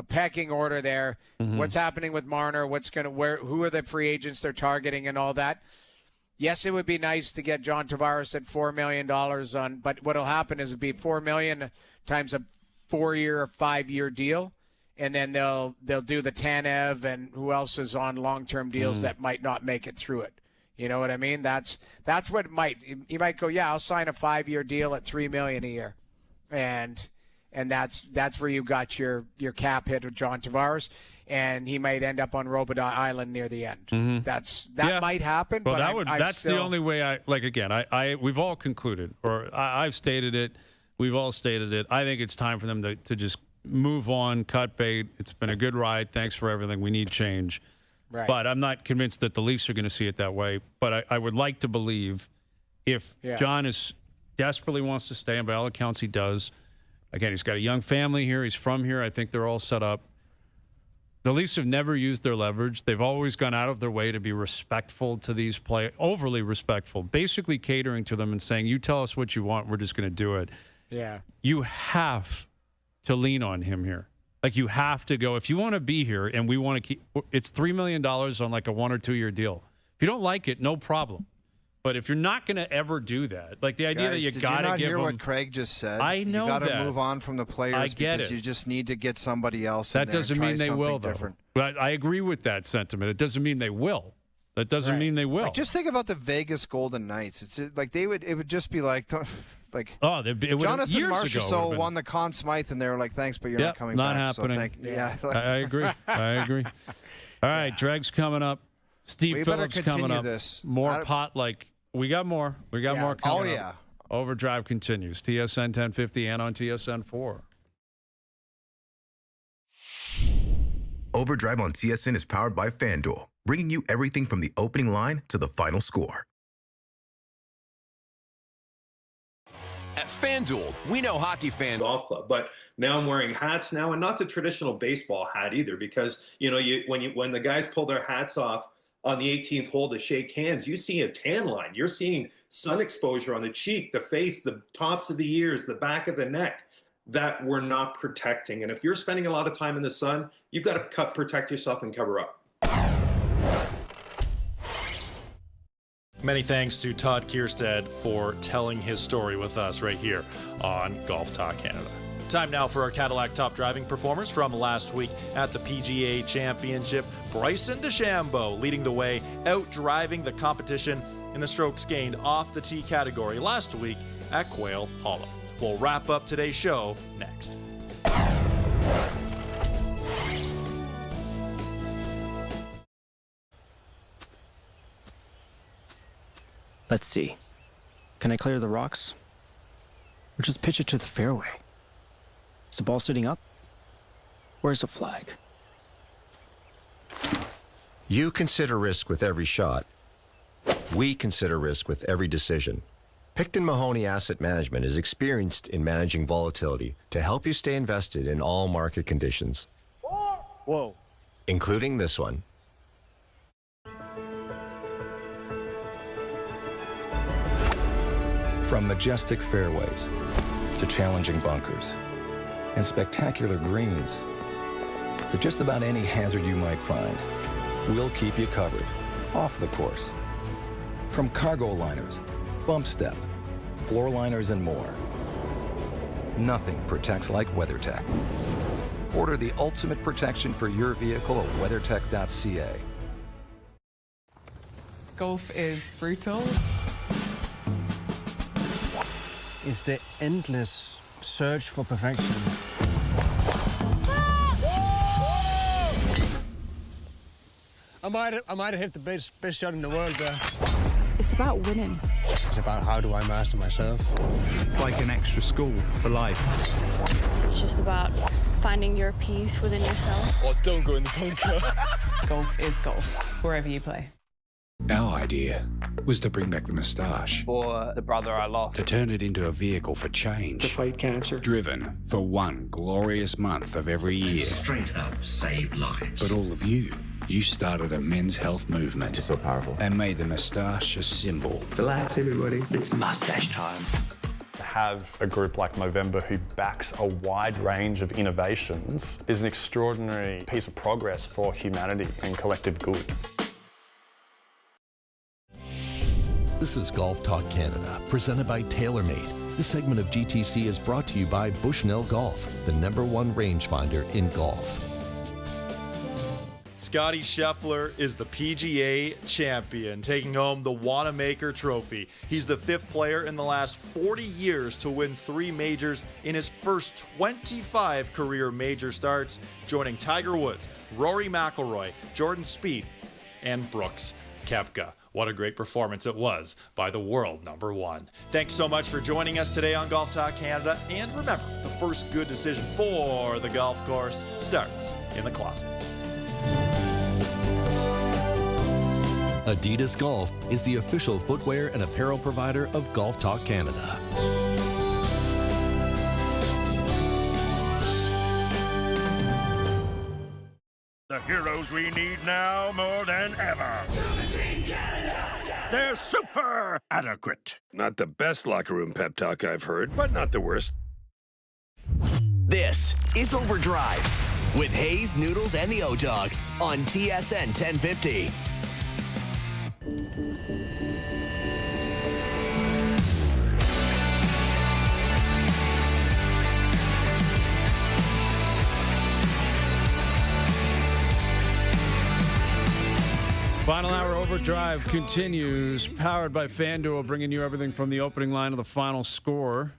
pecking order there. Mm-hmm. What's happening with Marner? Who are the free agents they're targeting and all that? Yes, it would be nice to get John Tavares at $4 million on, but what'll happen is it'll be $4 million times a 4-year or 5-year deal, and then they'll do the Tanev and who else is on long-term deals that might not make it through it. You know what I mean? That's what you might go, yeah, I'll sign a 5-year deal at $3 million a year, and that's where you got your cap hit with John Tavares, and he might end up on Robida Island near the end. Mm-hmm. That might happen. Well, but that's the only way. We've all concluded, or I've stated it. We've all stated it. I think it's time for them to just move on, cut bait. It's been a good ride. Thanks for everything. We need change. Right. But I'm not convinced that the Leafs are going to see it that way. But I would like to believe if John desperately wants to stay, and by all accounts he does. Again, he's got a young family here. He's from here. I think they're all set up. The Leafs have never used their leverage. They've always gone out of their way to be respectful to these players, overly respectful, basically catering to them and saying, you tell us what you want, we're just going to do it. Yeah. You have to lean on him here. Like, you have to go, if you want to be here and we want to keep, it's $3 million on like a 1 or 2 year deal. If you don't like it, no problem. But if you're not going to ever do that, like the idea that you got to give them. Did you not hear what Craig just said? I know that. You got that. to move on from the players I get because it. you just need to get somebody else That in there doesn't and try mean they will, something though. different. But I agree with that sentiment. It doesn't mean they will. That doesn't mean they will. Like, just think about the Vegas Golden Knights. It's like it would just be like Jonathan Marchessault won the Conn Smythe, and they were like, "Thanks, but you're not coming not back." happening. So I agree. I agree. All right, Dreg's coming up. Steve Phillips coming up. More Potluck. We got more. We got more coming up. Overdrive continues. TSN 1050 and on TSN 4. Overdrive on TSN is powered by FanDuel, bringing you everything from the opening line to the final score. At FanDuel, we know hockey fans. Golf club, but now I'm wearing hats now, and not the traditional baseball hat either, because when the guys pull their hats off on the 18th hole to shake hands, you see a tan line. You're seeing sun exposure on the cheek, the face, the tops of the ears, the back of the neck that we're not protecting. And if you're spending a lot of time in the sun, you've got to protect yourself and cover up. Many thanks to Todd Kierstead for telling his story with us right here on Golf Talk Canada. Time now for our Cadillac top driving performers from last week at the PGA Championship. Bryson DeChambeau leading the way, out driving the competition in the strokes gained off the tee category last week at Quail Hollow. We'll wrap up today's show next. Let's see. Can I clear the rocks? Or just pitch it to the fairway? Is the ball sitting up? Where's the flag? You consider risk with every shot. We consider risk with every decision. Picton Mahoney Asset Management is experienced in managing volatility to help you stay invested in all market conditions. Whoa. Including this one. From majestic fairways to challenging bunkers and spectacular greens to just about any hazard you might find, we'll keep you covered off the course. From cargo liners, bump step, floor liners, and more. Nothing protects like WeatherTech. Order the ultimate protection for your vehicle at weathertech.ca. Golf is brutal. It's the endless search for perfection. I might have hit the best shot in the world there. It's about winning. It's about how do I master myself. It's like an extra school for life. It's just about finding your peace within yourself. Oh, don't go in the bunker. Golf is golf, wherever you play. Our idea was to bring back the moustache. For the brother I lost. To turn it into a vehicle for change. To fight cancer. Driven for one glorious month of every year. Straight up save lives. But all of you started a men's health movement. It's so powerful. And made the moustache a symbol. Relax, everybody. It's mustache time. To have a group like Movember who backs a wide range of innovations is an extraordinary piece of progress for humanity and collective good. This is Golf Talk Canada, presented by TaylorMade. This segment of GTC is brought to you by Bushnell Golf, the #1 rangefinder in golf. Scotty Scheffler is the PGA champion, taking home the Wanamaker Trophy. He's the 5th player in the last 40 years to win 3 majors in his first 25 career major starts, joining Tiger Woods, Rory McIlroy, Jordan Spieth, and Brooks Koepka. What a great performance it was by the world number 1. Thanks so much for joining us today on Golf Talk Canada. And remember, the first good decision for the golf course starts in the closet. Adidas Golf is the official footwear and apparel provider of Golf Talk Canada. The heroes we need now more than ever. They're super adequate. Not the best locker room pep talk I've heard, but not the worst. This is OverDrive with Hayes, Noodles, and the O-Dog on TSN 1050. Final hour OverDrive continues, powered by FanDuel, bringing you everything from the opening line to the final score.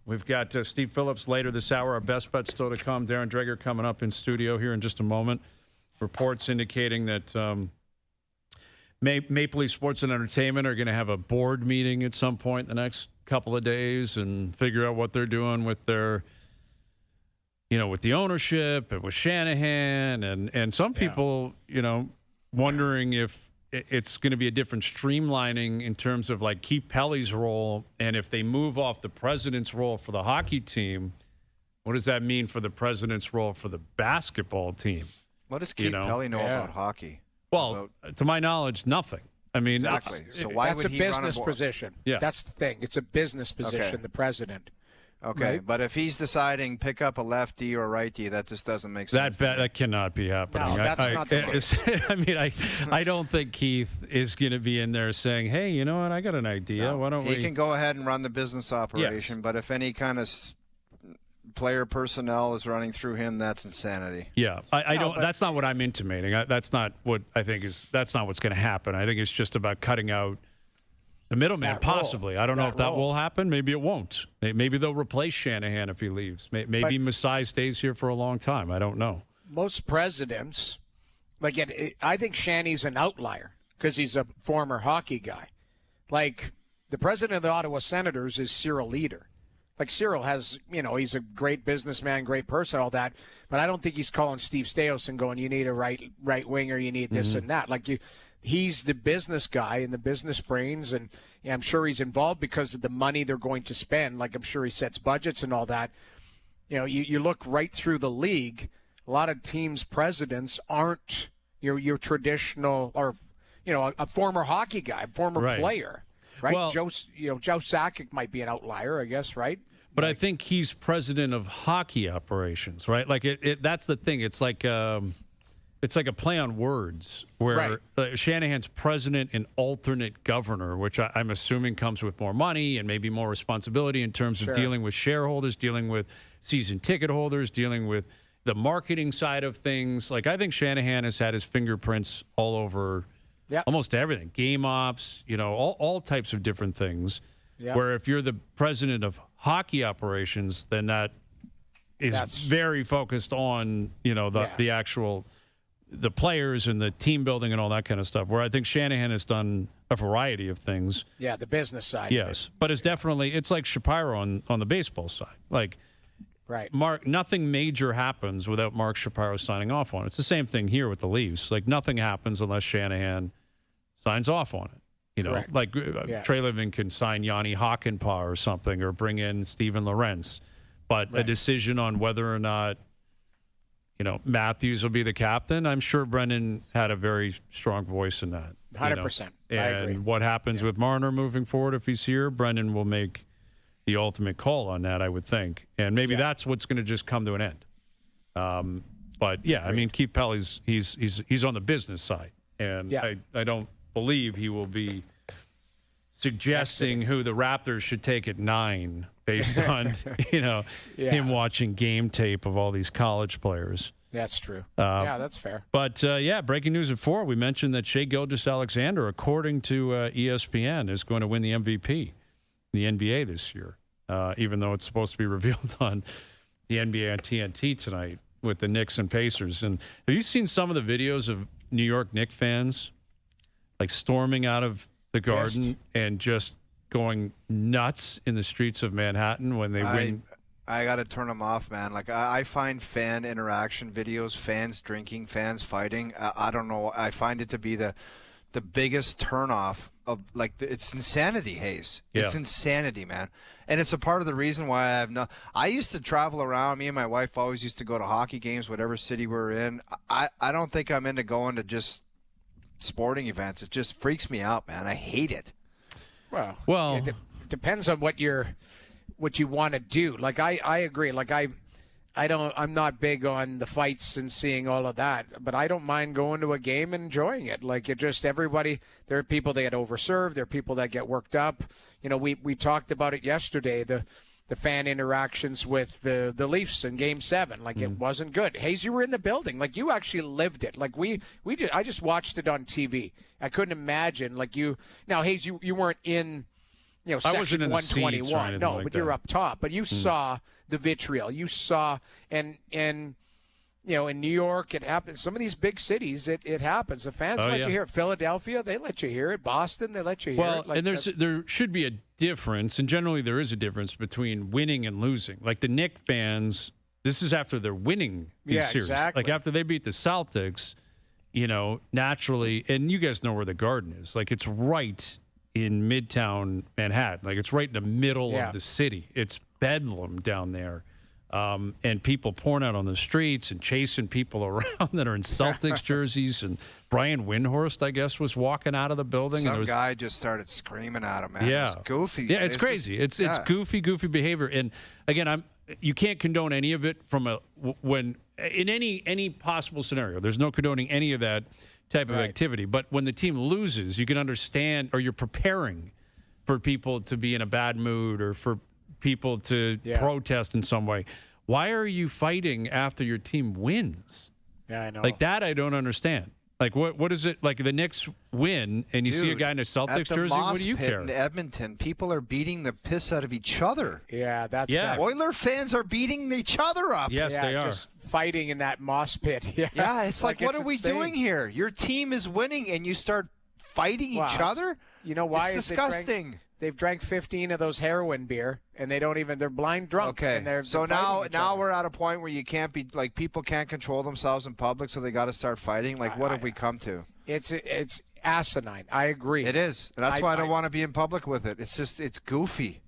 We've got Steve Phillips later this hour. Our best bet still to come. Darren Dreger coming up in studio here in just a moment. Reports indicating that Maple Leaf Sports and Entertainment are going to have a board meeting at some point in the next couple of days and figure out what they're doing with their, with the ownership and with Shanahan and some people, wondering if it's going to be a different streamlining in terms of like Keith Pelly's role, and if they move off the president's role for the hockey team, what does that mean for the president's role for the basketball team? What does Keith Pelly know about hockey? Well, to my knowledge, nothing. I mean, exactly. So why would he run a board? That's a business position. Yeah, that's the thing. It's a business position. The president. Okay, right? But if he's deciding pick up a lefty or a righty, that just doesn't make sense. That cannot be happening. No, that's not the case. I mean, I don't think Keith is going to be in there saying, "Hey, you know what? I got an idea. No, why don't we?" He can go ahead and run the business operation, but if any kind of player personnel is running through him, that's insanity. Yeah, I don't. That's not what I'm intimating. That's not what I think is. That's not what's going to happen. I think it's just about cutting out the middleman, possibly. I don't know if that will happen. Maybe it won't. Maybe they'll replace Shanahan if he leaves. Maybe Masai stays here for a long time. I don't know. Most presidents, I think Shanny's an outlier because he's a former hockey guy. Like, the president of the Ottawa Senators is Cyril Leader. Like, Cyril has, he's a great businessman, great person, all that. But I don't think he's calling Steve Stais and going, you need a right winger, you need this and that. He's the business guy and the business brains, and I'm sure he's involved because of the money they're going to spend. Like, I'm sure he sets budgets and all that. You look right through the league, a lot of teams' presidents aren't your traditional or, a former hockey guy, former player, right? Well, Joe Sakic might be an outlier, I guess, right? But I think he's president of hockey operations, right? Like, that's the thing. It's like a play on words where Shanahan's president and alternate governor, which I'm assuming comes with more money and maybe more responsibility in terms of dealing with shareholders, dealing with season ticket holders, dealing with the marketing side of things. Like, I think Shanahan has had his fingerprints all over almost everything. Game ops, all types of different things. Yep. Where if you're the president of hockey operations, then that is very focused on, the actual – the players and the team building and all that kind of stuff, where I think Shanahan has done a variety of things. Yeah, the business side. Yes, but it's like Shapiro on the baseball side. Like, nothing major happens without Mark Shapiro signing off on it. It's the same thing here with the Leafs. Like, nothing happens unless Shanahan signs off on it. Trey Living can sign Yanni Hakanpää or something, or bring in Steven Lorentz. But a decision on whether or not Matthews will be the captain, I'm sure Brendan had a very strong voice in that. 100%. I agree. And what happens with Marner moving forward, if he's here, Brendan will make the ultimate call on that, I would think. And maybe that's what's going to just come to an end. But, I mean, Keith Pelly's he's on the business side. And I don't believe he will be suggesting who the Raptors should take at 9 based on, him watching game tape of all these college players. That's true. Yeah, that's fair. But, breaking news at 4, we mentioned that Shai Gilgeous-Alexander, according to ESPN, is going to win the MVP in the NBA this year, even though it's supposed to be revealed on the NBA on TNT tonight with the Knicks and Pacers. And have you seen some of the videos of New York Knicks fans, like, storming out of the Garden and just going nuts in the streets of Manhattan when they win? I got to turn them off, man. Like, I find fan interaction videos, fans drinking, fans fighting. I don't know. I find it to be the biggest turnoff of, like, it's insanity, Hayes. Yeah. It's insanity, man. And it's a part of the reason why I used to travel around. Me and my wife always used to go to hockey games, whatever city we're in. I don't think I'm into going to just sporting events. It just freaks me out, man. I hate it. Well, it depends on what you want to do. Like, I agree. Like, I'm not big on the fights and seeing all of that, but I don't mind going to a game and enjoying it. Like, it just, everybody, there are people that get overserved. There are people that get worked up. You know, we talked about it yesterday, the fan interactions with the Leafs in Game 7. Like, it wasn't good. Hayes, you were in the building. Like, you actually lived it. Like, we did. I just watched it on TV. I couldn't imagine, like, now, Hayes, you weren't in, section 121. No, but you're up top. But you saw the vitriol. You saw, and in New York, it happens. Some of these big cities, it happens. The fans let you hear it. Philadelphia, they let you hear it. Boston, they let you hear it. Well, and there should be a difference, and generally there is a difference between winning and losing. Like, the Knicks fans, this is after they're winning these series. Exactly. Like, after they beat the Celtics, naturally, and you guys know where the Garden is. Like, it's right in Midtown Manhattan. Like, it's right in the middle of the city. It's bedlam down there. And people pouring out on the streets and chasing people around that are in Celtics jerseys. And Brian Windhorst, I guess, was walking out of the building. Some guy just started screaming at him, man. Yeah. It was goofy. Yeah, it's crazy. It's goofy behavior. And, again, you can't condone any of it in any possible scenario. There's no condoning any of that type of activity. But when the team loses, you can understand, or you're preparing for people to be in a bad mood or for people to protest in some way. Why are you fighting after your team wins? Yeah, I know. Like, that I don't understand. Like, what is it? Like, the Knicks win, and you see a guy in a Celtics jersey, what do you care? In Edmonton, people are beating the piss out of each other. Yeah, that's Oiler fans are beating each other up. Yes, they are. Just fighting in that mosh pit. Yeah, it's like what are we doing here? Your team is winning, and you start fighting each other? You know why? It's disgusting. They've drank 15 of those heroin beer, and they're blind drunk. Okay, and they're now we're at a point where you can't be, like, people can't control themselves in public, so they got to start fighting. Like, what have we come to? It's asinine. I agree. It is. And that's why I don't want to be in public with it. It's just, it's goofy.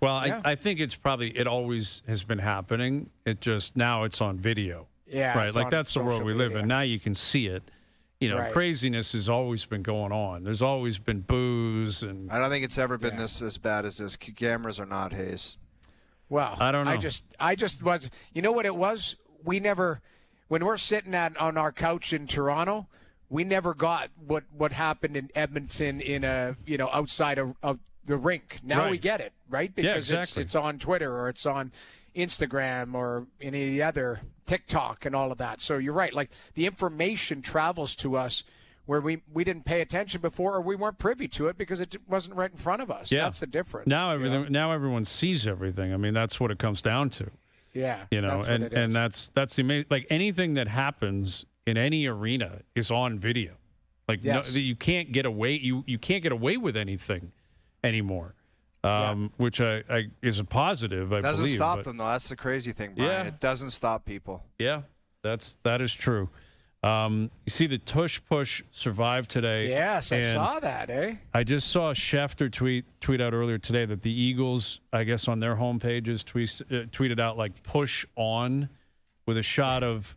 Well, I think it always has been happening. It just, now it's on video. Yeah. Right. Like, that's the world we live in. Now you can see it. Craziness has always been going on. There's always been booze, and I don't think it's ever been this as bad as this. Cameras are not, Hayes. Well, I don't know. I just was. You know what it was? We never, when we're sitting on our couch in Toronto, we never got what happened in Edmonton outside of the rink. Now we get it, right? Because it's on Twitter or it's on Instagram or any other TikTok and all of that. So you're right. Like, the information travels to us where we didn't pay attention before, or we weren't privy to it because it wasn't right in front of us. Yeah. That's the difference. Now everyone sees everything. I mean, that's what it comes down to. Yeah. That's the amazing. Like, anything that happens in any arena is on video. Like, you can't get away. You can't get away with anything anymore. Which is a positive, I believe. Doesn't stop them, though. That's the crazy thing, Brian. Yeah. It doesn't stop people. Yeah, that is true. You see the tush push survived today. Yes, I saw that, eh? I just saw Schefter tweet out earlier today that the Eagles, I guess on their homepages, tweeted out, like, push on, with a shot of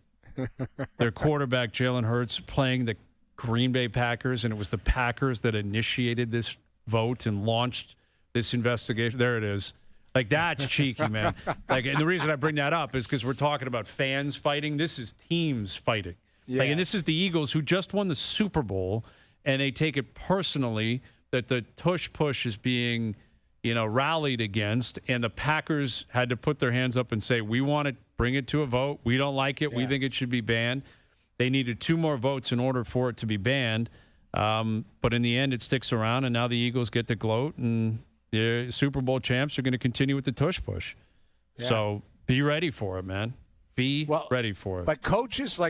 their quarterback, Jalen Hurts, playing the Green Bay Packers, and it was the Packers that initiated this vote and launched this investigation. There it is. Like, that's cheeky, man. Like, and the reason I bring that up is because we're talking about fans fighting. This is teams fighting. Yeah. Like, and this is the Eagles, who just won the Super Bowl, and they take it personally that the tush push is being, rallied against, and the Packers had to put their hands up and say, we want to Bring it to a vote. We don't like it. We think it should be banned. They needed 2 more votes in order for it to be banned. But in the end, it sticks around, and now the Eagles get to gloat, and the Super Bowl champs are going to continue with the tush push. Yeah. So be ready for it, man. Be ready for it. But coaches,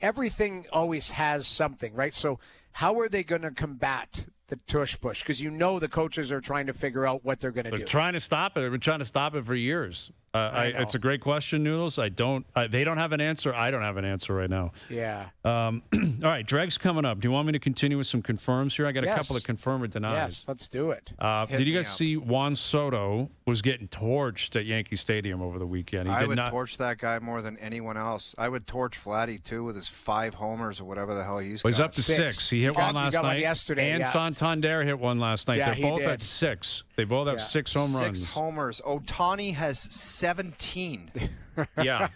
everything always has something, right? So how are they going to combat the tush push? Because the coaches are trying to figure out what they're going to do. They're trying to stop it. They've been trying to stop it for years. It's a great question, Noodles. They don't have an answer. I don't have an answer right now. Yeah. All right, Dreg's coming up. Do you want me to continue with some confirms here? I got a couple of confirm or denies. Yes, let's do it. Did you guys see Juan Soto was getting torched at Yankee Stadium over the weekend? I would torch that guy more than anyone else. I would torch Vladdy, too, with his 5 homers or whatever the hell he's got. He's up to 6. He hit one last night. One yesterday, and Santander hit one last night. Yeah, They're both at 6. They both have 6 home runs. 6 homers. Ohtani has 17. Yeah.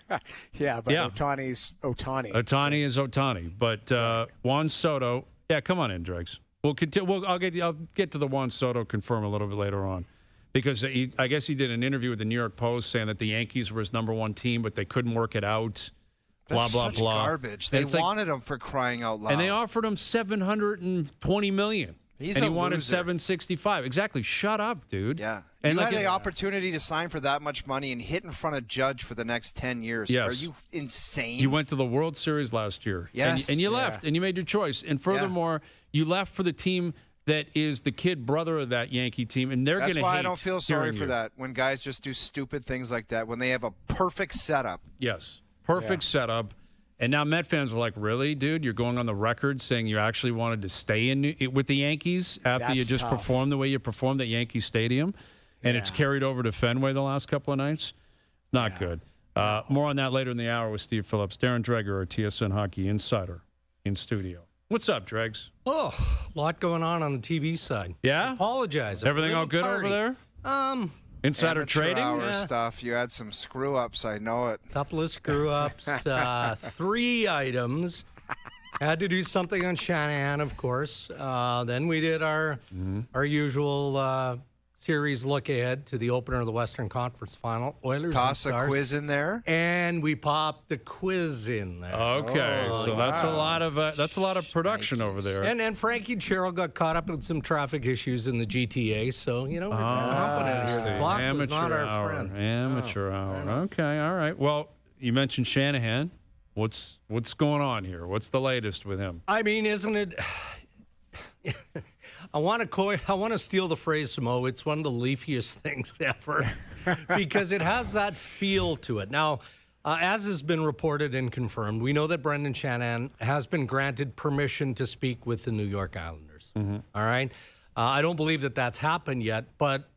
Yeah, but Ohtani's Ohtani. Ohtani is Ohtani. But Juan Soto, come on in, Dregs. We'll continue. I'll get to the Juan Soto confirm a little bit later on. Because I guess he did an interview with the New York Post saying that the Yankees were his #1 team, but they couldn't work it out. That's blah, such blah. Garbage. They wanted him for crying out loud. And they offered him $720 million. He wanted $765. Exactly. Shut up, dude. Yeah. And you had the opportunity to sign for that much money and hit in front of Judge for the next 10 years. Yes. Are you insane? You went to the World Series last year. Yes. And you left, and you made your choice. And furthermore, you left for the team that is the kid brother of that Yankee team, and they're going to hate. That's why I don't feel sorry for you. that when guys just do stupid things like that, when they have a perfect setup. Yes. Perfect setup. And now Met fans are like, really, dude? You're going on the record saying you actually wanted to stay with the Yankees after you just performed the way you performed at Yankee Stadium, and it's carried over to Fenway the last couple of nights? Not good. More on that later in the hour with Steve Phillips. Darren Dreger, our TSN Hockey Insider, in studio. What's up, Dregs? Oh, a lot going on the TV side. Yeah? I apologize. Everything all good over there? Insider Amateur trading? hour stuff. You had some screw-ups, I know it. Couple of screw-ups. 3 items. Had to do something on Shanahan, of course. Then we did our usual series look ahead to the opener of the Western Conference Final. Oilers Toss and Stars. a quiz in there, and we popped the quiz in there. Okay, so that's a lot of production over there. And Frankie and Cheryl got caught up in some traffic issues in the GTA, so we're kind of humping it here. The clock was not our friend. Amateur hour. Okay, all right. Well, you mentioned Shanahan. What's going on here? What's the latest with him? I mean, isn't it? I want to steal the phrase from O. It's one of the leafiest things ever because it has that feel to it. Now, as has been reported and confirmed, we know that Brendan Shanahan has been granted permission to speak with the New York Islanders. Mm-hmm. All right? I don't believe that that's happened yet, but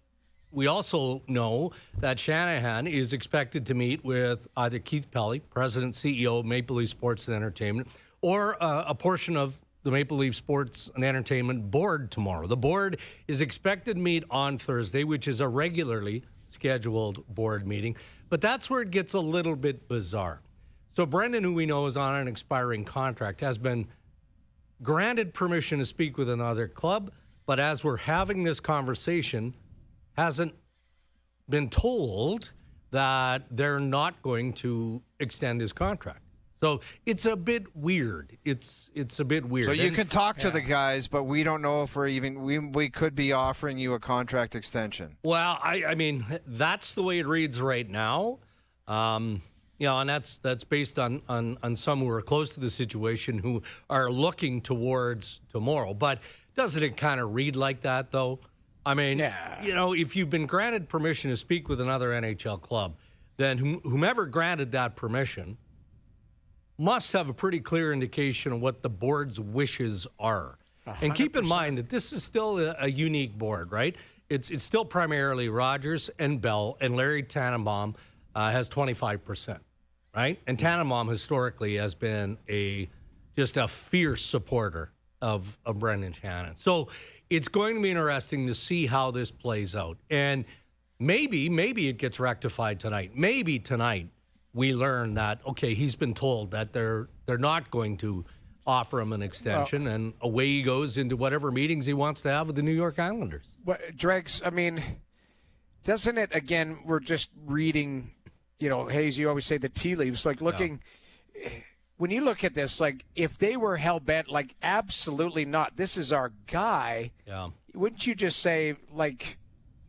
we also know that Shanahan is expected to meet with either Keith Pelley, President, CEO of Maple Leaf Sports and Entertainment, or a portion of the Maple Leaf Sports and Entertainment board tomorrow. The board is expected to meet on Thursday, which is a regularly scheduled board meeting. But that's where it gets a little bit bizarre. So Brendan, who we know is on an expiring contract, has been granted permission to speak with another club, but as we're having this conversation, hasn't been told that they're not going to extend his contract. So it's a bit weird. It's a bit weird. So you can talk to the guys, but we don't know if we could be offering you a contract extension. Well, I mean, that's the way it reads right now. And that's based on some who are close to the situation who are looking towards tomorrow. But doesn't it kind of read like that, though? I mean, if you've been granted permission to speak with another NHL club, then whomever granted that permission must have a pretty clear indication of what the board's wishes are. 100%. And keep in mind that this is still a unique board, right? It's still primarily Rogers and Bell, and Larry Tannenbaum has 25%, right? And Tannenbaum historically has been just a fierce supporter of Brendan Shanahan. So it's going to be interesting to see how this plays out. And maybe it gets rectified tonight. Maybe tonight we learn that, okay, he's been told that they're not going to offer him an extension, and away he goes into whatever meetings he wants to have with the New York Islanders. Dregs, I mean, doesn't it, again, we're just reading Hayes, you always say the tea leaves. Like looking, when you look at this, like if they were hell bent, like absolutely not. This is our guy. Yeah. Wouldn't you just say like,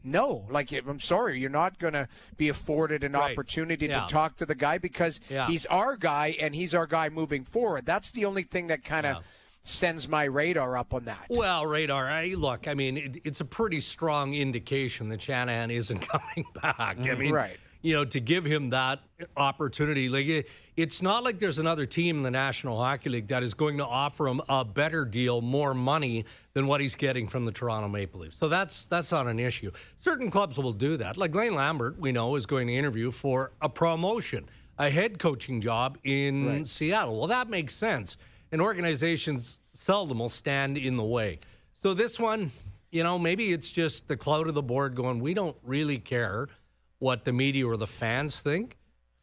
no? Like I'm sorry, you're not going to be afforded an opportunity to talk to the guy because he's our guy and he's our guy moving forward. That's the only thing that kind of sends my radar up on that. Well, look, I mean, it's a pretty strong indication that Shanahan isn't coming back. I mean, to give him that opportunity, like it's not like there's another team in the National Hockey League that is going to offer him a better deal, more money than what he's getting from the Toronto Maple Leafs. So that's not an issue. Certain clubs will do that. Like Lane Lambert, we know, is going to interview for a promotion, a head coaching job in Seattle. Well, that makes sense. And organizations seldom will stand in the way. So this one, maybe it's just the clout of the board going, we don't really care what the media or the fans think.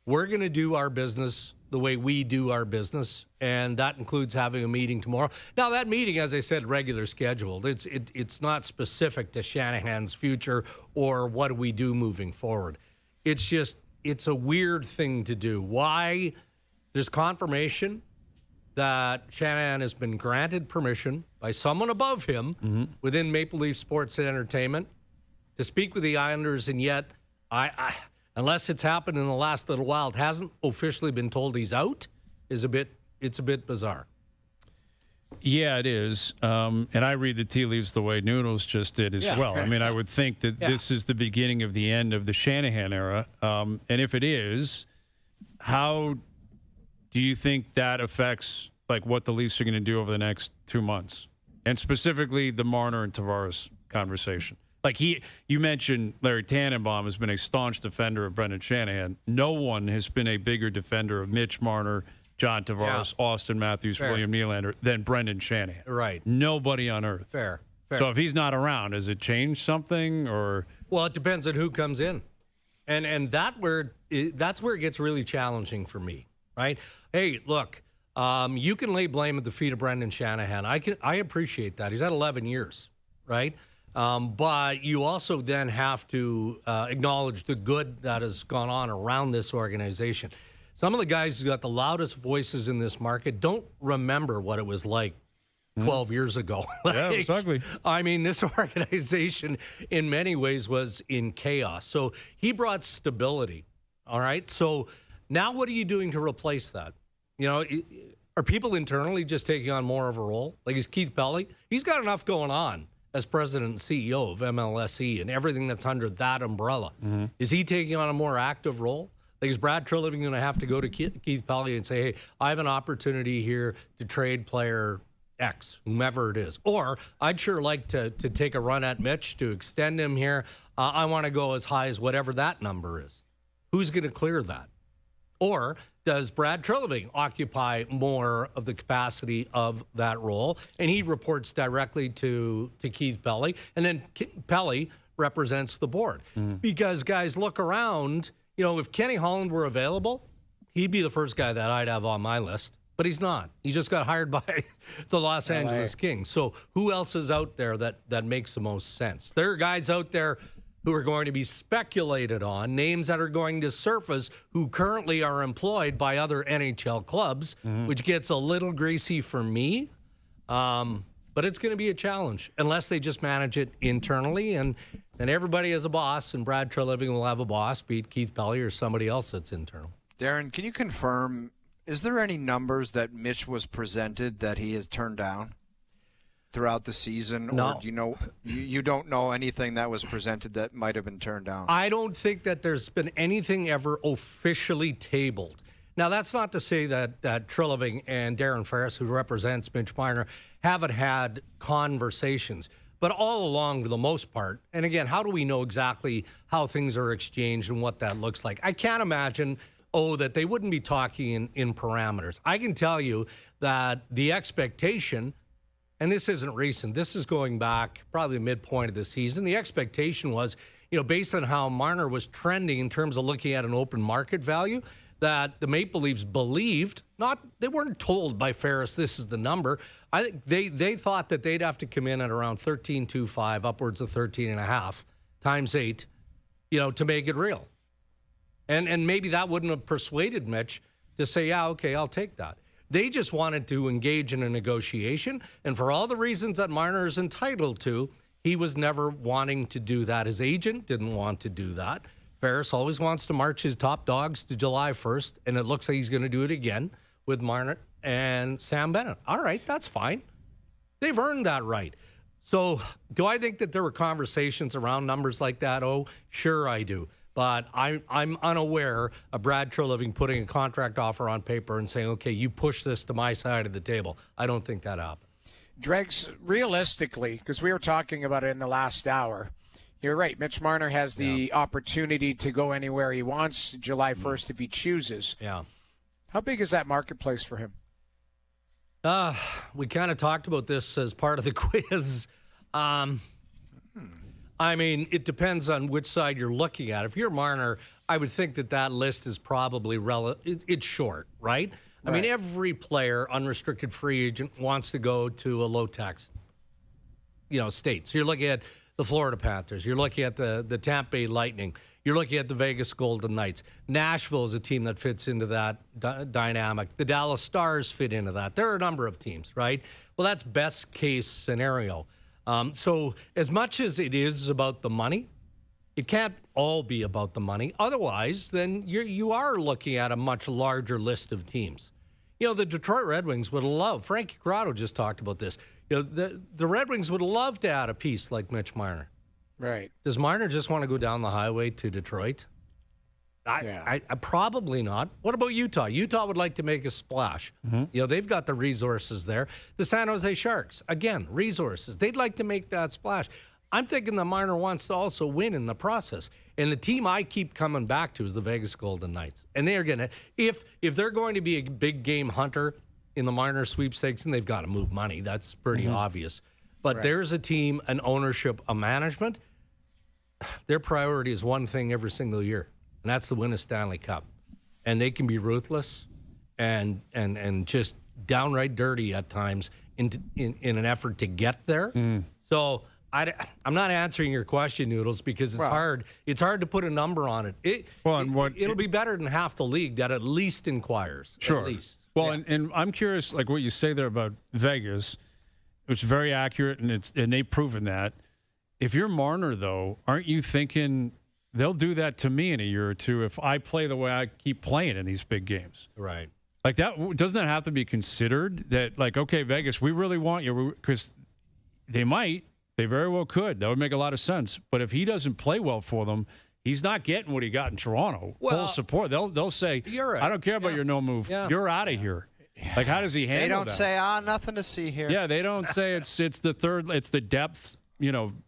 We're going to do our business the way we do our business, and that includes having a meeting tomorrow. Now, that meeting, as I said, regular scheduled. It's not specific to Shanahan's future or what do we do moving forward. It's a weird thing to do. Why? There's confirmation that Shanahan has been granted permission by someone above him within Maple Leaf Sports and Entertainment to speak with the Islanders, and yet, unless it's happened in the last little while, it hasn't officially been told he's out. It's a bit bizarre. Yeah, it is. And I read the tea leaves the way Noodles just did as well. I mean, I would think that this is the beginning of the end of the Shanahan era. And if it is, how do you think that affects like what the Leafs are going to do over the next 2 months? And specifically the Marner and Tavares conversation. Like you mentioned Larry Tannenbaum has been a staunch defender of Brendan Shanahan. No one has been a bigger defender of Mitch Marner, John Tavares, Austin Matthews, William Nylander than Brendan Shanahan. Right. Nobody on earth. Fair. So if he's not around, does it change something or? Well, it depends on who comes in. And that's where it gets really challenging for me, right? Hey, look, you can lay blame at the feet of Brendan Shanahan. I appreciate that. He's had 11 years, right? But you also then have to acknowledge the good that has gone on around this organization. Some of the guys who got the loudest voices in this market don't remember what it was like 12 years ago. Yeah, it was ugly. I mean, this organization in many ways was in chaos. So he brought stability. All right. So now what are you doing to replace that? Are people internally just taking on more of a role? Like is Keith Pelley? He's got enough going on as president and CEO of MLSE and everything that's under that umbrella. Is he taking on a more active role? Like, is Brad Treliving going to have to go to Keith Pelley and say, hey, I have an opportunity here to trade player X, whomever it is? Or I'd sure like to take a run at Mitch to extend him here. I want to go as high as whatever that number is. Who's going to clear that? Or does Brad Treliving occupy more of the capacity of that role? And he reports directly to Keith Pelley. And then Pelley represents the board. Because, guys, look around. If Kenny Holland were available, he'd be the first guy that I'd have on my list. But he's not. He just got hired by the Los Angeles Kings. So who else is out there that makes the most sense? There are guys out there who are going to be speculated on, names that are going to surface who currently are employed by other NHL clubs, which gets a little greasy for me. But it's going to be a challenge unless they just manage it internally. And everybody has a boss, and Brad Treliving will have a boss, be it Keith Pelley or somebody else that's internal. Darren, can you confirm, is there any numbers that Mitch was presented that he has turned down throughout the season? No. Or do you don't know anything that was presented that might have been turned down? I don't think that there's been anything ever officially tabled. Now, that's not to say that Treliving and Darren Ferris, who represents Mitch Marner, haven't had conversations. But all along, for the most part, and again, how do we know exactly how things are exchanged and what that looks like? I can't imagine, that they wouldn't be talking in parameters. I can tell you that the expectation, and this isn't recent, this is going back probably the midpoint of the season, the expectation was, based on how Marner was trending in terms of looking at an open market value, that the Maple Leafs believed, they weren't told by Ferris this is the number. I think they thought that they'd have to come in at around 13.25, upwards of 13.5 times 8, to make it real. And maybe that wouldn't have persuaded Mitch to say, yeah, okay, I'll take that. They just wanted to engage in a negotiation. And for all the reasons that Marner is entitled to, he was never wanting to do that. His agent didn't want to do that. Ferris always wants to march his top dogs to July 1st, and it looks like he's going to do it again with Marner and Sam Bennett. All right, that's fine. They've earned that right. So do I think that there were conversations around numbers like that? Oh, sure I do. But I'm unaware of Brad Treliving putting a contract offer on paper and saying, okay, you push this to my side of the table. I don't think that happened. Dregs, realistically, because we were talking about it in the last hour, you're right. Mitch Marner has the opportunity to go anywhere he wants July 1st if he chooses. Yeah. How big is that marketplace for him? We kind of talked about this as part of the quiz. I mean, it depends on which side you're looking at. If you're Marner, I would think that list is probably it's short, right? I mean, every player, unrestricted free agent, wants to go to a low-tax, state. So you're looking at the Florida Panthers. You're looking at the Tampa Bay Lightning. You're looking at the Vegas Golden Knights. Nashville is a team that fits into that dynamic. The Dallas Stars fit into that. There are a number of teams, right? Well, that's best case scenario. So as much as it is about the money, it can't all be about the money. Otherwise, then you are looking at a much larger list of teams. The Detroit Red Wings would love, Frankie Corrado just talked about this, the Red Wings would love to add a piece like Mitch Marner. Right. Does Marner just want to go down the highway to Detroit? I probably not. What about Utah? Utah would like to make a splash. Mm-hmm. They've got the resources there. The San Jose Sharks, again, resources. They'd like to make that splash. I'm thinking that Marner wants to also win in the process. And the team I keep coming back to is the Vegas Golden Knights. And they're going to, if they're going to be a big game hunter in the Marner sweepstakes, and they've got to move money. That's pretty obvious. But there's a team, an ownership, a management. Their priority is one thing every single year, and that's to win a Stanley Cup. And they can be ruthless and just downright dirty at times in an effort to get there. So I'm not answering your question, Noodles, because it's hard. It's hard to put a number on it. It'll be better than half the league that at least inquires. Sure. At least. Well, and I'm curious, like what you say there about Vegas, which is very accurate, and they've proven that. If you're Marner, though, aren't you thinking they'll do that to me in a year or two if I play the way I keep playing in these big games? Right. Like that, doesn't that have to be considered? That like, okay, Vegas, we really want you, because they very well could. That would make a lot of sense. But if he doesn't play well for them, he's not getting what he got in Toronto. Full support. They'll say, you're right. I don't care about your no move. Yeah. You're out of here. Like, how does he handle that? They don't say, nothing to see here. Yeah, they don't say it's the depth,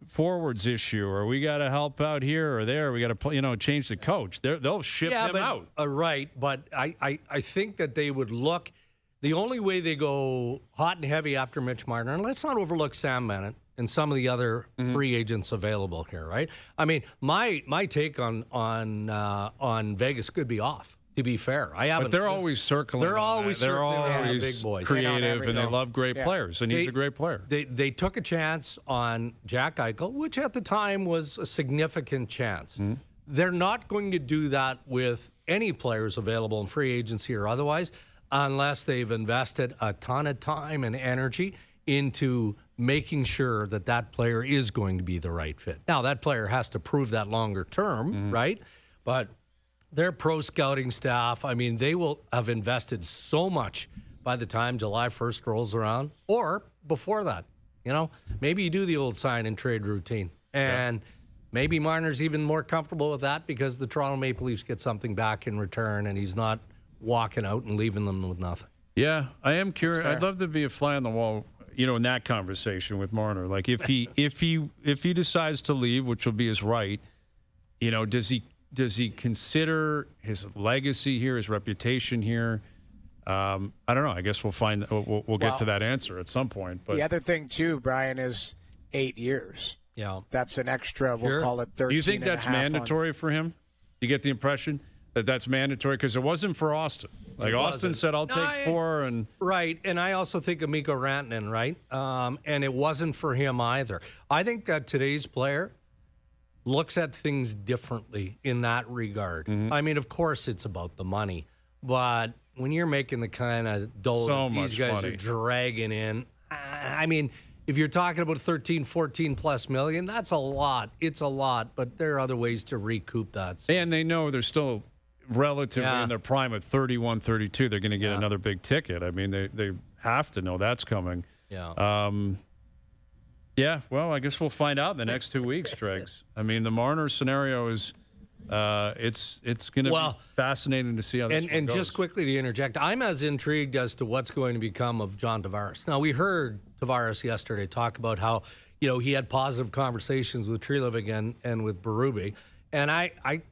forwards issue, or we got to help out here or there. We got to play, change the coach. They'll ship him out. Right, but I think that they would look. The only way they go hot and heavy after Mitch Marner, and let's not overlook Sam Bennett and some of the other free agents available here, right? I mean, my take on Vegas could be off. To be fair, But they're always circling. They're always big boys, creative, and they love great players, and he's a great player. They took a chance on Jack Eichel, which at the time was a significant chance. They're not going to do that with any players available in free agency or otherwise, unless they've invested a ton of time and energy into making sure that player is going to be the right fit. Now, that player has to prove that longer term, right? But their pro scouting staff, I mean, they will have invested so much by the time July 1st rolls around, or before that. Maybe you do the old sign and trade routine. And maybe Marner's even more comfortable with that because the Toronto Maple Leafs get something back in return and he's not walking out and leaving them with nothing. Yeah, I am curious. I'd love to be a fly on the wall, in that conversation with Marner. Like if he decides to leave, which will be his right, does he consider his legacy here, his reputation here? I don't know. I guess we'll get to that answer at some point. But the other thing too, Brian, is 8 years. Yeah, that's an extra. We'll call it 13. Do you think that's mandatory for him? You get the impression that that's mandatory because it wasn't for Austin. Like Austin said, I'll take 4 and right. And I also think of Mikko Rantanen, right? And it wasn't for him either. I think that today's player looks at things differently in that regard. I mean, of course, it's about the money, but when you're making the kind of dough that these guys are dragging in, I mean, if you're talking about 13, 14 plus million, that's a lot. It's a lot, but there are other ways to recoup that. And they know they're still relatively in their prime at 31, 32. They're going to get another big ticket. I mean, they have to know that's coming. Yeah. Yeah, well, I guess we'll find out in the next 2 weeks, Dregs. I mean, the Marner scenario is it's going to be fascinating to see how this one goes. Just quickly to interject, I'm as intrigued as to what's going to become of John Tavares. Now, we heard Tavares yesterday talk about how, he had positive conversations with Treliving and with Berube. And it's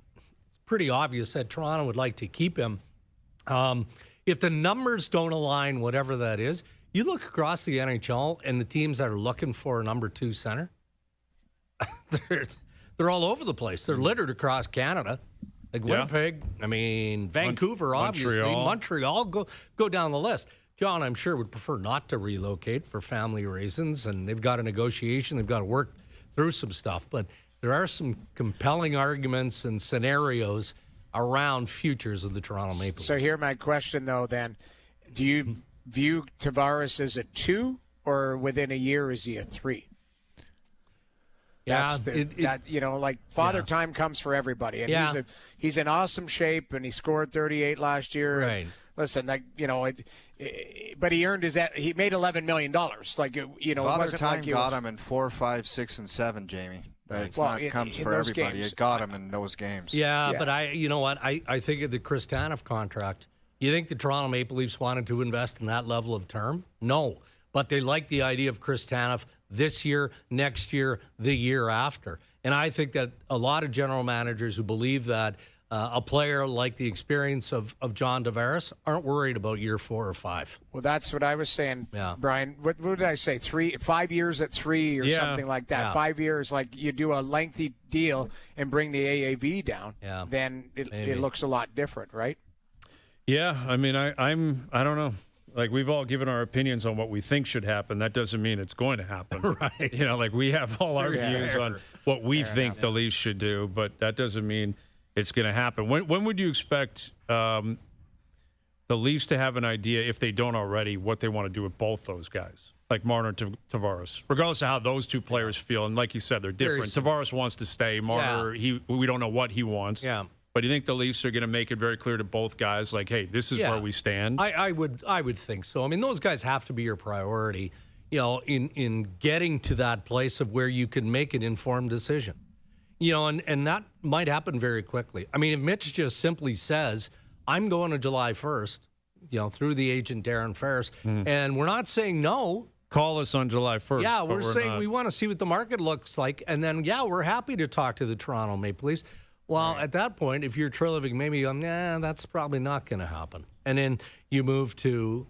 pretty obvious that Toronto would like to keep him. If the numbers don't align, whatever that is, you look across the NHL and the teams that are looking for a number 2 center, they're all over the place. They're littered across Canada. Like Winnipeg, I mean, Vancouver, obviously, Montreal, go down the list. John, I'm sure, would prefer not to relocate for family reasons, and they've got a negotiation. They've got to work through some stuff. But there are some compelling arguments and scenarios around futures of the Toronto Maple Leafs. So here my question, though, then. Do you view Tavares as a 2, or within a year is he a 3? Yeah, Father Time comes for everybody, and he's in awesome shape, and he scored 38 last year. Right. Listen, but he earned he made $11 million. Like it Father wasn't Time like got him in 4, 5, 6, and 7, Jamie. It's not comes for everybody. Games. It got him in those games. Yeah, but you know what? I think of the Chris Tanev contract. You think the Toronto Maple Leafs wanted to invest in that level of term? No. But they like the idea of Chris Tanev this year, next year, the year after. And I think that a lot of general managers who believe that a player like the experience of John Tavares aren't worried about year 4 or 5. Well, that's what I was saying, Brian. What did I say? 5 years at 3 or something like that. 5 years, like you do a lengthy deal and bring the AAV down, then it looks a lot different, right? Yeah, I mean, I don't know. Like, we've all given our opinions on what we think should happen. That doesn't mean it's going to happen. Right. We have all our views on what we think the Leafs should do, but that doesn't mean it's going to happen. When would you expect the Leafs to have an idea, if they don't already, what they want to do with both those guys, like Marner and Tavares, regardless of how those two players feel? And like you said, they're different. Tavares wants to stay. Marner, we don't know what he wants. Yeah. But do you think the Leafs are going to make it very clear to both guys, like, hey, this is where we stand? I would think so. I mean, those guys have to be your priority, in getting to that place of where you can make an informed decision. And that might happen very quickly. I mean, if Mitch just simply says, I'm going to July 1st, through the agent Darren Ferris, and we're not saying no. Call us on July 1st. Yeah, we're saying we want to see what the market looks like, and then, we're happy to talk to the Toronto Maple Leafs. Well, at that point, if you're Treliving, maybe that's probably not going to happen. And then you move to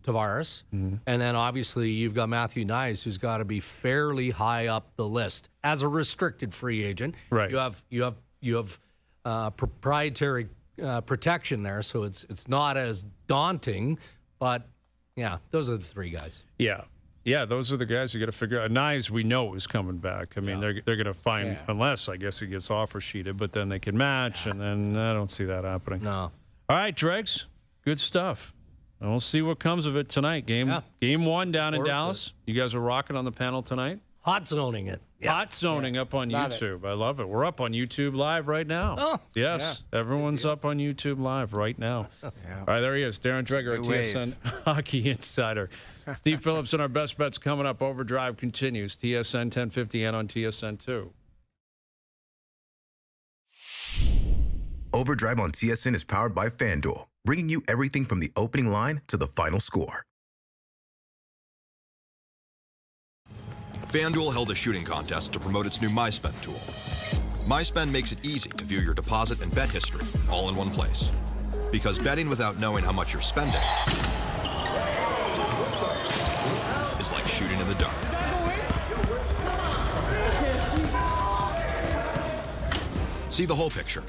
Tavares, and then obviously you've got Matthew Nyes, who's got to be fairly high up the list as a restricted free agent. Right. You have proprietary protection there, so it's not as daunting. But those are the 3 guys. Yeah, those are the guys you got to figure out. Nyes, we know, is coming back. I mean, they're going to find, unless I guess he gets offer sheeted, but then they can match, and then I don't see that happening. No. All right, Dregs, good stuff. And we'll see what comes of it tonight. Game 1 down in Dallas. You guys are rocking on the panel tonight. Hot zoning it. Hot zoning up on YouTube. I love it. We're up on YouTube Live right now. Oh, yes, everyone's up on YouTube Live right now. All right, there he is, Darren Dreger, our TSN Hockey Insider. Steve Phillips and our best bets coming up. Overdrive continues. TSN 1050 and on TSN 2. Overdrive on TSN is powered by FanDuel, bringing you everything from the opening line to the final score. FanDuel held a shooting contest to promote its new MySpend tool. MySpend makes it easy to view your deposit and bet history all in one place. Because betting without knowing how much you're spending is like shooting in the dark. See the whole picture.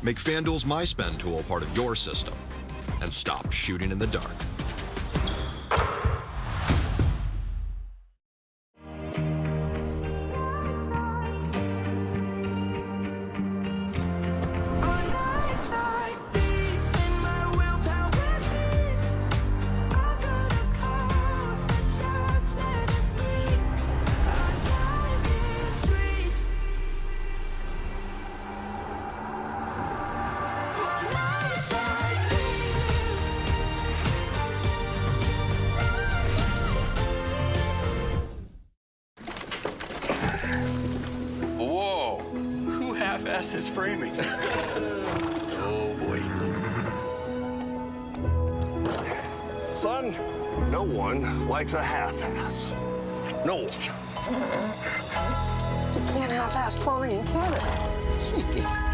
Make FanDuel's MySpend tool part of your system and stop shooting in the dark. half-assed his framing. Oh, boy. Son, no one likes a half-ass. No one. You can't half-ass chlorine, can it? Jeez.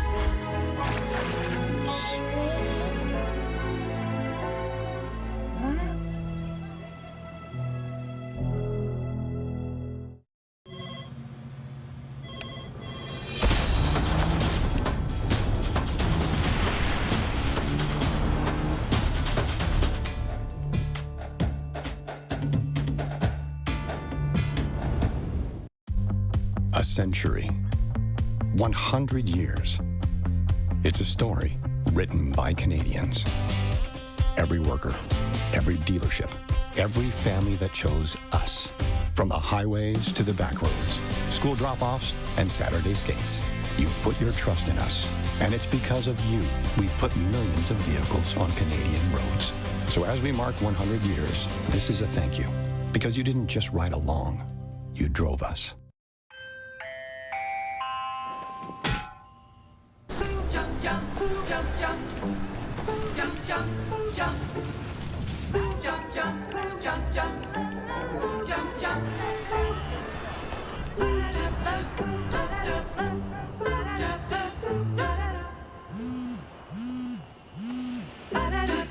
A century, 100 years. It's a story written by Canadians. Every worker, every dealership, every family that chose us. From the highways to the back roads, school drop-offs and Saturday skates. You've put your trust in us, and it's because of you we've put millions of vehicles on Canadian roads. So as we mark 100 years, this is a thank you, because you didn't just ride along, you drove us.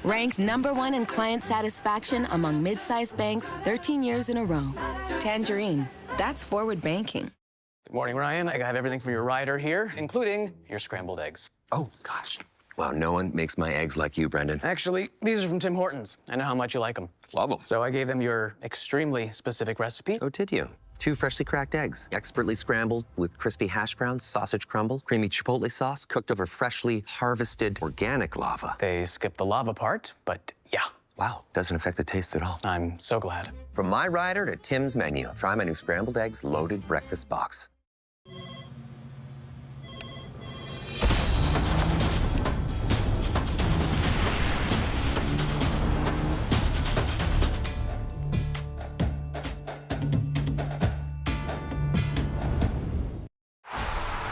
Ranked #1 in client satisfaction among mid-sized banks 13 years in a row. Tangerine, that's forward banking. Good morning, Ryan. I have everything for your rider here, including your scrambled eggs. Oh, gosh. Wow, no one makes my eggs like you, Brendan. Actually, these are from Tim Hortons. I know how much you like them. Love them. So I gave them your extremely specific recipe. Oh, did you? 2 freshly cracked eggs, expertly scrambled with crispy hash browns, sausage crumble, creamy chipotle sauce, cooked over freshly harvested organic lava. They skipped the lava part, but yeah. Wow, doesn't affect the taste at all. I'm so glad. From my rider to Tim's menu, try my new scrambled eggs loaded breakfast box.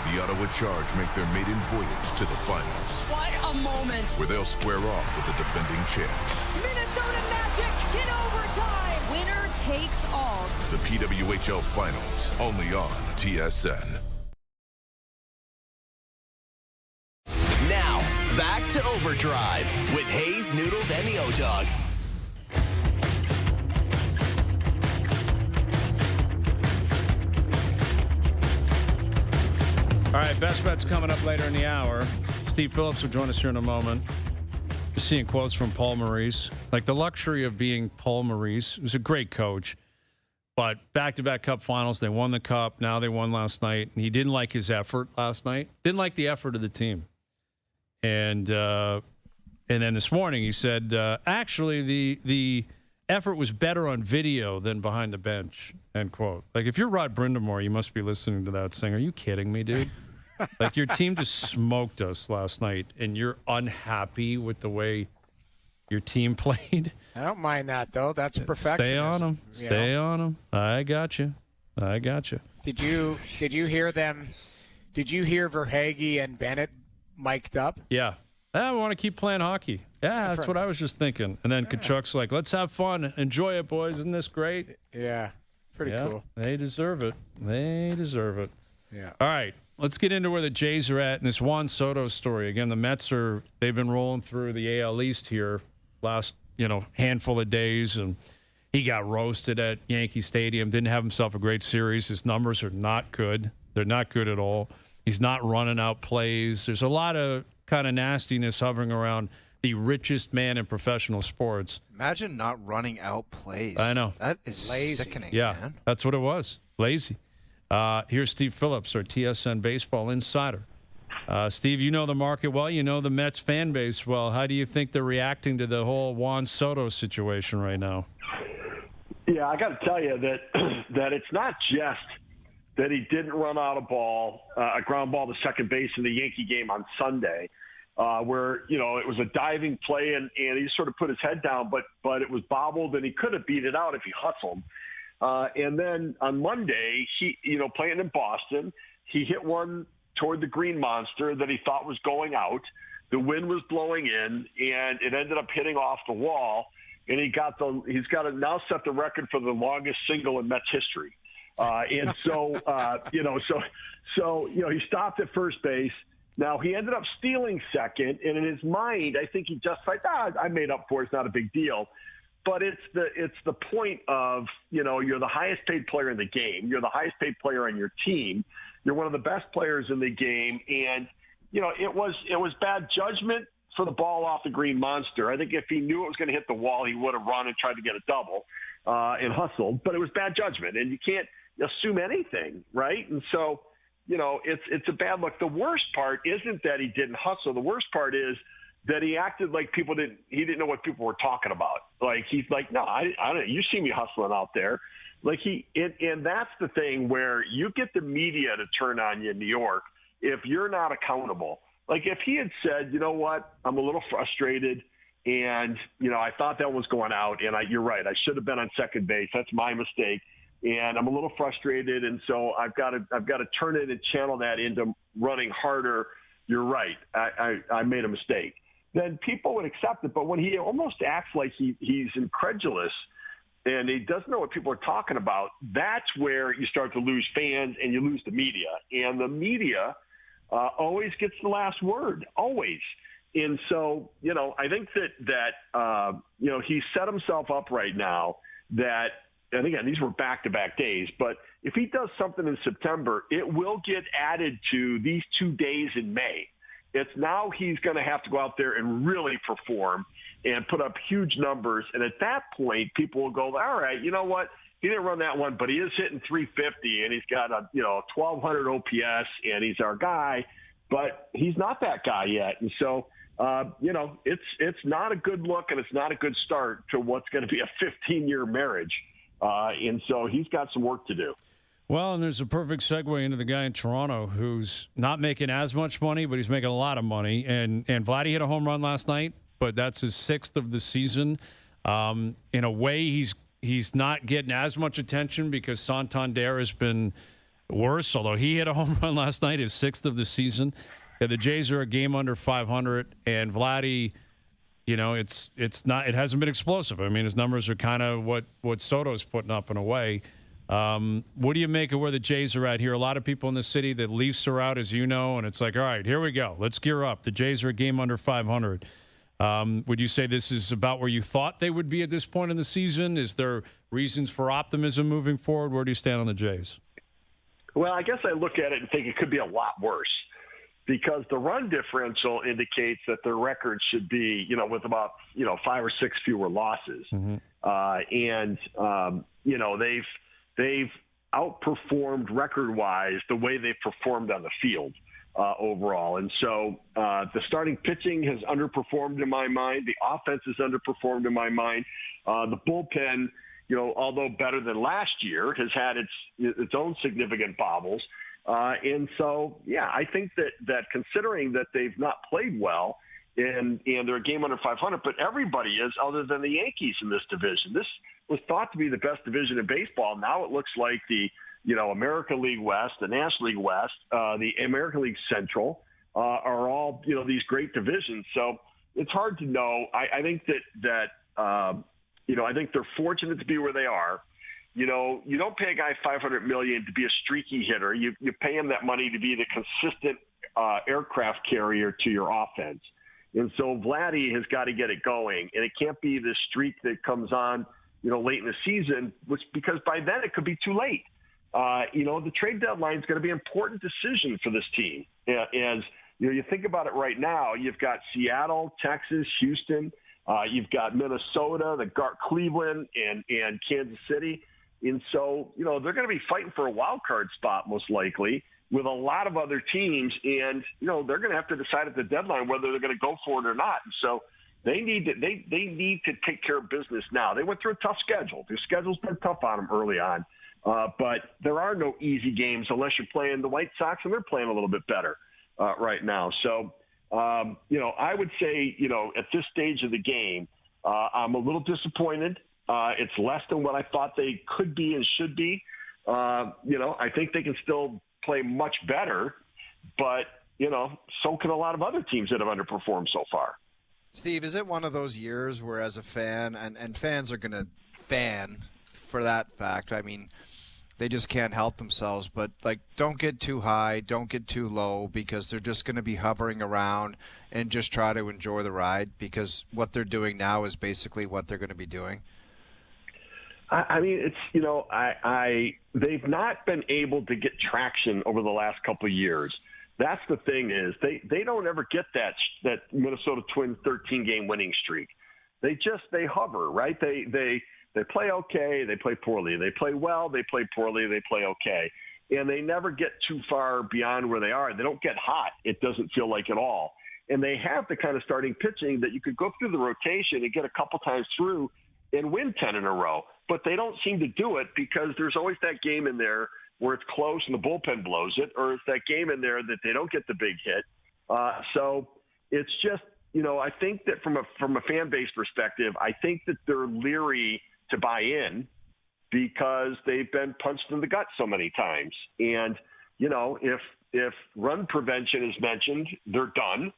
The Ottawa Charge make their maiden voyage to the finals, What a moment. where they'll square off with the defending champs. Minnesota Magic in overtime. Winner takes all. The PWHL Finals, only on TSN. Now, back to Overdrive with Hayes, Noodles, and the O-Dog. All right, best bets coming up later in the hour. Steve Phillips will join us here in a moment. Just seeing quotes from Paul Maurice. Like the luxury of being Paul Maurice. He was a great coach. But back-to-back Cup finals, they won the Cup. Now they won last night. And he didn't like his effort last night. Didn't like the effort of the team. And then this morning he said, actually, the effort was better on video than behind the bench, end quote. Like, if you're Rod Brindamore, you must be listening to that saying, are you kidding me, dude? Like, your team just smoked us last night, and you're unhappy with the way your team played? I don't mind that, though. That's perfection. Stay on them. Stay on them. I got you. I got you. Did you hear them? Did you hear Verhaeghe and Bennett mic'd up? Yeah. I want to keep playing hockey. Yeah, that's what I was just thinking. And then Kachuk's like, let's have fun. Enjoy it, boys. Isn't this great? Yeah. Pretty cool. They deserve it. They deserve it. Yeah. All right. Let's get into where the Jays are at in this Juan Soto story. Again, the Mets they've been rolling through the AL East here last, handful of days, and he got roasted at Yankee Stadium. Didn't have himself a great series. His numbers are not good. They're not good at all. He's not running out plays. There's a lot of kind of nastiness hovering around the richest man in professional sports. Imagine not running out plays. I know. That is sickening, man. That's what it was. Lazy. Here's Steve Phillips, our TSN baseball insider. Steve, you know the market well. You know the Mets fan base well. How do you think they're reacting to the whole Juan Soto situation right now? Yeah, I got to tell you that it's not just that he didn't run out a ground ball to second base in the Yankee game on Sunday, where, it was a diving play and he sort of put his head down, but it was bobbled and he could have beat it out if he hustled. And then on Monday, he, playing in Boston, he hit one toward the green monster that he thought was going out. The wind was blowing in, and it ended up hitting off the wall. And he's got to now set the record for the longest single in Mets history. He stopped at first base. Now he ended up stealing second, and in his mind, I think he just like, I made up for it. It's not a big deal. But it's the point of, you're the highest paid player in the game. You're the highest paid player on your team. You're one of the best players in the game, and it was bad judgment for the ball off the green monster. I think if he knew it was going to hit the wall, he would have run and tried to get a double and hustled. But it was bad judgment, and you can't assume anything, right? And so, it's a bad look. The worst part isn't that he didn't hustle. The worst part is that he acted like he didn't know what people were talking about. Like, he's like, no, I don't. You see me hustling out there. Like and that's the thing where you get the media to turn on you in New York if you're not accountable. Like, if he had said, you know what, I'm a little frustrated, and, I thought that was going out, and you're right, I should have been on second base. That's my mistake, and I'm a little frustrated, and so I've got to turn it and channel that into running harder. You're right, I made a mistake. Then people would accept it, but when he almost acts like he's incredulous and he doesn't know what people are talking about, that's where you start to lose fans and you lose the media. And the media always gets the last word, always. And so, I think that he set himself up right now that, and again, these were back-to-back days, but if he does something in September, it will get added to these 2 days in May. It's now he's going to have to go out there and really perform and put up huge numbers. And at that point, people will go, all right, you know what? He didn't run that one, but he is hitting 350, and he's got a 1,200 OPS, and he's our guy. But he's not that guy yet, and so it's not a good look, and it's not a good start to what's going to be a 15-year marriage. And so he's got some work to do. Well, and there's a perfect segue into the guy in Toronto who's not making as much money, but he's making a lot of money. And Vladdy hit a home run last night, but that's his 6th of the season. In a way, he's not getting as much attention because Santander has been worse, although he hit a home run last night, his 6th of the season. Yeah, the Jays are a game under 500, and Vladdy, it hasn't been explosive. I mean, his numbers are kind of what Soto's putting up in a way. What do you make of where the Jays are at here? A lot of people in the city, the Leafs are out, as you know, and it's like, all right, here we go. Let's gear up. The Jays are a game under 500. Would you say this is about where you thought they would be at this point in the season? Is there reasons for optimism moving forward? Where do you stand on the Jays? Well, I guess I look at it and think it could be a lot worse because the run differential indicates that their record should be, with about, 5 or 6 fewer losses. Mm-hmm. They've outperformed record-wise the way they've performed on the field overall. And so the starting pitching has underperformed in my mind. The offense has underperformed in my mind. The bullpen, although better than last year, has had its own significant bobbles. And so, I think that considering that they've not played well and they're a game under 500, but everybody is other than the Yankees in this division. This was thought to be the best division in baseball. Now it looks like the, American League West, the National League West, the American League Central are all, these great divisions. So it's hard to know. I think that I think they're fortunate to be where they are. You don't pay a guy $500 million to be a streaky hitter. You pay him that money to be the consistent aircraft carrier to your offense. And so Vladdy has got to get it going, and it can't be the streak that comes on, late in the season, because by then it could be too late. The trade deadline is going to be an important decision for this team. As you think about it right now, you've got Seattle, Texas, Houston, you've got Minnesota, Cleveland, and Kansas City. And so, they're going to be fighting for a wild card spot most likely with a lot of other teams. And, they're going to have to decide at the deadline whether they're going to go for it or not. And so they need to take care of business now. They went through a tough schedule. Their schedule's been tough on them early on. But there are no easy games unless you're playing the White Sox, and they're playing a little bit better right now. So, I would say, at this stage of the game, I'm a little disappointed. It's less than what I thought they could be and should be. I think they can still play much better, but, so can a lot of other teams that have underperformed so far. Steve, is it one of those years where as a fan, and fans are going to fan for that fact, I mean, they just can't help themselves, but don't get too high, don't get too low, because they're just going to be hovering around and just try to enjoy the ride, because what they're doing now is basically what they're going to be doing? I mean, it's, they've not been able to get traction over the last couple of years. That's the thing is they don't ever get that Minnesota Twins 13-game winning streak. They hover, right? They play okay, they play poorly. They play well, they play poorly, they play okay. And they never get too far beyond where they are. They don't get hot, it doesn't feel like at all. And they have the kind of starting pitching that you could go through the rotation and get a couple times through and win 10 in a row. But they don't seem to do it because there's always that game in there where it's close and the bullpen blows it, or it's that game in there that they don't get the big hit. So it's just, I think that from a fan base perspective, I think that they're leery to buy in because they've been punched in the gut so many times. And, if run prevention is mentioned, they're done.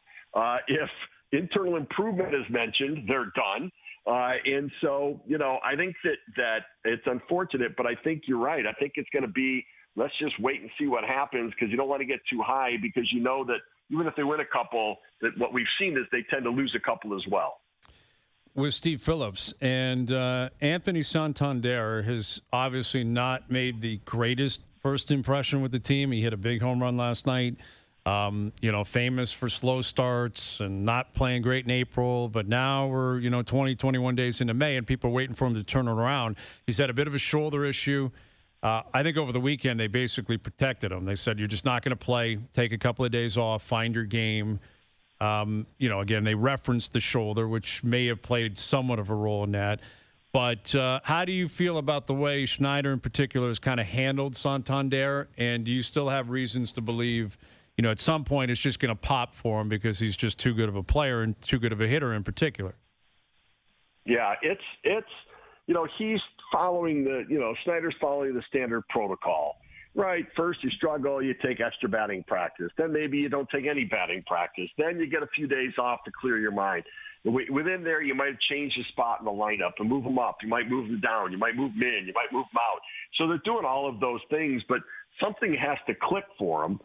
If internal improvement is mentioned, they're done. And so, I think that it's unfortunate, but I think you're right. I think it's going to be, let's just wait and see what happens, because you don't want to get too high, because that even if they win a couple, that what we've seen is they tend to lose a couple as well. With Steve Phillips, and Anthony Santander has obviously not made the greatest first impression with the team. He hit a big home run last night. Famous for slow starts and not playing great in April. But now we're, 20, 21 days into May, and people are waiting for him to turn it around. He's had a bit of a shoulder issue. I think over the weekend they basically protected him. They said, you're just not going to play. Take a couple of days off. Find your game. Again, they referenced the shoulder, which may have played somewhat of a role in that. But how do you feel about the way Schneider in particular has kind of handled Santander? And do you still have reasons to believe at some point it's just going to pop for him because he's just too good of a player and too good of a hitter in particular? Yeah, it's he's following Schneider's following the standard protocol, right? First you struggle, you take extra batting practice. Then maybe you don't take any batting practice. Then you get a few days off to clear your mind. Within there, you might change the spot in the lineup and move them up. You might move them down. You might move them in. You might move them out. So they're doing all of those things, but something has to click for them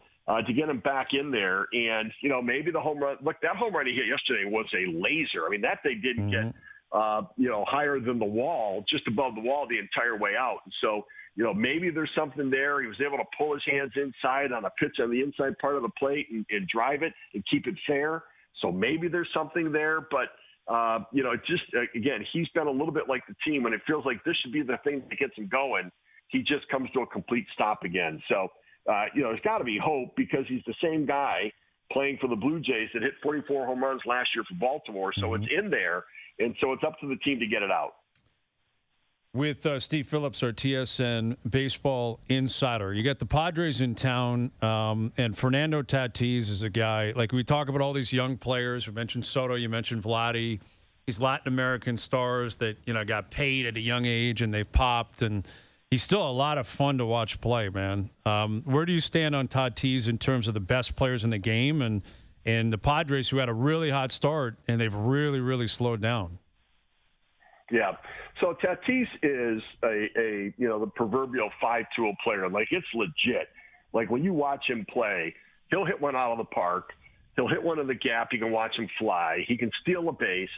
to get him back in there. And, maybe the home run, look, that home run he hit yesterday was a laser. I mean, that thing didn't get, higher than the wall, just above the wall the entire way out. And so, maybe there's something there. He was able to pull his hands inside on a pitch on the inside part of the plate and drive it and keep it fair. So maybe there's something there, but, again, he's been a little bit like the team when it feels like this should be the thing that gets him going. He just comes to a complete stop again. So, there's got to be hope because he's the same guy playing for the Blue Jays that hit 44 home runs last year for Baltimore. So it's in there, and so it's up to the team to get it out. With Steve Phillips, our TSN baseball insider, you got the Padres in town, and Fernando Tatis is a guy, like we talk about all these young players. We mentioned Soto, you mentioned Vladdy. These Latin American stars that, got paid at a young age and they've popped, and he's still a lot of fun to watch play, man. Where do you stand on Tatis in terms of the best players in the game and the Padres who had a really hot start and they've really, really slowed down? Yeah. So Tatis is the proverbial 5-tool player. Like, it's legit. Like, when you watch him play, he'll hit one out of the park. He'll hit one in the gap. You can watch him fly. He can steal a base.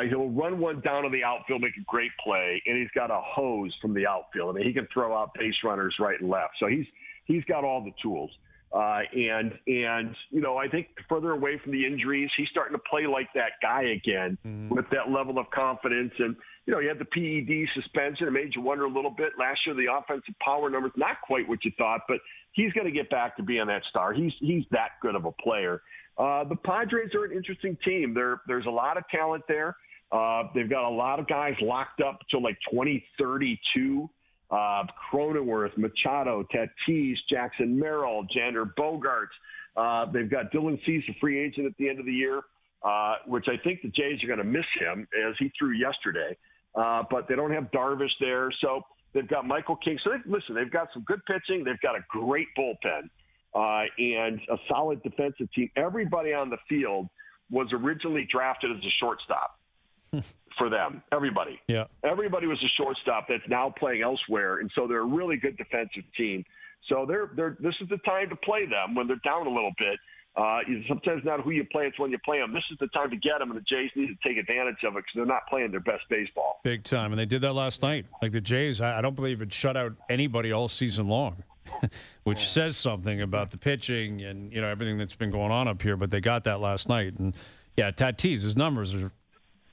He'll run one down to the outfield, make a great play, and he's got a hose from the outfield. I mean, he can throw out base runners right and left. So he's got all the tools. And I think further away from the injuries, he's starting to play like that guy again with that level of confidence. And, he had the PED suspension. It made you wonder a little bit. Last year, the offensive power numbers, not quite what you thought, but he's going to get back to being that star. He's that good of a player. The Padres are an interesting team. There's a lot of talent there. They've got a lot of guys locked up till like 2032. Cronenworth, Machado, Tatis, Jackson Merrill, Xander Bogaerts. They've got Dylan Cease, a free agent at the end of the year, which I think the Jays are going to miss him as he threw yesterday. But they don't have Darvish there. So they've got Michael King. So they've got some good pitching. They've got a great bullpen. and a solid defensive team. Everybody on the field was originally drafted as a shortstop for them. Everybody. Yeah. Everybody was a shortstop that's now playing elsewhere, and so they're a really good defensive team. So this is the time to play them when they're down a little bit. Sometimes not who you play, it's when you play them. This is the time to get them, and the Jays need to take advantage of it because they're not playing their best baseball. Big time, and they did that last night. Like the Jays, I don't believe it shut out anybody all season long, which says something about the pitching and everything that's been going on up here. But they got that last night, and yeah, Tatis, his numbers are.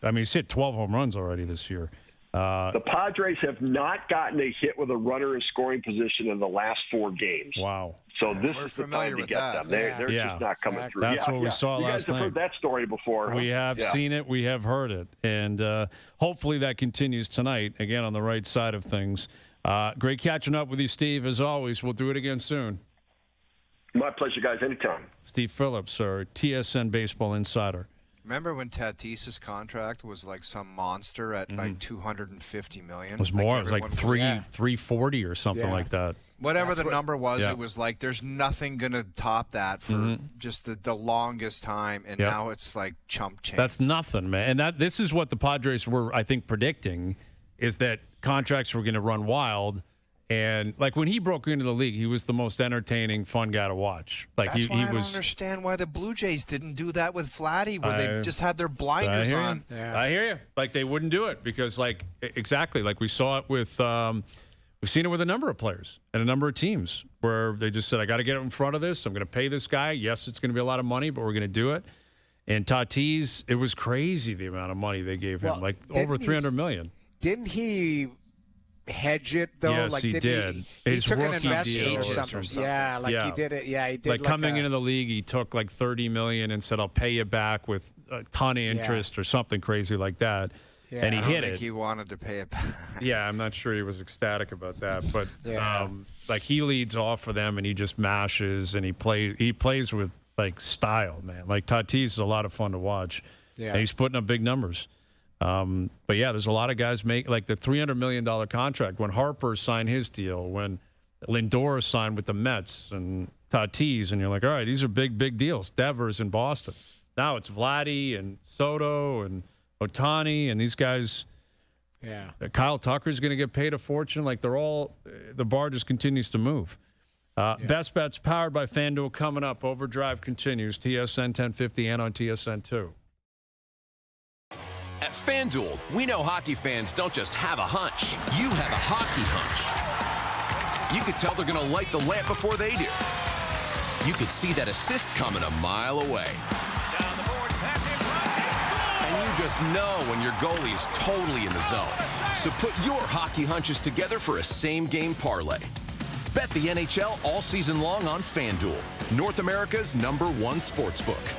I mean, he's hit 12 home runs already this year. The Padres have not gotten a hit with a runner in scoring position in the last 4 games. Wow. So this is the time to get them. They're just not coming through. That's what we saw last night. You guys have heard that story before. We have seen it. We have heard it. And hopefully that continues tonight, again, on the right side of things. Great catching up with you, Steve, as always. We'll do it again soon. My pleasure, guys. Anytime. Steve Phillips, our TSN Baseball Insider. Remember when Tatis's contract was like some monster at like $250 million? It was more. It was like 340 or something like that. Whatever the number was, it was like there's nothing going to top that for just the longest time, and now it's like chump change. That's nothing, man. And this is what the Padres were, I think, predicting, is that contracts were going to run wild. And like when he broke into the league, he was the most entertaining, fun guy to watch. Like That's why I don't was. understand why the Blue Jays didn't do that with Vladdy, where they just had their blinders on. I hear you. Like they wouldn't do it because, like, exactly, like we saw it with. We've seen it with a number of players and a number of teams where they just said, "I got to get in front of this. I'm going to pay this guy. Yes, it's going to be a lot of money, but we're going to do it." And Tatis, it was crazy the amount of money they gave him, like over $300 million. Didn't he hedge it though? Yes, like, he did. He His took an rookie investment deal or something. Yeah, like he did it. Yeah, he did. Like coming into the league, he took like $30 million and said, "I'll pay you back with a ton of interest or something crazy like that." Yeah. And he I don't hit think it. he wanted to pay it back. Yeah, I'm not sure he was ecstatic about that, but like he leads off for them and he just mashes and he plays with like style, man. Like Tatis is a lot of fun to watch. Yeah, and he's putting up big numbers. But yeah, there's a lot of guys make like the $300 million contract when Harper signed his deal, when Lindor signed with the Mets and Tatis, and you're like, all right, these are big deals. Devers in Boston. Now it's Vladdy and Soto and Ohtani and these guys. Yeah. Kyle Tucker's going to get paid a fortune. Like they're all, the bar just continues to move. Best Bets powered by FanDuel coming up. OverDrive continues. TSN 1050 and on TSN 2. At FanDuel, we know hockey fans don't just have a hunch. You have a hockey hunch. You could tell they're going to light the lamp before they do. You could see that assist coming a mile away. And you just know when your goalie is totally in the zone. So put your hockey hunches together for a same-game parlay. Bet the NHL all season long on FanDuel, North America's #1 sportsbook.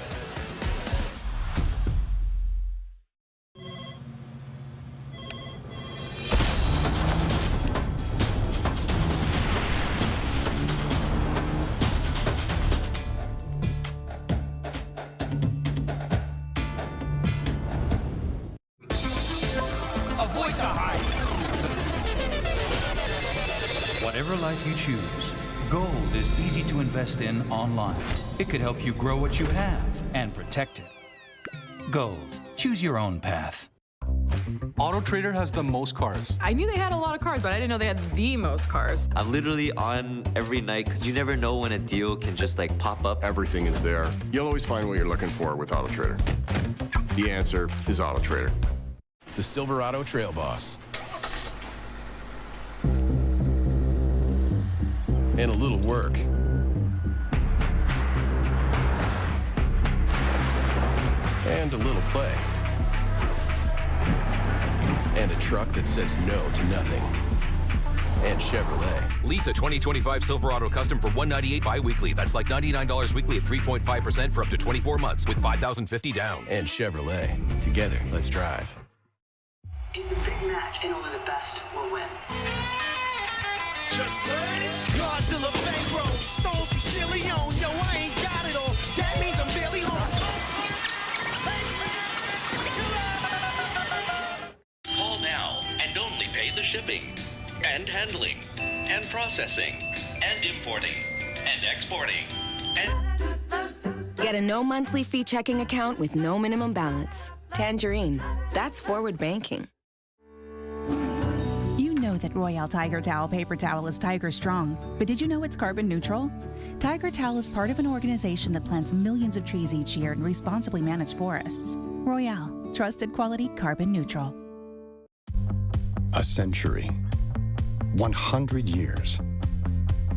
Whatever life you choose, gold is easy to invest in online. It could help you grow what you have and protect it. Gold. Choose your own path. AutoTrader has the most cars. I knew they had a lot of cars, but I didn't know they had the most cars. I'm literally on every night because you never know when a deal can just like pop up. Everything is there. You'll always find what you're looking for with AutoTrader. The answer is AutoTrader. The Silverado Trail Boss. And a little work. And a little play. And a truck that says no to nothing. And Chevrolet. Lease a 2025 Silverado Custom for $198 bi-weekly. That's like $99 weekly at 3.5% for up to 24 months with $5,050 down. And Chevrolet. Together, let's drive. It's a big match, and only the best will win. Just blaze. Godzilla bankroll. Stole some chili on. Yo, I ain't got it all. That means I'm barely home. Call now and only pay the shipping and handling and processing and importing and exporting. Get a no monthly fee checking account with no minimum balance. Tangerine. That's forward banking. You know that Royale Tiger Towel paper towel is Tiger Strong, but did you know it's carbon neutral? Tiger Towel is part of an organization that plants millions of trees each year and responsibly manage forests. Royale, trusted quality, carbon neutral. A century. 100 years.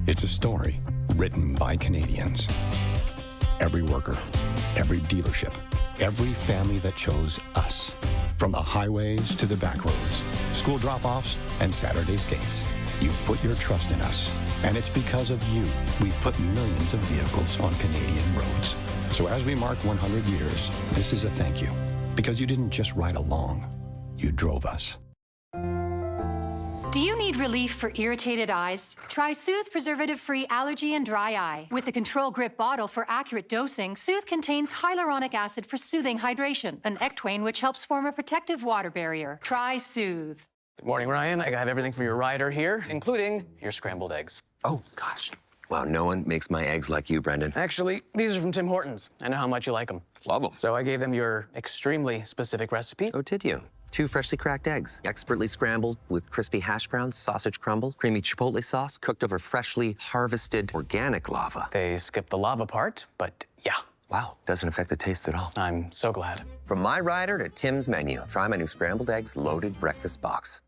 It's a story written by Canadians. Every worker, every dealership, every family that chose us. From the highways to the back roads, school drop-offs and Saturday skates. You've put your trust in us, and it's because of you we've put millions of vehicles on Canadian roads. So as we mark 100 years, this is a thank you, because you didn't just ride along, you drove us. Do you need relief for irritated eyes? Try Soothe preservative-free allergy and dry eye. With a control grip bottle for accurate dosing, Soothe contains hyaluronic acid for soothing hydration, an ectwane which helps form a protective water barrier. Try Soothe. Good morning, Ryan. I have everything for your rider here, including your scrambled eggs. Oh, gosh. Wow, no one makes my eggs like you, Brendan. Actually, these are from Tim Hortons. I know how much you like them. Love them. So I gave them your extremely specific recipe. Oh, did you? 2 freshly cracked eggs, expertly scrambled with crispy hash browns, sausage crumble, creamy chipotle sauce, cooked over freshly harvested organic lava. They skipped the lava part, but yeah. Wow, doesn't affect the taste at all. I'm so glad. From my rider to Tim's menu, try my new scrambled eggs loaded breakfast box.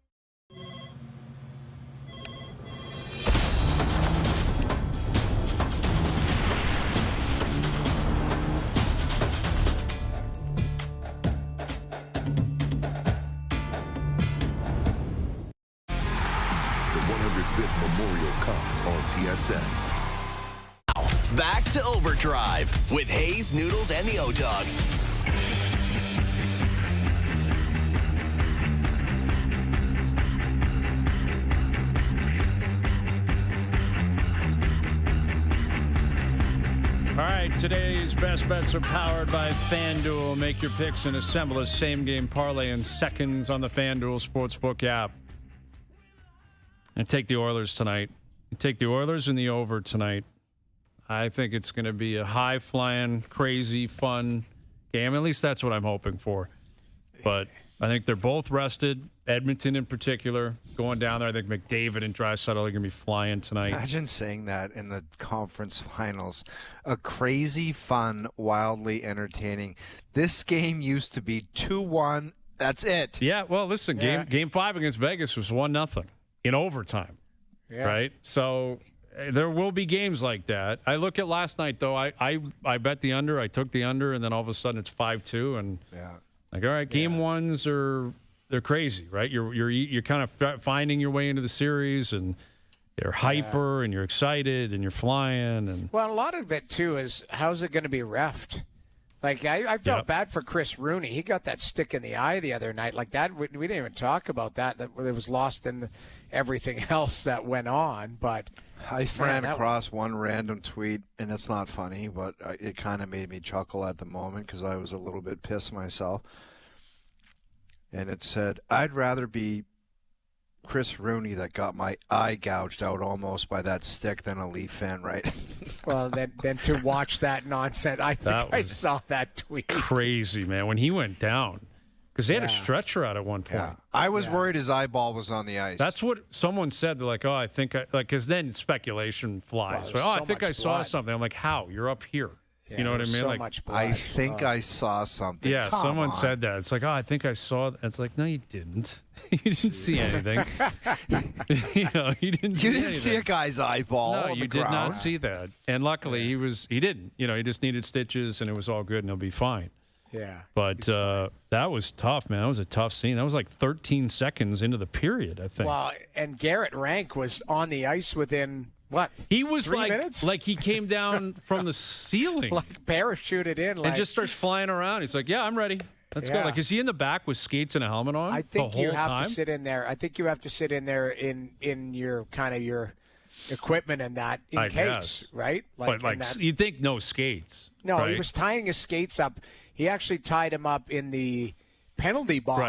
Memorial Cup on TSN. Back to OverDrive with Hayes, Noodles, and the O-Dog. All right, today's best bets are powered by FanDuel. Make your picks and assemble a same-game parlay in seconds on the FanDuel Sportsbook app. And take the Oilers tonight. Take the Oilers in the over tonight. I think it's going to be a high-flying, crazy, fun game. At least that's what I'm hoping for. But I think they're both rested. Edmonton in particular, going down there. I think McDavid and Draisaitl are going to be flying tonight. Imagine saying that in the conference finals. A crazy, fun, wildly entertaining. This game used to be 2-1. That's it. Yeah, well, listen, Game 5 against Vegas was 1-0. In overtime, right? So there will be games like that. I look at last night, though. I bet the under. I took the under, and then all of a sudden it's 5-2, and like, all right, game ones they're crazy, right? You're kind of finding your way into the series, and you're hyper, and you're excited, and you're flying, and well, a lot of it too is how's it going to be reffed? Like, I felt bad for Chris Rooney. He got that stick in the eye the other night. Like that, we didn't even talk about that. That it was lost in everything else that went on. But I ran across one random tweet, and it's not funny, but it kind of made me chuckle at the moment because I was a little bit pissed myself. And it said, I'd rather be Chris Rooney that got my eye gouged out almost by that stick than a Leaf fan, right? Well, then to watch that nonsense, I think I saw that tweet. Crazy, man, when he went down. Because they had a stretcher out at one point. Yeah. I was worried his eyeball was on the ice. That's what someone said. They're like, oh, I think because then speculation flies. Wow, I think I saw something. I'm like, how? You're up here. Yeah, you know what I mean? So like, much blood. I think I saw something. Yeah, Come someone on. said that. It's like, oh, I think I saw. It's like, no, you didn't. You didn't see anything. You didn't see a guy's eyeball. No, on you the did ground. not see that. And luckily, he didn't. He just needed stitches, and it was all good, and he'll be fine. Yeah. But that was tough, man. That was a tough scene. That was like 13 seconds into the period, I think. Well, and Garrett Rank was on the ice within. What? He was 3 minutes? like he came down from the ceiling. Like parachuted in. And just starts flying around. He's like, yeah, I'm ready. Let's go. Like, is he in the back with skates and a helmet on I think the whole you have time? to sit in there. I think you have to sit in there in your kind of your equipment and that in case, guess. right? But you'd think no skates. No, right? he was tying his skates up. He actually tied him up in the penalty box.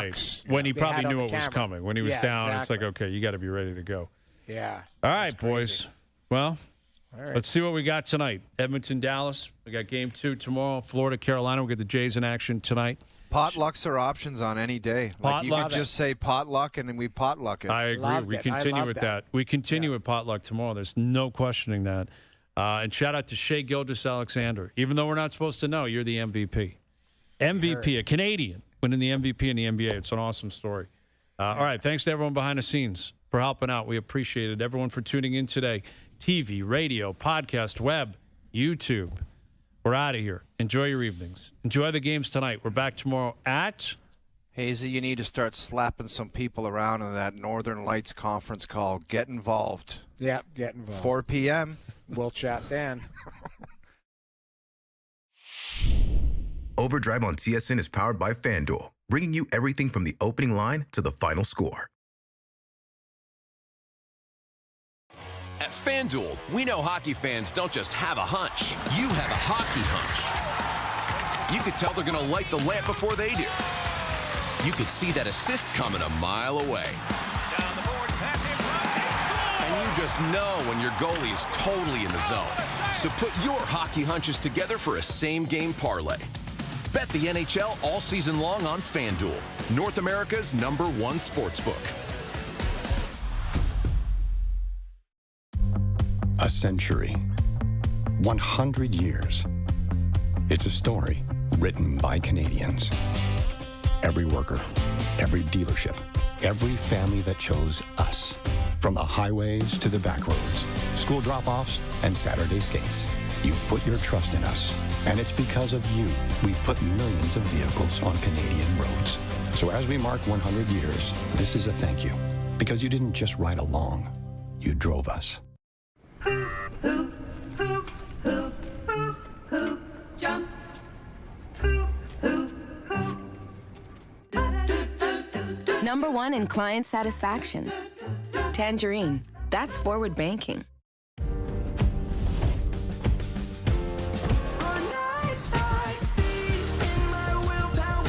Right. When he probably knew it was coming. When he was down, exactly. it's like, okay, you got to be ready to go. Yeah. All right, boys. Well, All right. Let's see what we got tonight. Edmonton, Dallas. We got game 2 tomorrow. Florida, Carolina. We get the Jays in action tonight. Potlucks are options on any day. Like you can just say potluck and then we potluck it. I agree. We continue with that. We continue with potluck tomorrow. There's no questioning that. And shout out to Shai Gilgeous-Alexander. Even though we're not supposed to know, you're the MVP. MVP, a Canadian winning the MVP in the NBA. It's an awesome story. All right. Thanks to everyone behind the scenes for helping out. We appreciate it. Everyone for tuning in today. TV, radio, podcast, web, YouTube. We're out of here. Enjoy your evenings. Enjoy the games tonight. We're back tomorrow at... Hazy, you need to start slapping some people around in that Northern Lights conference call. Get involved. Yeah, get involved. 4 p.m. We'll chat then. OverDrive on TSN is powered by FanDuel, bringing you everything from the opening line to the final score. At FanDuel, we know hockey fans don't just have a hunch. You have a hockey hunch. You could tell they're going to light the lamp before they do. You could see that assist coming a mile away. And you just know when your goalie is totally in the zone. So put your hockey hunches together for a same-game parlay. Bet the NHL all season long on FanDuel, North America's #1 sportsbook. A century. 100 years. It's a story written by Canadians. Every worker, every dealership, every family that chose us. From the highways to the back roads, school drop-offs and Saturday skates. You've put your trust in us. And it's because of you we've put millions of vehicles on Canadian roads. So as we mark 100 years, this is a thank you. Because you didn't just ride along, you drove us. Jump. #1 in client satisfaction. Tangerine. That's forward banking.